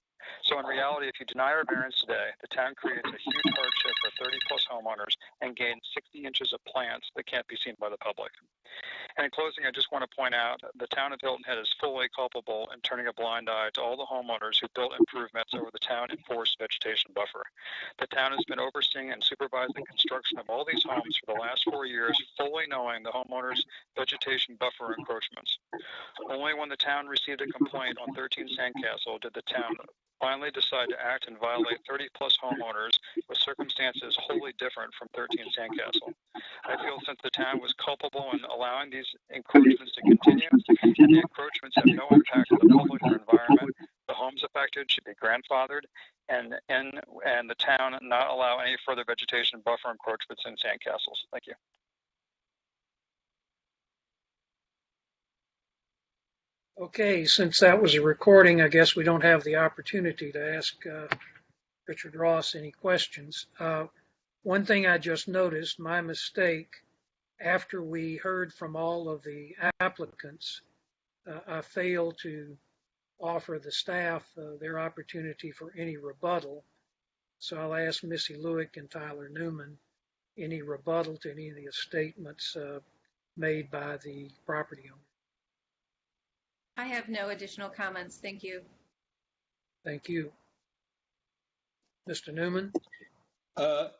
Q: So in reality, if you deny our variance today, the town creates a huge hardship for 30 plus homeowners and gains 60 inches of plants that can't be seen by the public. And in closing, I just want to point out the town of Hilton Head is fully culpable in turning a blind eye to all the homeowners who built improvements over the town enforced vegetation buffer. The town has been overseeing and supervising construction of all these homes for the last 4 years, fully knowing the homeowners' vegetation buffer encroachments. Only when the town received a complaint on 13 Sandcastle did the town finally decide to act and violate 30 plus homeowners with circumstances wholly different from 13 Sandcastle. I feel since the town was culpable in allowing these encroachments to continue, and the encroachments have no impact on the public or environment, the homes affected should be grandfathered, and the town not allow any further vegetation buffer encroachments in Sandcastles. Thank you.
A: Okay, since that was a recording, I guess we don't have the opportunity to ask Richard Ross any questions. One thing I just noticed, my mistake, after we heard from all of the applicants, I failed to offer the staff their opportunity for any rebuttal. So I'll ask Missy Lewick and Tyler Newman any rebuttal to any of the statements made by the property owner.
E: I have no additional comments. Thank you.
A: Thank you. Mr. Newman?
G: I've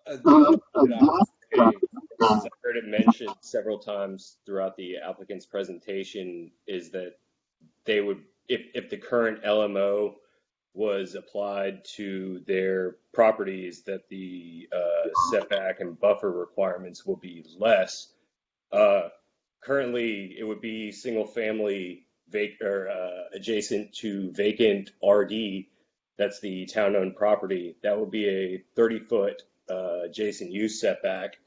G: heard it mentioned several times throughout the applicant's presentation is that they would, if the current LMO was applied to their properties, that the setback and buffer requirements will be less. Currently, it would be single family adjacent to vacant RD. That's the town-owned property. That would be a 30-foot adjacent use setback,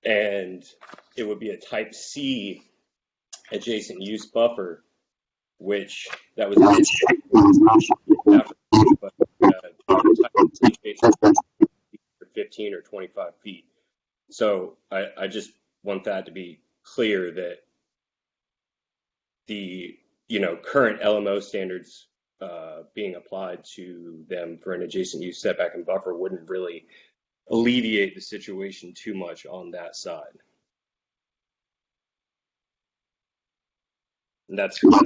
G: and it would be a type C adjacent use buffer, which that was after, but type C 15 or 25 feet. So I just want that to be clear that the current LMO standards being applied to them for an adjacent use setback and buffer wouldn't really alleviate the situation too much on that side. And that's all.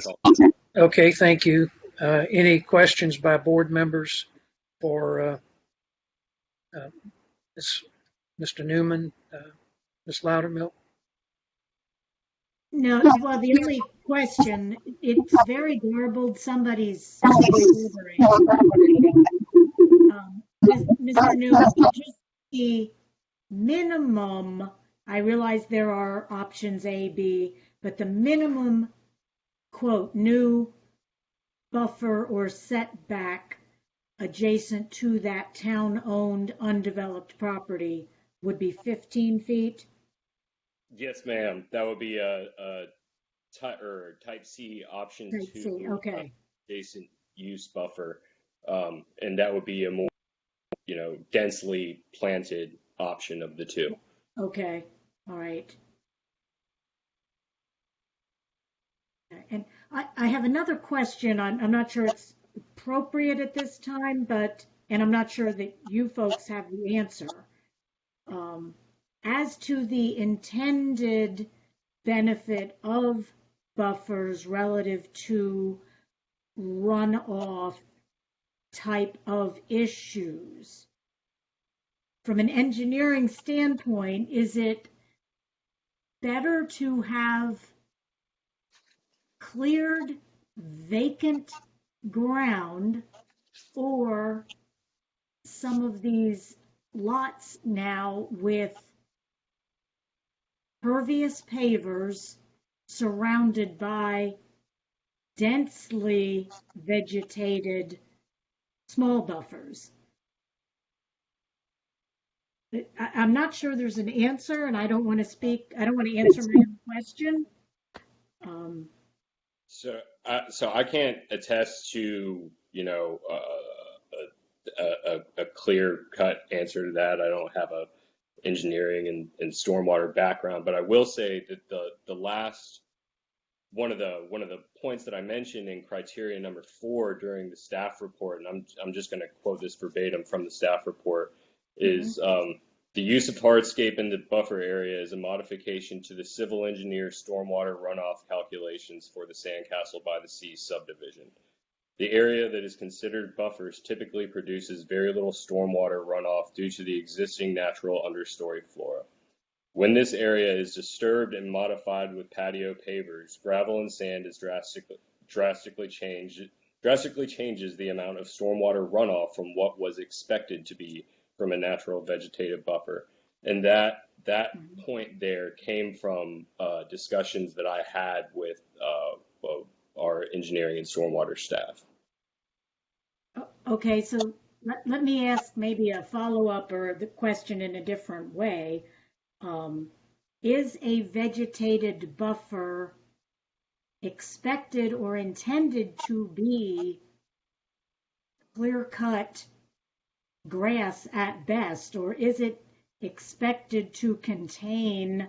A: Okay, thank you. Any questions by board members for Mr. Newman, Ms. Loudermilk?
J: No, well, the only question, it's very garbled. Somebody's ordering. Mr. Newman, just the minimum, I realize there are options A, B, but the minimum, quote, new buffer or setback adjacent to that town-owned undeveloped property would be 15 feet?
G: Yes, ma'am. That would be a type C option
J: Type C, okay.
G: Adjacent use buffer, and that would be a more, densely planted option of the two.
J: Okay, all right. And I have another question. I'm not sure it's appropriate at this time, and I'm not sure that you folks have the answer. As to the intended benefit of buffers relative to runoff type of issues, from an engineering standpoint, is it better to have cleared vacant ground, or some of these lots now with pervious pavers surrounded by densely vegetated small buffers? I'm not sure there's an answer, and I don't want to answer my own question.
G: So I can't attest to, a clear-cut answer to that. I don't have a engineering and stormwater background, but I will say that the last one of the points that I mentioned in criteria number 4 during the staff report, and I'm just going to quote this verbatim from the staff report, is the use of hardscape in the buffer area is a modification to the civil engineer stormwater runoff calculations for the Sandcastle by the Sea subdivision. The area that is considered buffers typically produces very little stormwater runoff due to the existing natural understory flora. When this area is disturbed and modified with patio pavers, gravel and sand is drastically changes the amount of stormwater runoff from what was expected to be from a natural vegetative buffer. And that point there came from discussions that I had with our engineering and stormwater staff.
J: Okay, so let me ask maybe a follow-up or the question in a different way. Is a vegetated buffer expected or intended to be clear-cut grass at best, or is it expected to contain,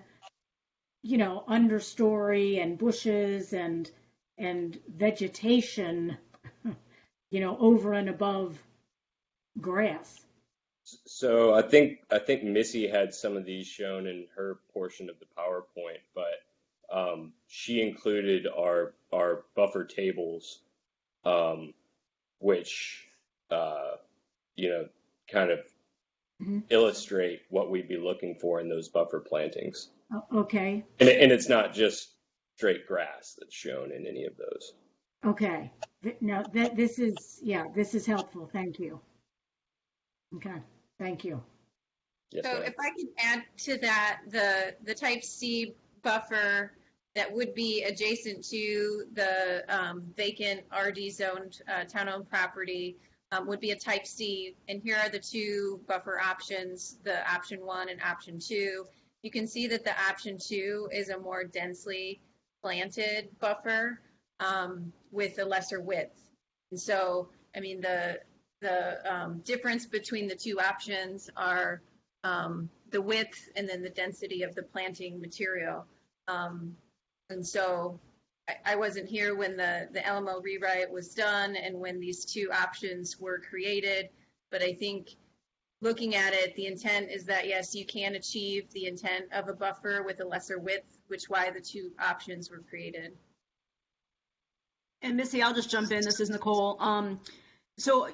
J: understory and bushes and vegetation, over and above grass?
G: So I think Missy had some of these shown in her portion of the PowerPoint, but she included our buffer tables, which kind of illustrate what we'd be looking for in those buffer plantings.
J: Okay.
G: And it's not just straight grass that's shown in any of those.
J: Okay. Now this is helpful. Thank you. Okay. Thank you.
G: Yes,
E: So
G: ma'am.
E: if I can add to that, the type C buffer that would be adjacent to the vacant RD zoned town-owned property would be a type C. And here are the two buffer options, the option 1 and option 2. You can see that the option 2 is a more densely planted buffer with a lesser width. And so, I mean, the difference between the two options are the width and then the density of the planting material. And so I wasn't here when the LMO rewrite was done and when these two options were created, but I think looking at it, the intent is that, yes, you can achieve the intent of a buffer with a lesser width, which is why the two options were created.
F: And Missy, I'll just jump in. This is Nicole. So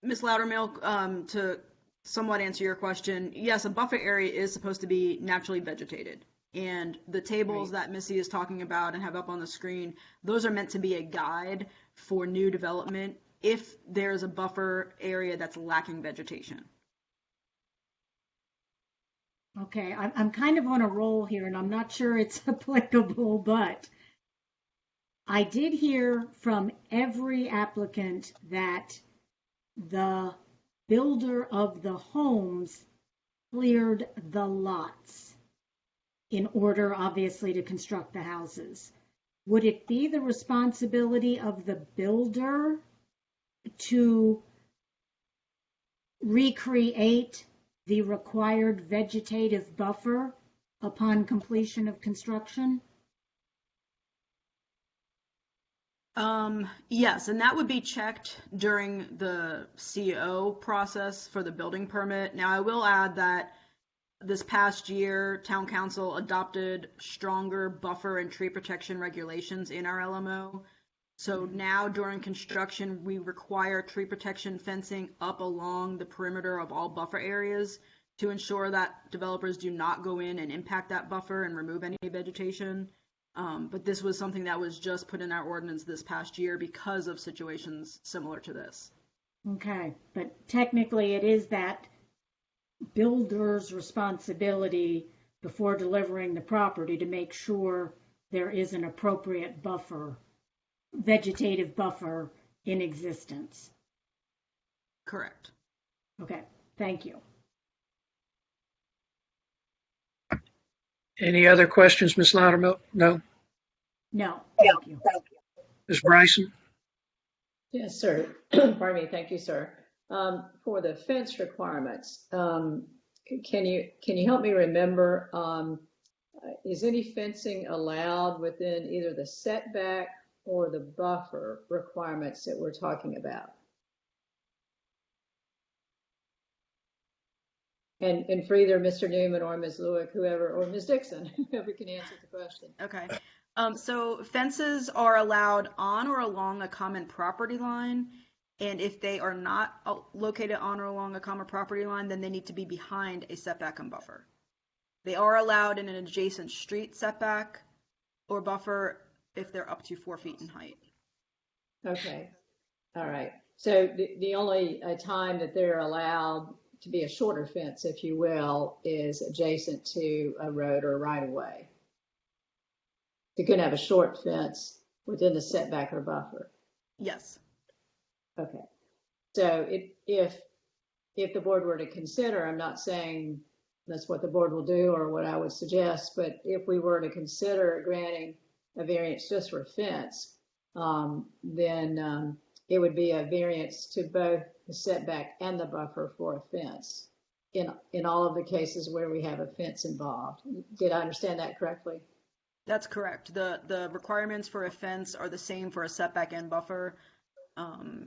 F: Ms. Loudermilk, to somewhat answer your question, yes, a buffer area is supposed to be naturally vegetated. And the tables that Missy is talking about and have up on the screen, those are meant to be a guide for new development if there's a buffer area that's lacking vegetation.
J: Okay, I'm kind of on a roll here, and I'm not sure it's applicable, but I did hear from every applicant that the builder of the homes cleared the lots in order, obviously, to construct the houses. Would it be the responsibility of the builder to recreate the required vegetative buffer upon completion of construction?
F: Yes, and that would be checked during the CO process for the building permit. Now, I will add that this past year, Town Council adopted stronger buffer and tree protection regulations in our LMO. So now during construction, we require tree protection fencing up along the perimeter of all buffer areas to ensure that developers do not go in and impact that buffer and remove any vegetation. But this was something that was just put in our ordinance this past year because of situations similar to this.
J: Okay, but technically it is that builder's responsibility before delivering the property to make sure there is an appropriate buffer, vegetative buffer in existence.
F: Correct.
J: Okay, thank you.
A: Any other questions, Ms. Loudermilk? No?
J: No, thank you.
A: Ms. Bryson?
D: Yes, sir. Pardon me. Thank you, sir. For the fence requirements, can you help me remember, is any fencing allowed within either the setback or the buffer requirements that we're talking about? And for either Mr. Newman or Ms. Lewick, whoever, or Ms. Dixon, whoever can answer the question.
F: Okay. So fences are allowed on or along a common property line, and if they are not located on or along a common property line, then they need to be behind a setback and buffer. They are allowed in an adjacent street setback or buffer if they're up to 4 feet in height.
D: Okay. All right. So the only time that they're allowed to be a shorter fence, if you will, is adjacent to a road or right of way. You can have a short fence within the setback or buffer.
F: Yes.
D: Okay. So if the board were to consider, I'm not saying that's what the board will do or what I would suggest, but if we were to consider granting a variance just for fence, then it would be a variance to both the setback and the buffer for a fence in all of the cases where we have a fence involved. Did I understand that correctly?
F: That's correct. The requirements for a fence are the same for a setback and buffer.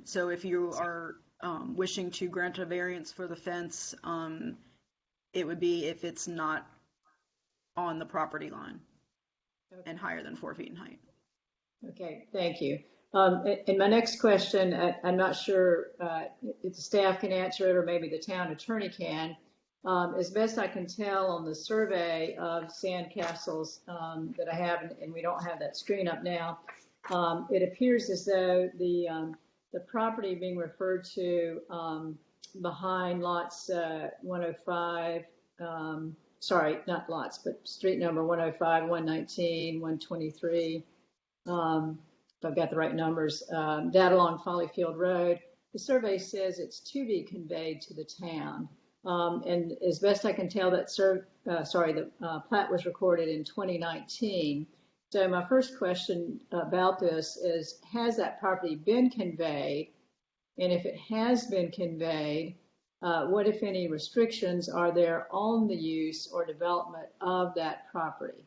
F: So if you are wishing to grant a variance for the fence, it would be if it's not on the property line and higher than 4 feet in height.
D: Okay, thank you. And my next question, I'm not sure if the staff can answer it or maybe the town attorney can. As best I can tell on the survey of sandcastles that I have, and we don't have that screen up now, it appears as though the property being referred to behind lots 105, sorry, not lots, but street number 105, 119, 123, if I've got the right numbers, that along Follyfield Road, the survey says it's to be conveyed to the town. And as best I can tell, that the plat was recorded in 2019. So my first question about this is, has that property been conveyed? And if it has been conveyed, what, if any, restrictions are there on the use or development of that property?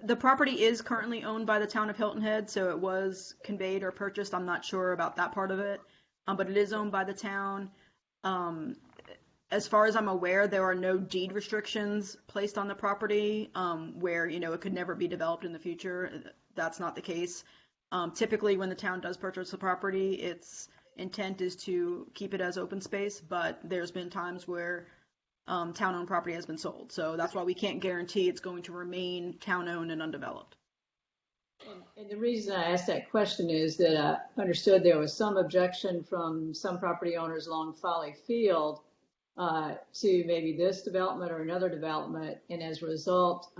F: The property is currently owned by the town of Hilton Head, so it was conveyed or purchased. I'm not sure about that part of it, but it is owned by the town. As far as I'm aware, there are no deed restrictions placed on the property where, it could never be developed in the future. That's not the case. Typically, when the town does purchase the property, its intent is to keep it as open space, but there's been times where town-owned property has been sold. So that's why we can't guarantee it's going to remain town-owned and undeveloped.
D: And the reason I asked that question is that I understood there was some objection from some property owners along Follyfield to maybe this development or another development. And as a result,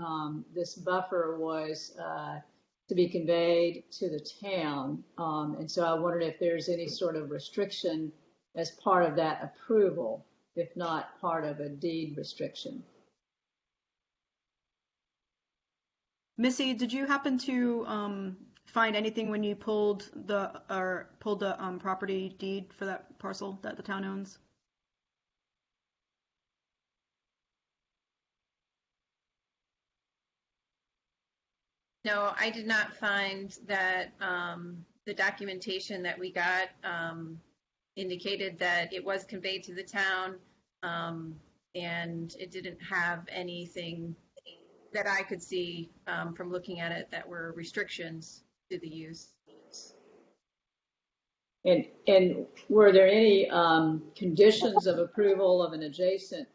D: this buffer was to be conveyed to the town. And so I wondered if there's any sort of restriction as part of that approval, if not part of a deed restriction.
F: Missy, did you happen to find anything when you pulled the property deed for that parcel that the town owns?
E: No, I did not find that the documentation that we got indicated that it was conveyed to the town, and it didn't have anything that I could see from looking at it that were restrictions to the use.
D: And were there any conditions of approval of an adjacent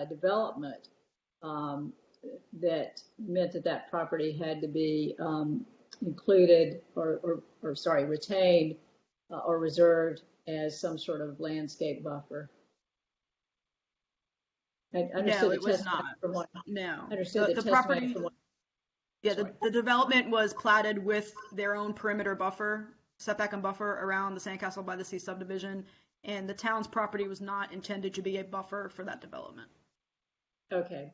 D: development that meant that that property had to be included or sorry, retained or reserved as some sort of landscape buffer? I understood
F: No, it was
D: testimony
F: not.
D: from one.
F: No.
D: I understood the testimony
F: property,
D: from one.
F: yeah, the development was platted with their own perimeter buffer, setback and buffer around the Sandcastle by the Sea subdivision, and the town's property was not intended to be a buffer for that development.
D: Okay,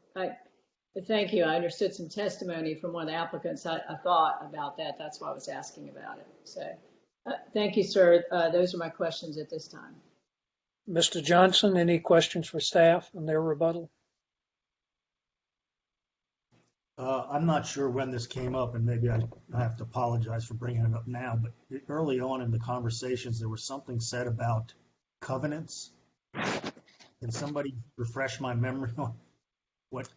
D: thank you. I understood some testimony from one of the applicants. I thought about that. That's why I was asking about it. So thank you, sir. Those are my questions at this time.
A: Mr. Johnson, any questions for staff on their rebuttal?
H: I'm not sure when this came up, and maybe I have to apologize for bringing it up now, but early on in the conversations, there was something said about covenants. Can somebody refresh my memory on what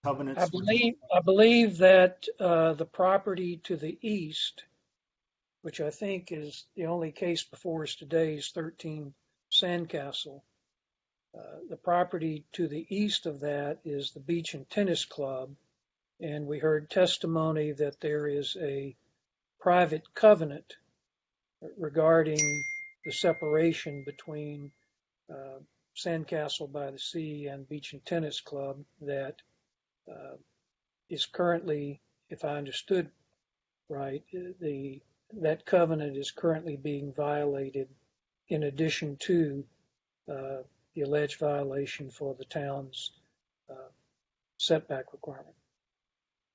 H: covenants were?
A: I believe that the property to the east, which I think is the only case before us today, is 13 Sandcastle. The property to the east of that is the Beach and Tennis Club, and we heard testimony that there is a private covenant regarding the separation between Sandcastle by the Sea and Beach and Tennis Club that is currently, if I understood right, that covenant is currently being violated in addition to the alleged violation for the town's setback requirement.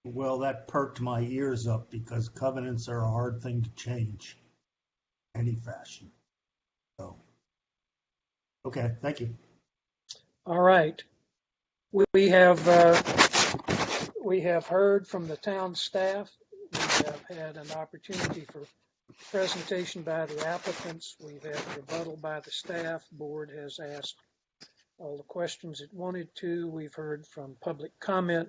H: Well, that perked my ears up because covenants are a hard thing to change any fashion. So, okay, thank you.
A: All right. We have heard from the town staff. We have had an opportunity for presentation by the applicants. We've had rebuttal by the staff. Board has asked all the questions it wanted to. We've heard from public comment.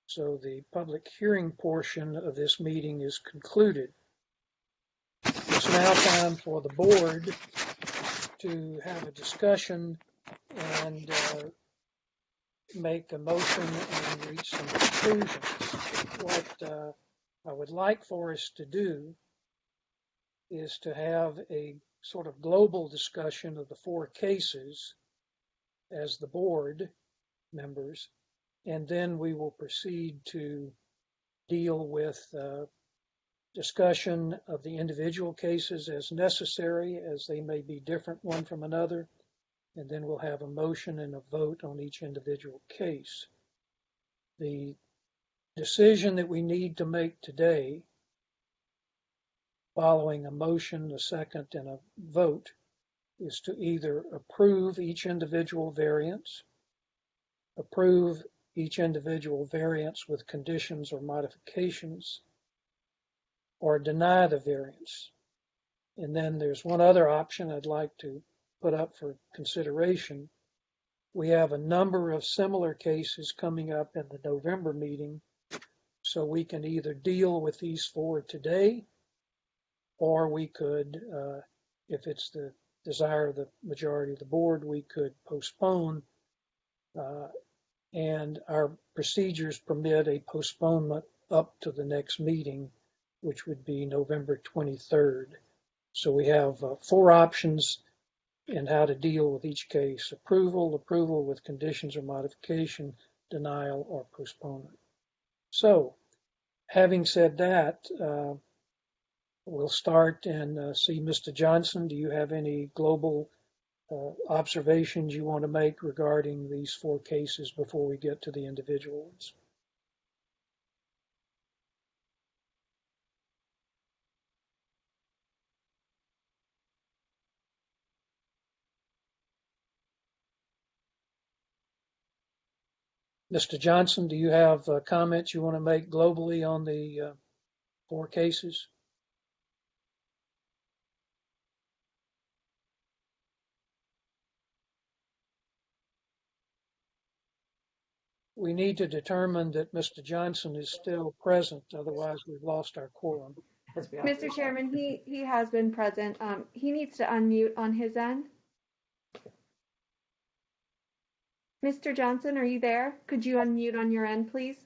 A: So the public hearing portion of this meeting is concluded. It's now time for the board to have a discussion and make a motion and reach some conclusions. What I would like for us to do is to have a sort of global discussion of the 4 cases as the board members, and then we will proceed to deal with discussion of the individual cases as necessary, as they may be different one from another, and then we'll have a motion and a vote on each individual case. The decision that we need to make today, following a motion, a second, and a vote, is to either approve each individual variance, approve each individual variance with conditions or modifications, or deny the variance. And then there's one other option I'd like to put up for consideration. We have a number of similar cases coming up in the November meeting, so we can either deal with these 4 today, or we could, if it's the desire of the majority of the board, we could postpone, and our procedures permit a postponement up to the next meeting, which would be November 23rd. So we have 4 options in how to deal with each case: approval, approval with conditions or modification, denial, or postponement. So having said that, we'll start and see Mr. Johnson. Do you have any global observations you want to make regarding these 4 cases before we get to the individual ones? Mr. Johnson, do you have comments you want to make globally on the 4 cases? We need to determine that Mr. Johnson is still present, otherwise we've lost our quorum.
B: Mr. Chairman, he has been present. He needs to unmute on his end. Mr. Johnson, are you there? Could you unmute on your end, please?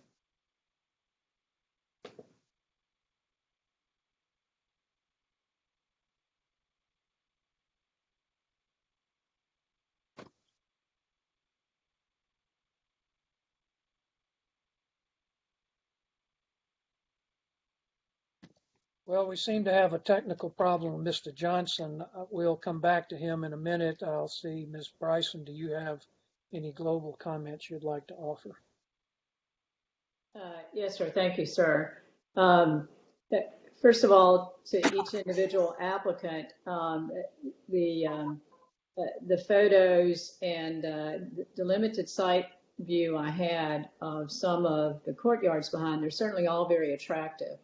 A: Well, we seem to have a technical problem with Mr. Johnson. We'll come back to him in a minute. I'll see, Ms. Bryson, do you have any global comments you'd like to offer?
D: Yes, sir. Thank you, sir. First of all, to each individual applicant, the photos and the limited site view I had of some of the courtyards behind, they're certainly all very attractive.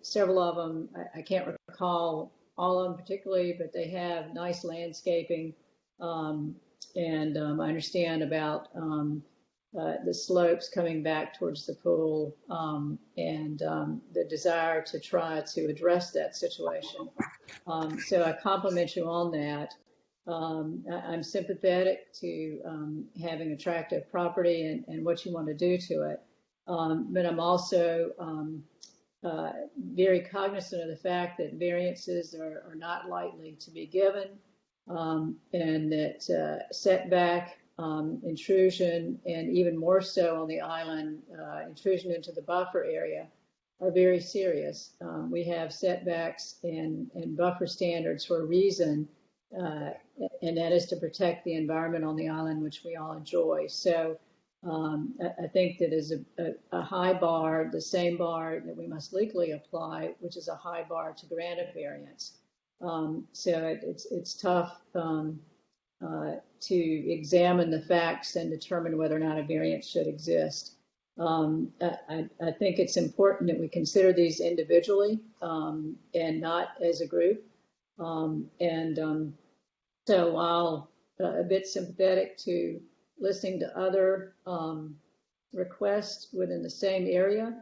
D: Several of them, I can't recall all of them particularly, but they have nice landscaping. I understand about the slopes coming back towards the pool and the desire to try to address that situation. So I compliment you on that. I'm sympathetic to having attractive property and what you want to do to it. But I'm also very cognizant of the fact that variances are not lightly to be given, and that setback, intrusion, and even more so on the island, intrusion into the buffer area are very serious. We have setbacks and buffer standards for a reason, and that is to protect the environment on the island, which we all enjoy. So I think that is a high bar, the same bar that we must legally apply, which is a high bar to grant a variance. So it's tough to examine the facts and determine whether or not a variance should exist. I think it's important that we consider these individually and not as a group. So while a bit sympathetic to listening to other requests within the same area,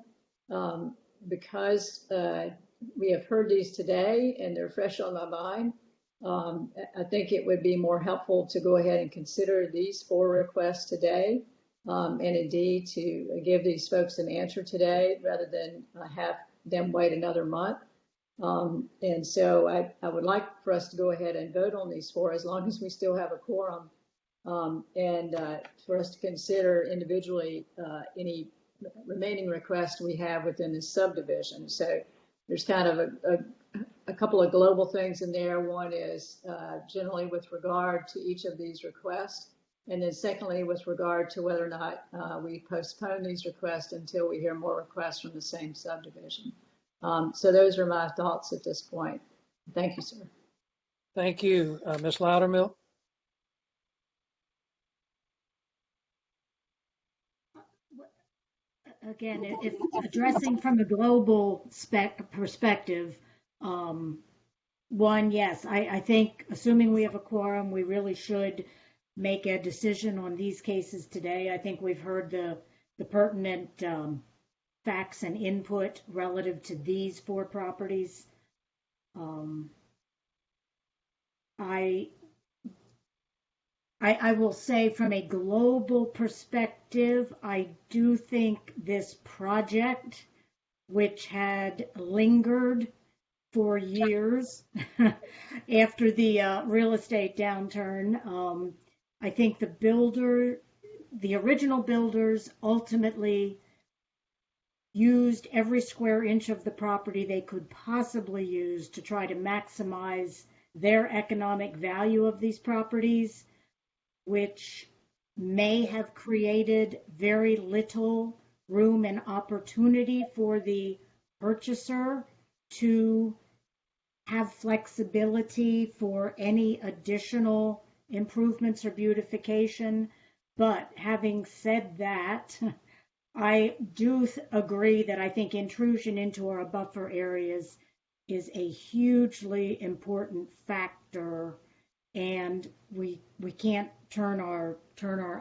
D: because we have heard these today and they're fresh on my mind, I think it would be more helpful to go ahead and consider these 4 requests today, and indeed to give these folks an answer today rather than have them wait another month. And so I would like for us to go ahead and vote on these 4 as long as we still have a quorum, and for us to consider individually any remaining requests we have within this subdivision. So there's kind of a couple of global things in there. One is generally with regard to each of these requests, and then secondly with regard to whether or not we postpone these requests until we hear more requests from the same subdivision. So those are my thoughts at this point. Thank you, sir.
A: Thank you. Ms. Loudermilk?
J: Again, if addressing from a global perspective, one, yes, I think assuming we have a quorum, we really should make a decision on these cases today. I think we've heard the pertinent facts and input relative to these 4 properties. I will say from a global perspective, I do think this project, which had lingered for years after the real estate downturn, I think the original builders ultimately used every square inch of the property they could possibly use to try to maximize their economic value of these properties, which may have created very little room and opportunity for the purchaser to have flexibility for any additional improvements or beautification. But having said that, I do agree that I think intrusion into our buffer areas is a hugely important factor, and we can't turn our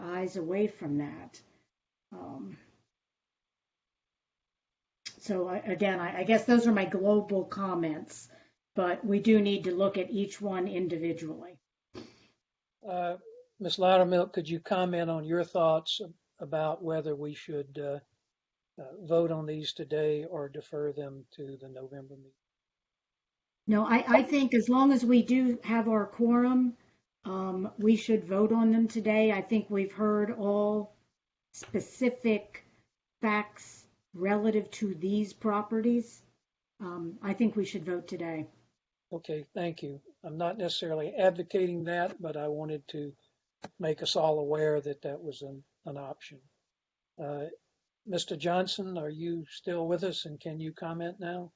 J: eyes away from that. So again, I guess those are my global comments, but we do need to look at each one individually.
A: Ms. Loudermilk, could you comment on your thoughts about whether we should vote on these today or defer them to the November meeting?
J: No, I think as long as we do have our quorum, we should vote on them today. I think we've heard all specific facts relative to these properties. I think we should vote today.
A: Okay, thank you. I'm not necessarily advocating that, but I wanted to make us all aware that that was an option. Mr. Johnson, are you still with us and can you comment now?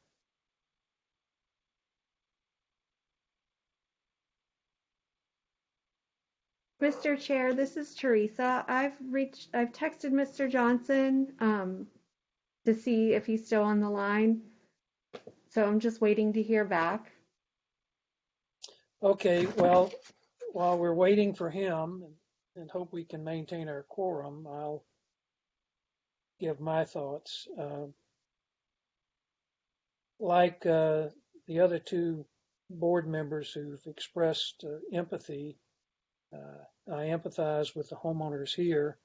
B: Mr. Chair, this is Teresa. I've texted Mr. Johnson to see if he's still on the line. So I'm just waiting to hear back.
A: Okay, well, while we're waiting for him and hope we can maintain our quorum, I'll give my thoughts. Like the other two board members who've expressed empathy, I empathize with the homeowners here.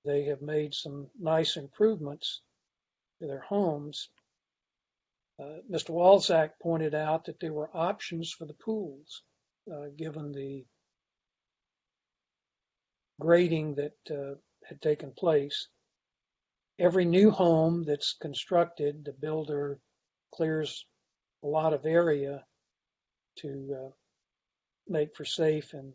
A: They have made some nice improvements to their homes. Mr. Walczak pointed out that there were options for the pools, given the grading that had taken place. Every new home that's constructed, the builder clears a lot of area to make for safe and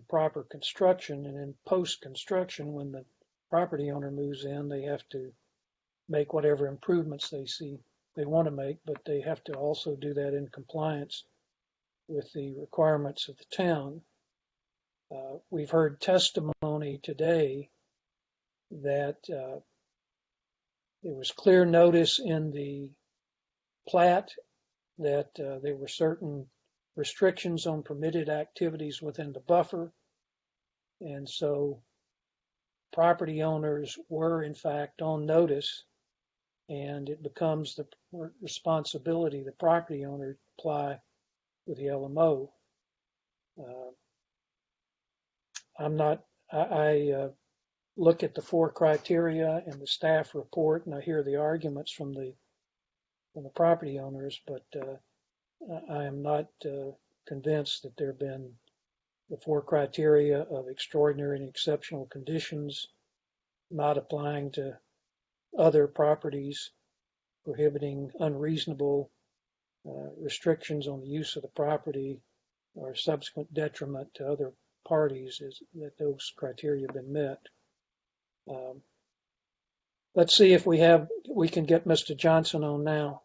A: proper construction. And in post-construction, when the property owner moves in, they have to make whatever improvements they see they want to make, but they have to also do that in compliance with the requirements of the town. We've heard testimony today that there was clear notice in the plat that there were certain restrictions on permitted activities within the buffer. And so property owners were in fact on notice, and it becomes the responsibility of the property owner to comply with the LMO. I look at the 4 criteria in the staff report, and I hear the arguments from the property owners, but I am not convinced that there have been the 4 criteria of extraordinary and exceptional conditions not applying to other properties, prohibiting unreasonable restrictions on the use of the property or subsequent detriment to other parties, is that those criteria have been met. Let's see if we can get Mr. Johnson on now.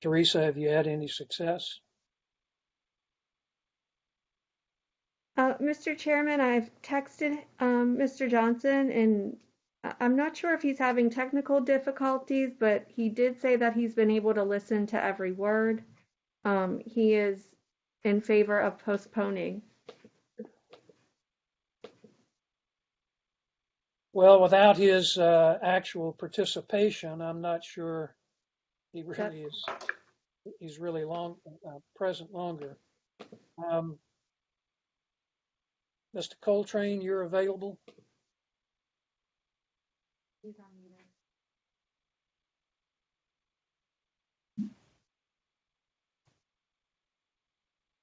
A: Teresa, have you had any success?
B: Mr. Chairman, I've texted Mr. Johnson, and I'm not sure if he's having technical difficulties, but he did say that he's been able to listen to every word. He is in favor of postponing.
A: Well, without his actual participation, I'm not sure he really is. He's really present longer. Mr. Coltrane, you're available?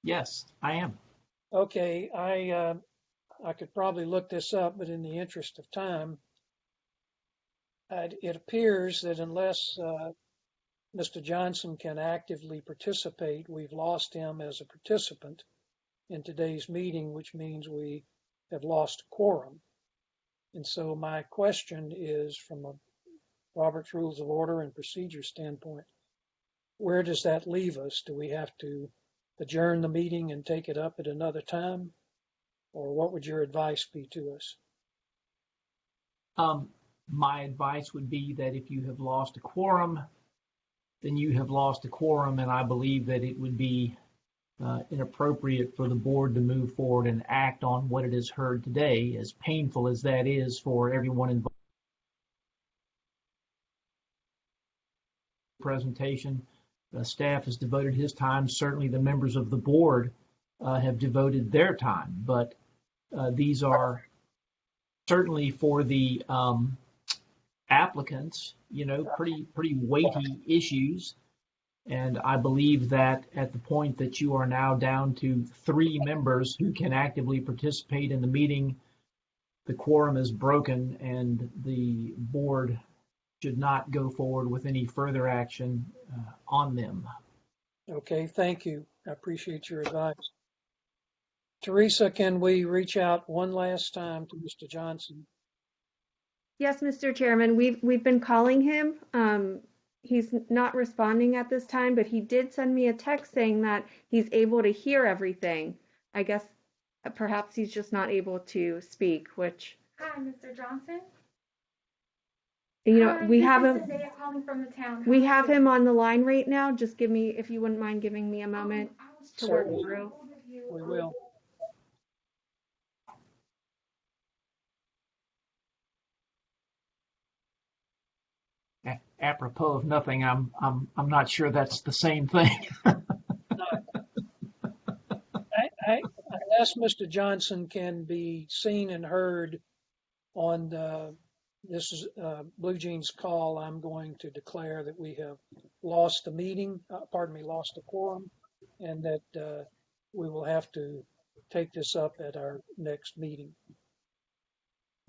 I: Yes, I am.
A: Okay, I could probably look this up, but in the interest of time, it appears that unless Mr. Johnson can actively participate, we've lost him as a participant in today's meeting, which means we have lost quorum. And so my question is, from a Robert's Rules of Order and Procedure standpoint, where does that leave us? Do we have to adjourn the meeting and take it up at another time? Or what would your advice be to us?
I: My advice would be that if you have lost a quorum, then you have lost a quorum, and I believe that it would be inappropriate for the board to move forward and act on what it has heard today, as painful as that is for everyone involved. Presentation, staff has devoted his time. Certainly the members of the board have devoted their time, but these are certainly for the applicants, pretty weighty issues. And I believe that at the point that you are now down to 3 members who can actively participate in the meeting, the quorum is broken and the board should not go forward with any further action on them.
A: Okay, thank you. I appreciate your advice. Teresa, can we reach out one last time to Mr. Johnson?
B: Yes, Mr. Chairman, we've been calling him. He's not responding at this time, but he did send me a text saying that he's able to hear everything. I guess perhaps he's just not able to speak, which.
R: Hi, Mr. Johnson.
B: Hi, we have him.
R: BZA calling from the town.
B: We have him on the line right now. Just give me, if you wouldn't mind giving me a moment to work through.
A: We will.
I: Apropos of nothing, I'm not sure that's the same thing.
A: Unless Mr. Johnson can be seen and heard on this is Blue Jeans call, I'm going to declare that we have lost the meeting, lost the quorum, and that we will have to take this up at our next meeting.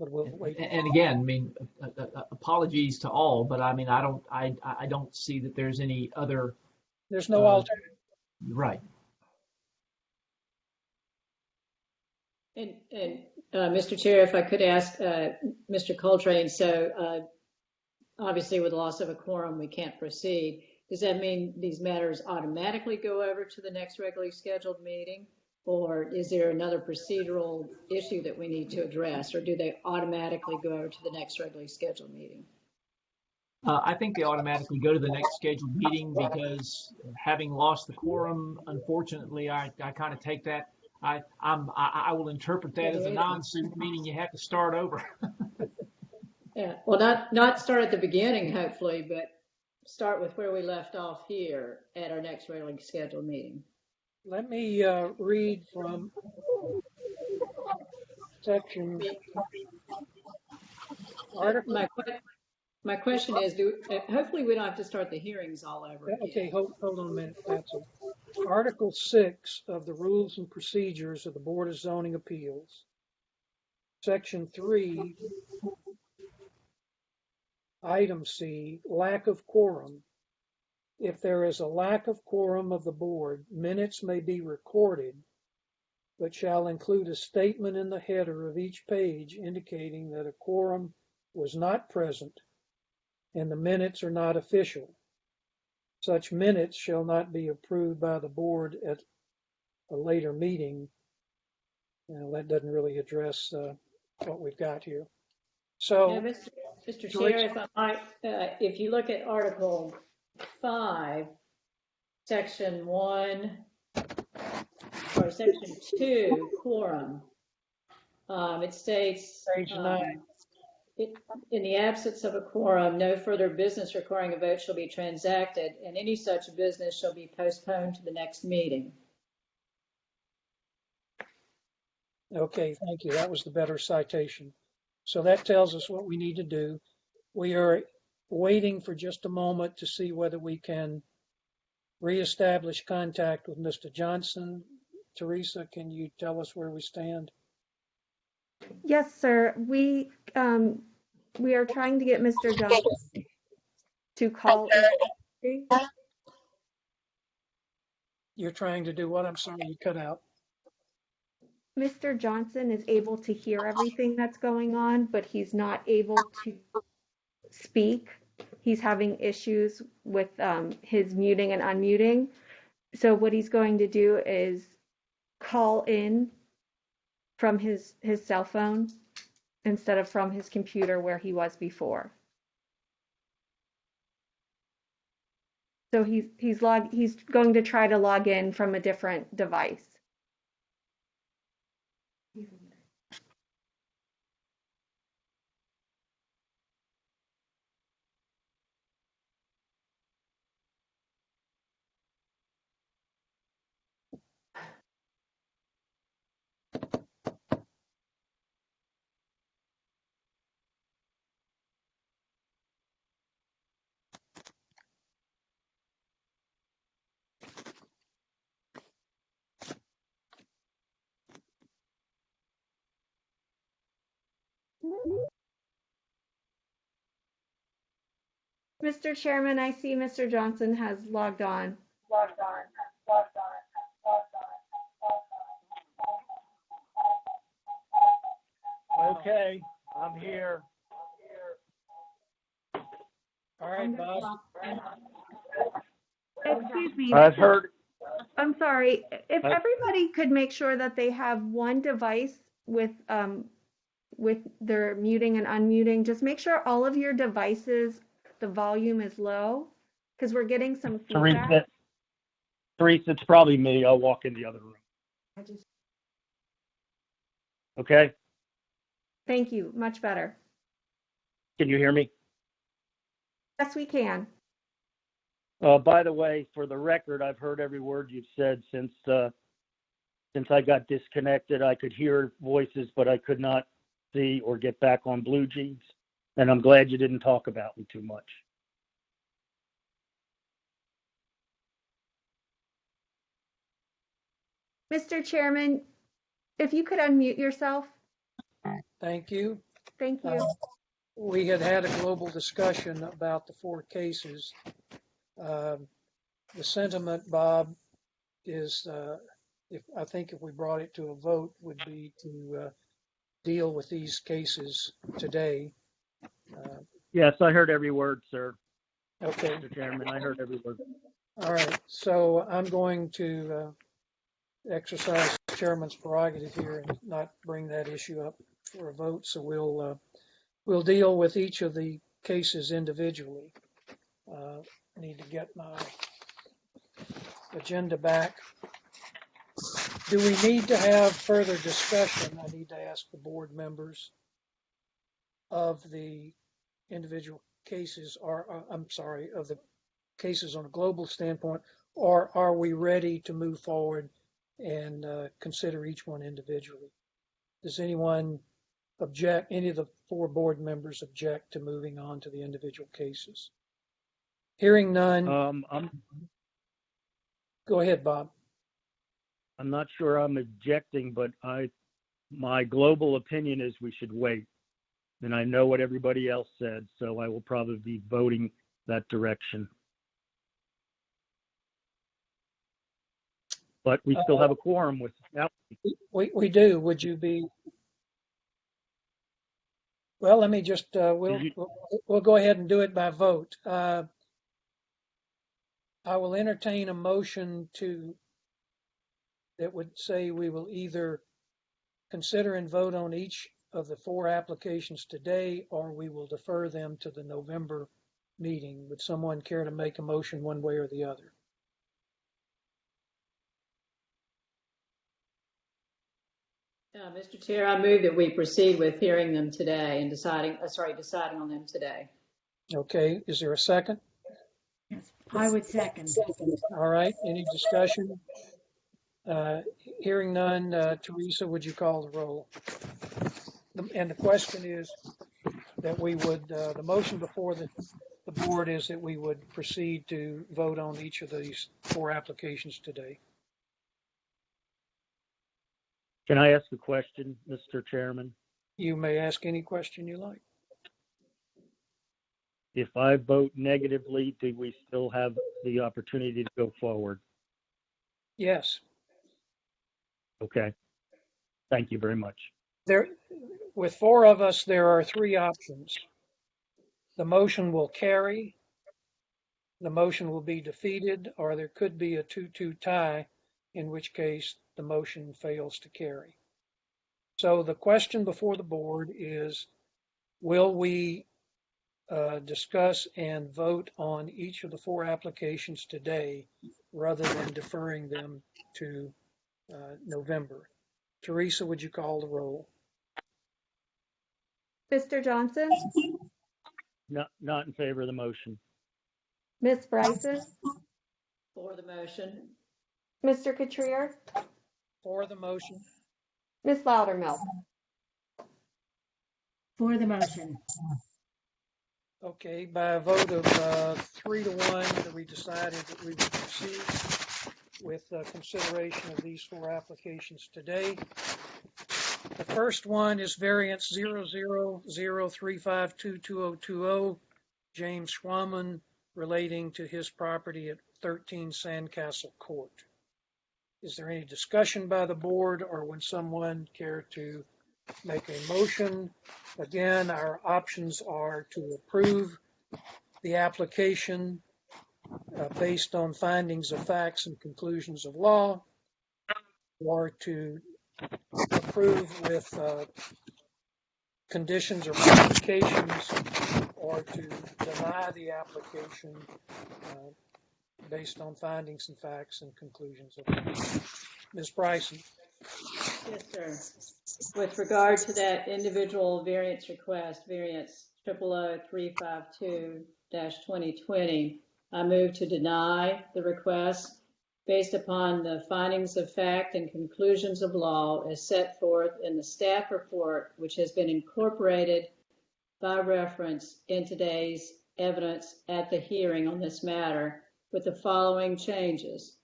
A: But we'll wait.
I: And again, I mean, apologies to all, but I mean, I don't see that there's any other.
A: There's no alternative.
I: Right.
D: And Mr. Chair, if I could ask Mr. Coltrane, so obviously with the loss of a quorum, we can't proceed. Does that mean these matters automatically go over to the next regularly scheduled meeting? Or is there another procedural issue that we need to address? Or do they automatically go over to the next regularly scheduled meeting?
I: I think they automatically go to the next scheduled meeting because having lost the quorum, unfortunately, I kind of take that. I will interpret that as a non-suit, meaning you have to start over.
D: Yeah, well, not start at the beginning, hopefully, but start with where we left off here at our next regularly scheduled meeting.
A: Let me read from section.
D: My question is, hopefully we don't have to start the hearings all over again.
A: Okay, hold on a minute. That's it. Article 6 of the Rules and Procedures of the Board of Zoning Appeals. Section 3, Item C, lack of quorum. If there is a lack of quorum of the board, minutes may be recorded, but shall include a statement in the header of each page indicating that a quorum was not present and the minutes are not official. Such minutes shall not be approved by the board at a later meeting. Now, that doesn't really address what we've got here. So,
D: now, Mr. Chair, if I might, if you look at Article 5, Section 1, or Section 2, quorum, it states,
A: page 9.
D: In the absence of a quorum, no further business requiring a vote shall be transacted, and any such business shall be postponed to the next meeting.
A: Okay, thank you. That was the better citation. So that tells us what we need to do. We are waiting for just a moment to see whether we can reestablish contact with Mr. Johnson. Teresa, can you tell us where we stand?
B: Yes, sir. We are trying to get Mr. Johnson to call.
A: You're trying to do what? I'm sorry, you cut out.
B: Mr. Johnson is able to hear everything that's going on, but he's not able to speak. He's having issues with his muting and unmuting. So what he's going to do is call in from his cell phone instead of from his computer where he was before. So he's going to try to log in from a different device. Mr. Chairman, I see Mr. Johnson has logged on.
S: Okay, I'm here.
A: All right, Bob.
B: Excuse me.
S: I've heard.
B: I'm sorry. If everybody could make sure that they have one device with their muting and unmuting, just make sure all of your devices, the volume is low, because we're getting some feedback.
S: Teresa, it's probably me. I'll walk in the other room. Okay,
B: Thank you. Much better.
S: can you hear me?
B: Yes, we can.
S: By the way, for the record, I've heard every word you've said since I got disconnected. I could hear voices, but I could not see or get back on Blue Jeans. And I'm glad you didn't talk about me too much.
B: Mr. Chairman, if you could unmute yourself.
A: Thank you.
B: Thank you.
A: We had a global discussion about the 4 cases. The sentiment, Bob, is I think if we brought it to a vote, would be to deal with these cases today.
S: Yes, I heard every word, sir.
A: Okay.
S: Mr. Chairman, I heard every word.
A: All right. So I'm going to exercise the chairman's prerogative here and not bring that issue up for a vote. So we'll deal with each of the cases individually. I need to get my agenda back. Do we need to have further discussion? I need to ask the board members of the individual cases, or I'm sorry, of the cases on a global standpoint, or are we ready to move forward and consider each one individually? Does anyone object, any of the 4 board members object to moving on to the individual cases? Hearing none. Go ahead, Bob.
S: I'm not sure I'm objecting, but my global opinion is we should wait. And I know what everybody else said, so I will probably be voting that direction. But we still have a quorum without.
A: We do. Would you be? Well, let me just, we'll go ahead and do it by vote. I will entertain a motion that would say we will either consider and vote on each of the 4 applications today, or we will defer them to the November meeting. Would someone care to make a motion one way or the other?
D: Mr. Chair, I move that we proceed with hearing them today and deciding on them today.
A: Okay, is there a second?
J: Yes, I would second.
A: All right, any discussion? Hearing none, Teresa, would you call the roll? And the question is that we would, the motion before the board is that we would proceed to vote on each of these 4 applications today.
S: Can I ask a question, Mr. Chairman?
A: You may ask any question you like.
S: If I vote negatively, do we still have the opportunity to go forward?
A: Yes.
S: Okay. Thank you very much.
A: With 4 of us, there are 3 options. The motion will carry, the motion will be defeated, or there could be a 2-2 tie, in which case the motion fails to carry. So the question before the board is, will we discuss and vote on each of the 4 applications today rather than deferring them to November. Teresa, would you call the roll?
B: Mr. Johnson,
S: Not in favor of the motion.
B: Ms. Bryson,
D: For the motion.
B: Mr. Cotrier,
A: For the motion.
B: Ms. Loudermilk.
J: For the motion.
A: Okay, by a vote of 3 to 1, we decided that we would proceed with consideration of these 4 applications today. The first one is variance 00035222020, James Schwaman, relating to his property at 13 Sandcastle Court. Is there any discussion by the board, or would someone care to make a motion? Again, our options are to approve the application based on findings of facts and conclusions of law, or to approve with conditions or modifications, or to deny the application based on findings and facts and conclusions of law. Ms. Bryson.
D: Yes, sir. With regard to that individual variance request, variance 00352-2020, I move to deny the request based upon the findings of fact and conclusions of law as set forth in the staff report, which has been incorporated by reference in today's evidence at the hearing on this matter, with the following changes.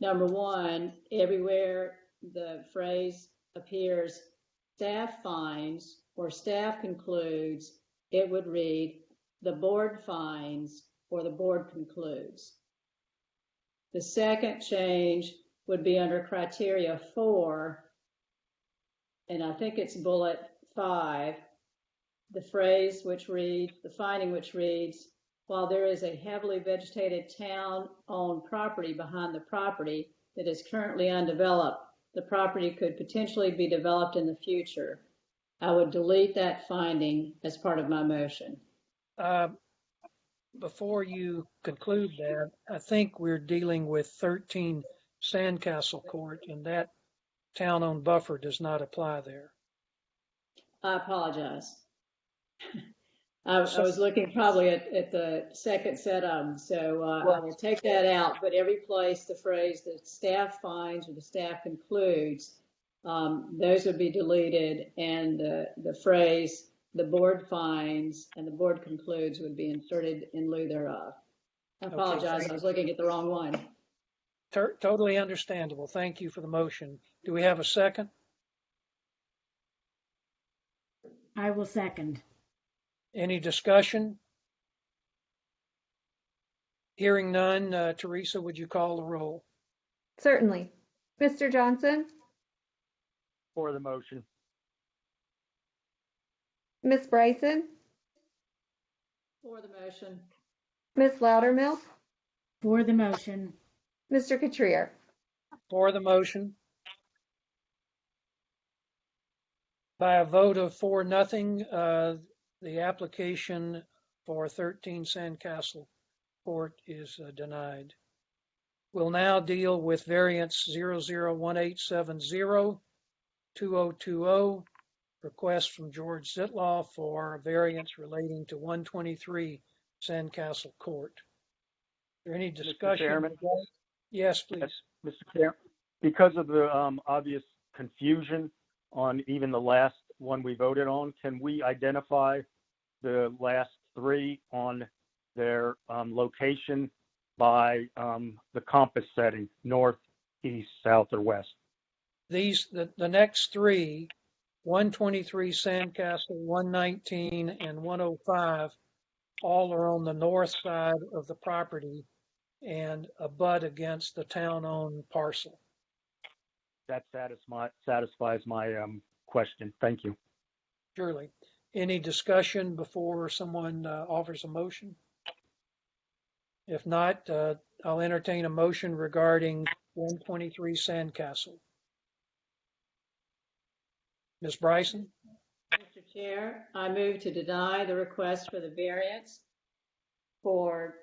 D: Number 1, everywhere the phrase appears, staff finds or staff concludes, it would read, the board finds or the board concludes. The second change would be under criteria 4, and I think it's bullet 5, the phrase which reads, the finding which reads, while there is a heavily vegetated town-owned property behind the property that is currently undeveloped, the property could potentially be developed in the future. I would delete that finding as part of my motion.
A: Before you conclude that, I think we're dealing with 13 Sandcastle Court, and that town-owned buffer does not apply there.
D: I apologize. I was looking probably at the second set of them, so I will take that out. But every place the phrase the staff finds or the staff concludes, those would be deleted, and the phrase the board finds and the board concludes would be inserted in lieu thereof. I apologize. I was looking at the wrong one.
A: Totally understandable. Thank you for the motion. Do we have a second?
J: I will second.
A: Any discussion? Hearing none, Teresa, would you call the roll?
B: Certainly. Mr. Johnson,
S: For the motion.
B: Ms. Bryson,
D: For the motion.
B: Ms. Loudermilk,
J: For the motion.
B: Mr. Cotrier.
A: For the motion. By a vote of 4-0, the application for 13 Sandcastle Court is denied. We'll now deal with variance 001870-2020, request from George Zitlaw for a variance relating to 123 Sandcastle Court. Is there any discussion?
S: Mr. Chairman?
A: Yes, please.
S: Mr. Chair, because of the obvious confusion on even the last one we voted on, can we identify the last 3 on their location by the compass setting, north, east, south, or west?
A: The next 3, 123 Sandcastle, 119, and 105, all are on the north side of the property and abut against the town-owned parcel.
S: That satisfies my question. Thank you.
A: Surely. Any discussion before someone offers a motion? If not, I'll entertain a motion regarding 123 Sandcastle. Ms. Bryson?
D: Mr. Chair, I move to deny the request for the variance for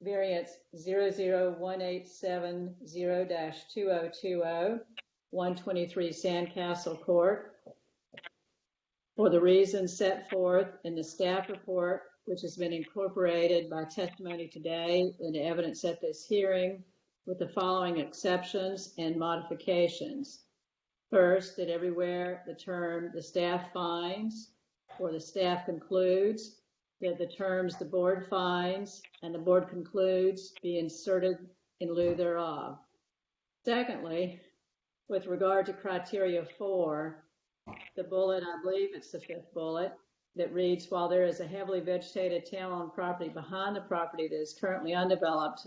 D: variance 00187-0-2020, 123 Sandcastle Court, for the reasons set forth in the staff report, which has been incorporated by testimony today and evidence at this hearing, with the following exceptions and modifications. First, that everywhere the term "the staff finds" or "the staff concludes," that the terms "the board finds" and "the board concludes" be inserted in lieu thereof. Secondly, with regard to criteria 4, the bullet, I believe it's the 5th bullet, that reads, while there is a heavily vegetated town-owned property behind the property that is currently undeveloped,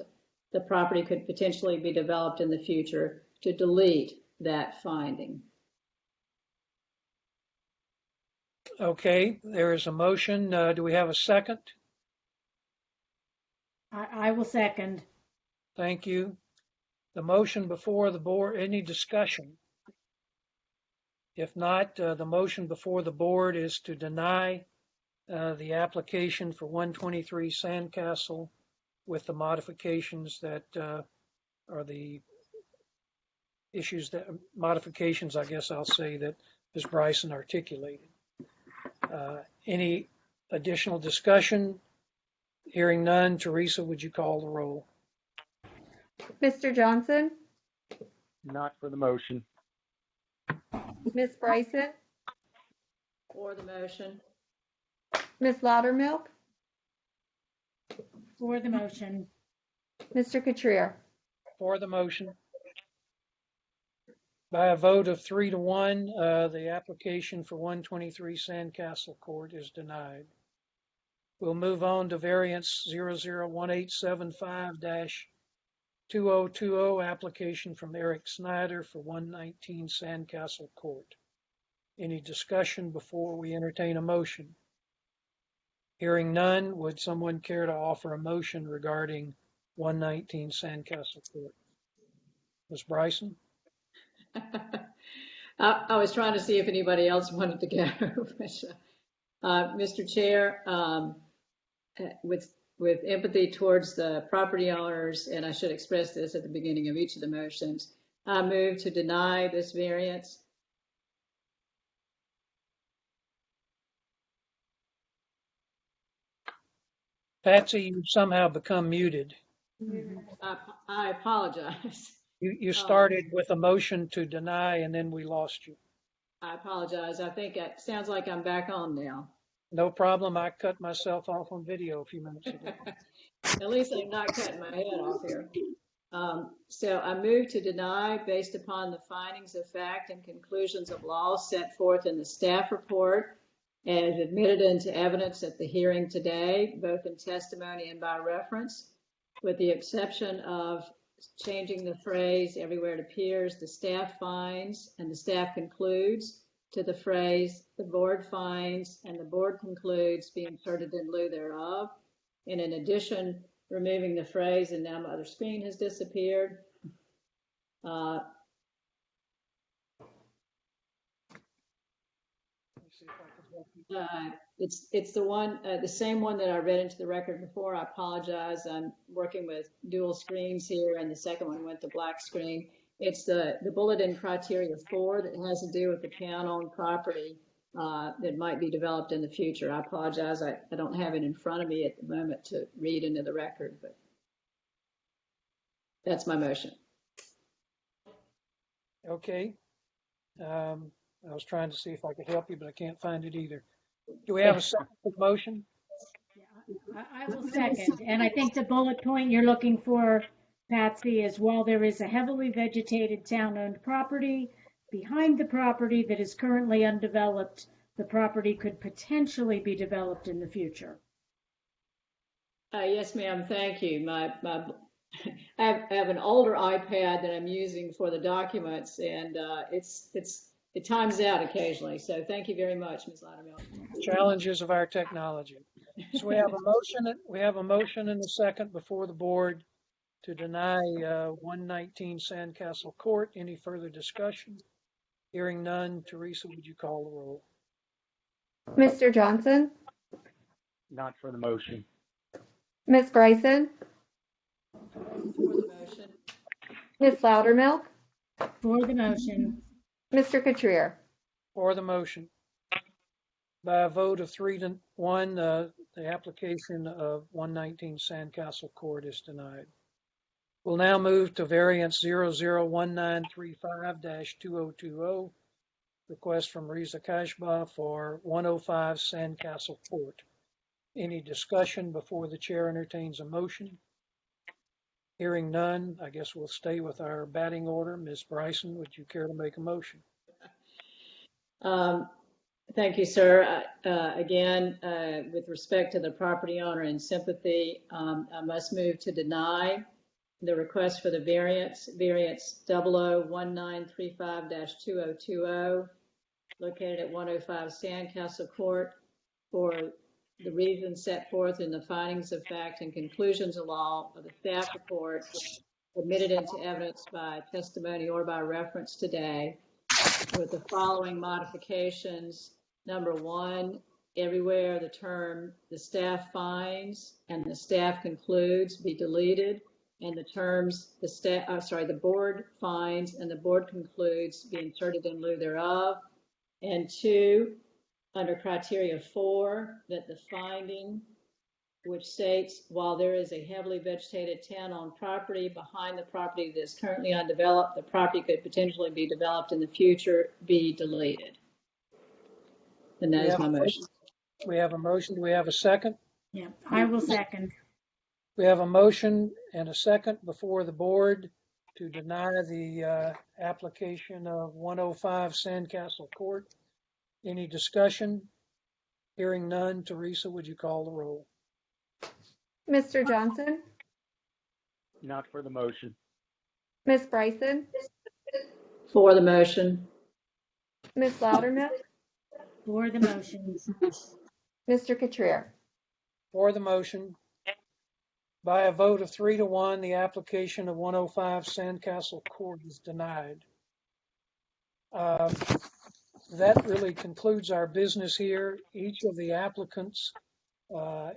D: the property could potentially be developed in the future, to delete that finding.
A: Okay, there is a motion. Do we have a second?
J: I will second.
A: Thank you. The motion before the board, any discussion? If not, the motion before the board is to deny the application for 123 Sandcastle with the modifications that are the issues that, modifications, I guess I'll say, that Ms. Bryson articulated. Any additional discussion? Hearing none, Teresa, would you call the roll?
B: Mr. Johnson,
S: Not for the motion.
B: Ms. Bryson,
D: For the motion.
B: Ms. Loudermilk,
J: For the motion.
B: Mr. Cotrier.
A: For the motion. By a vote of 3 to 1, the application for 123 Sandcastle Court is denied. We'll move on to variance 001875-2020, application from Eric Snyder for 119 Sandcastle Court. Any discussion before we entertain a motion? Hearing none, would someone care to offer a motion regarding 119 Sandcastle Court? Ms. Bryson?
D: I was trying to see if anybody else wanted to go. Mr. Chair, with empathy towards the property owners, and I should express this at the beginning of each of the motions, I move to deny this variance.
A: Patsy, you've somehow become muted.
D: I apologize.
A: You started with a motion to deny and then we lost you.
D: I apologize. I think it sounds like I'm back on now.
A: No problem. I cut myself off on video a few minutes ago.
D: At least I'm not cutting my head off here. So I move to deny based upon the findings of fact and conclusions of law set forth in the staff report and admitted into evidence at the hearing today, both in testimony and by reference, with the exception of changing the phrase everywhere it appears, the staff finds and the staff concludes, to the phrase the board finds and the board concludes be inserted in lieu thereof. And in addition, removing the phrase, and now my other screen has disappeared. It's the one, the same one that I read into the record before. I apologize. I'm working with dual screens here, and the second one went to black screen. It's the bullet in criteria 4 that has to do with the town-owned property that might be developed in the future. I apologize. I don't have it in front of me at the moment to read into the record, but that's my motion.
A: Okay. I was trying to see if I could help you, but I can't find it either. Do we have a second motion?
J: I will second. And I think the bullet point you're looking for, Patsy, is while there is a heavily vegetated town-owned property behind the property that is currently undeveloped, the property could potentially be developed in the future.
D: Yes, ma'am. Thank you. I have an older iPad that I'm using for the documents, and it times out occasionally. So thank you very much, Ms. Loudermilk.
A: Challenges of our technology. So we have a motion. We have a motion and a second before the board to deny 119 Sandcastle Court. Any further discussion? Hearing none, Teresa, would you call the roll?
B: Mr. Johnson,
S: Not for the motion.
B: Ms. Bryson,
D: For the motion.
B: Ms. Loudermilk,
J: For the motion.
B: Mr. Cotrier.
A: For the motion. By a vote of 3-1, the application of 119 Sandcastle Court is denied. We'll now move to variance 001935-2020, request from Riza Kashba for 105 Sandcastle Court. Any discussion before the chair entertains a motion? Hearing none, I guess we'll stay with our batting order. Ms. Bryson, would you care to make a motion?
D: Thank you, sir. Again, with respect to the property owner and sympathy, I must move to deny the request for the variance 001935-2020, located at 105 Sandcastle Court, for the reasons set forth in the findings of fact and conclusions of law of the staff report admitted into evidence by testimony or by reference today, with the following modifications. Number one, everywhere the term "the staff finds" and "the staff concludes" be deleted, and the terms the board finds and the board concludes be inserted in lieu thereof. And two, under criteria 4, that the finding, which states, while there is a heavily vegetated town-owned property behind the property that is currently undeveloped, the property could potentially be developed in the future, be deleted. And that is my motion.
A: We have a motion. Do we have a second?
J: Yeah, I will second.
A: We have a motion and a second before the board to deny the application of 105 Sandcastle Court. Any discussion? Hearing none, Teresa, would you call the roll?
B: Mr. Johnson,
S: Not for the motion.
B: Ms. Bryson,
D: For the motion.
B: Ms. Loudermilk,
J: For the motion.
B: Mr. Cotrier.
A: For the motion. By a vote of 3-1, the application of 105 Sandcastle Court is denied. That really concludes our business here. Each of the applicants,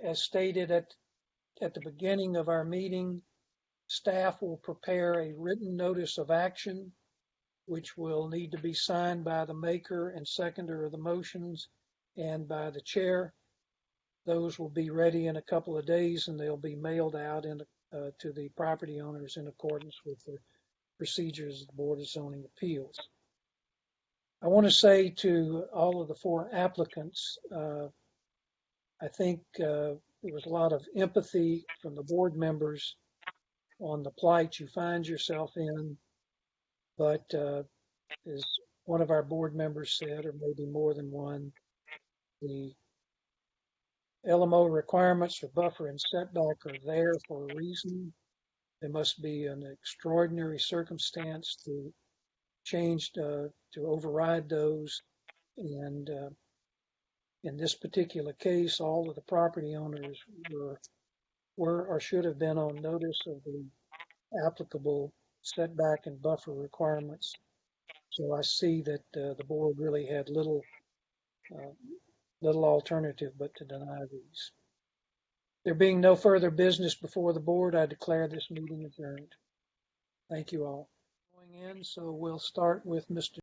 A: as stated at the beginning of our meeting, staff will prepare a written notice of action, which will need to be signed by the maker and seconder of the motions and by the chair. Those will be ready in a couple of days, and they'll be mailed out to the property owners in accordance with the procedures of the Board of Zoning Appeals. I want to say to all of the 4 applicants, I think there was a lot of empathy from the board members on the plight you find yourself in, but as one of our board members said, or maybe more than one, the LMO requirements for buffer and setback are there for a reason. There must be an extraordinary circumstance to change to override those. And in this particular case, all of the property owners were or should have been on notice of the applicable setback and buffer requirements. So I see that the board really had little alternative but to deny these. There being no further business before the board, I declare this meeting adjourned. Thank you all. Going in, so we'll start with Mr.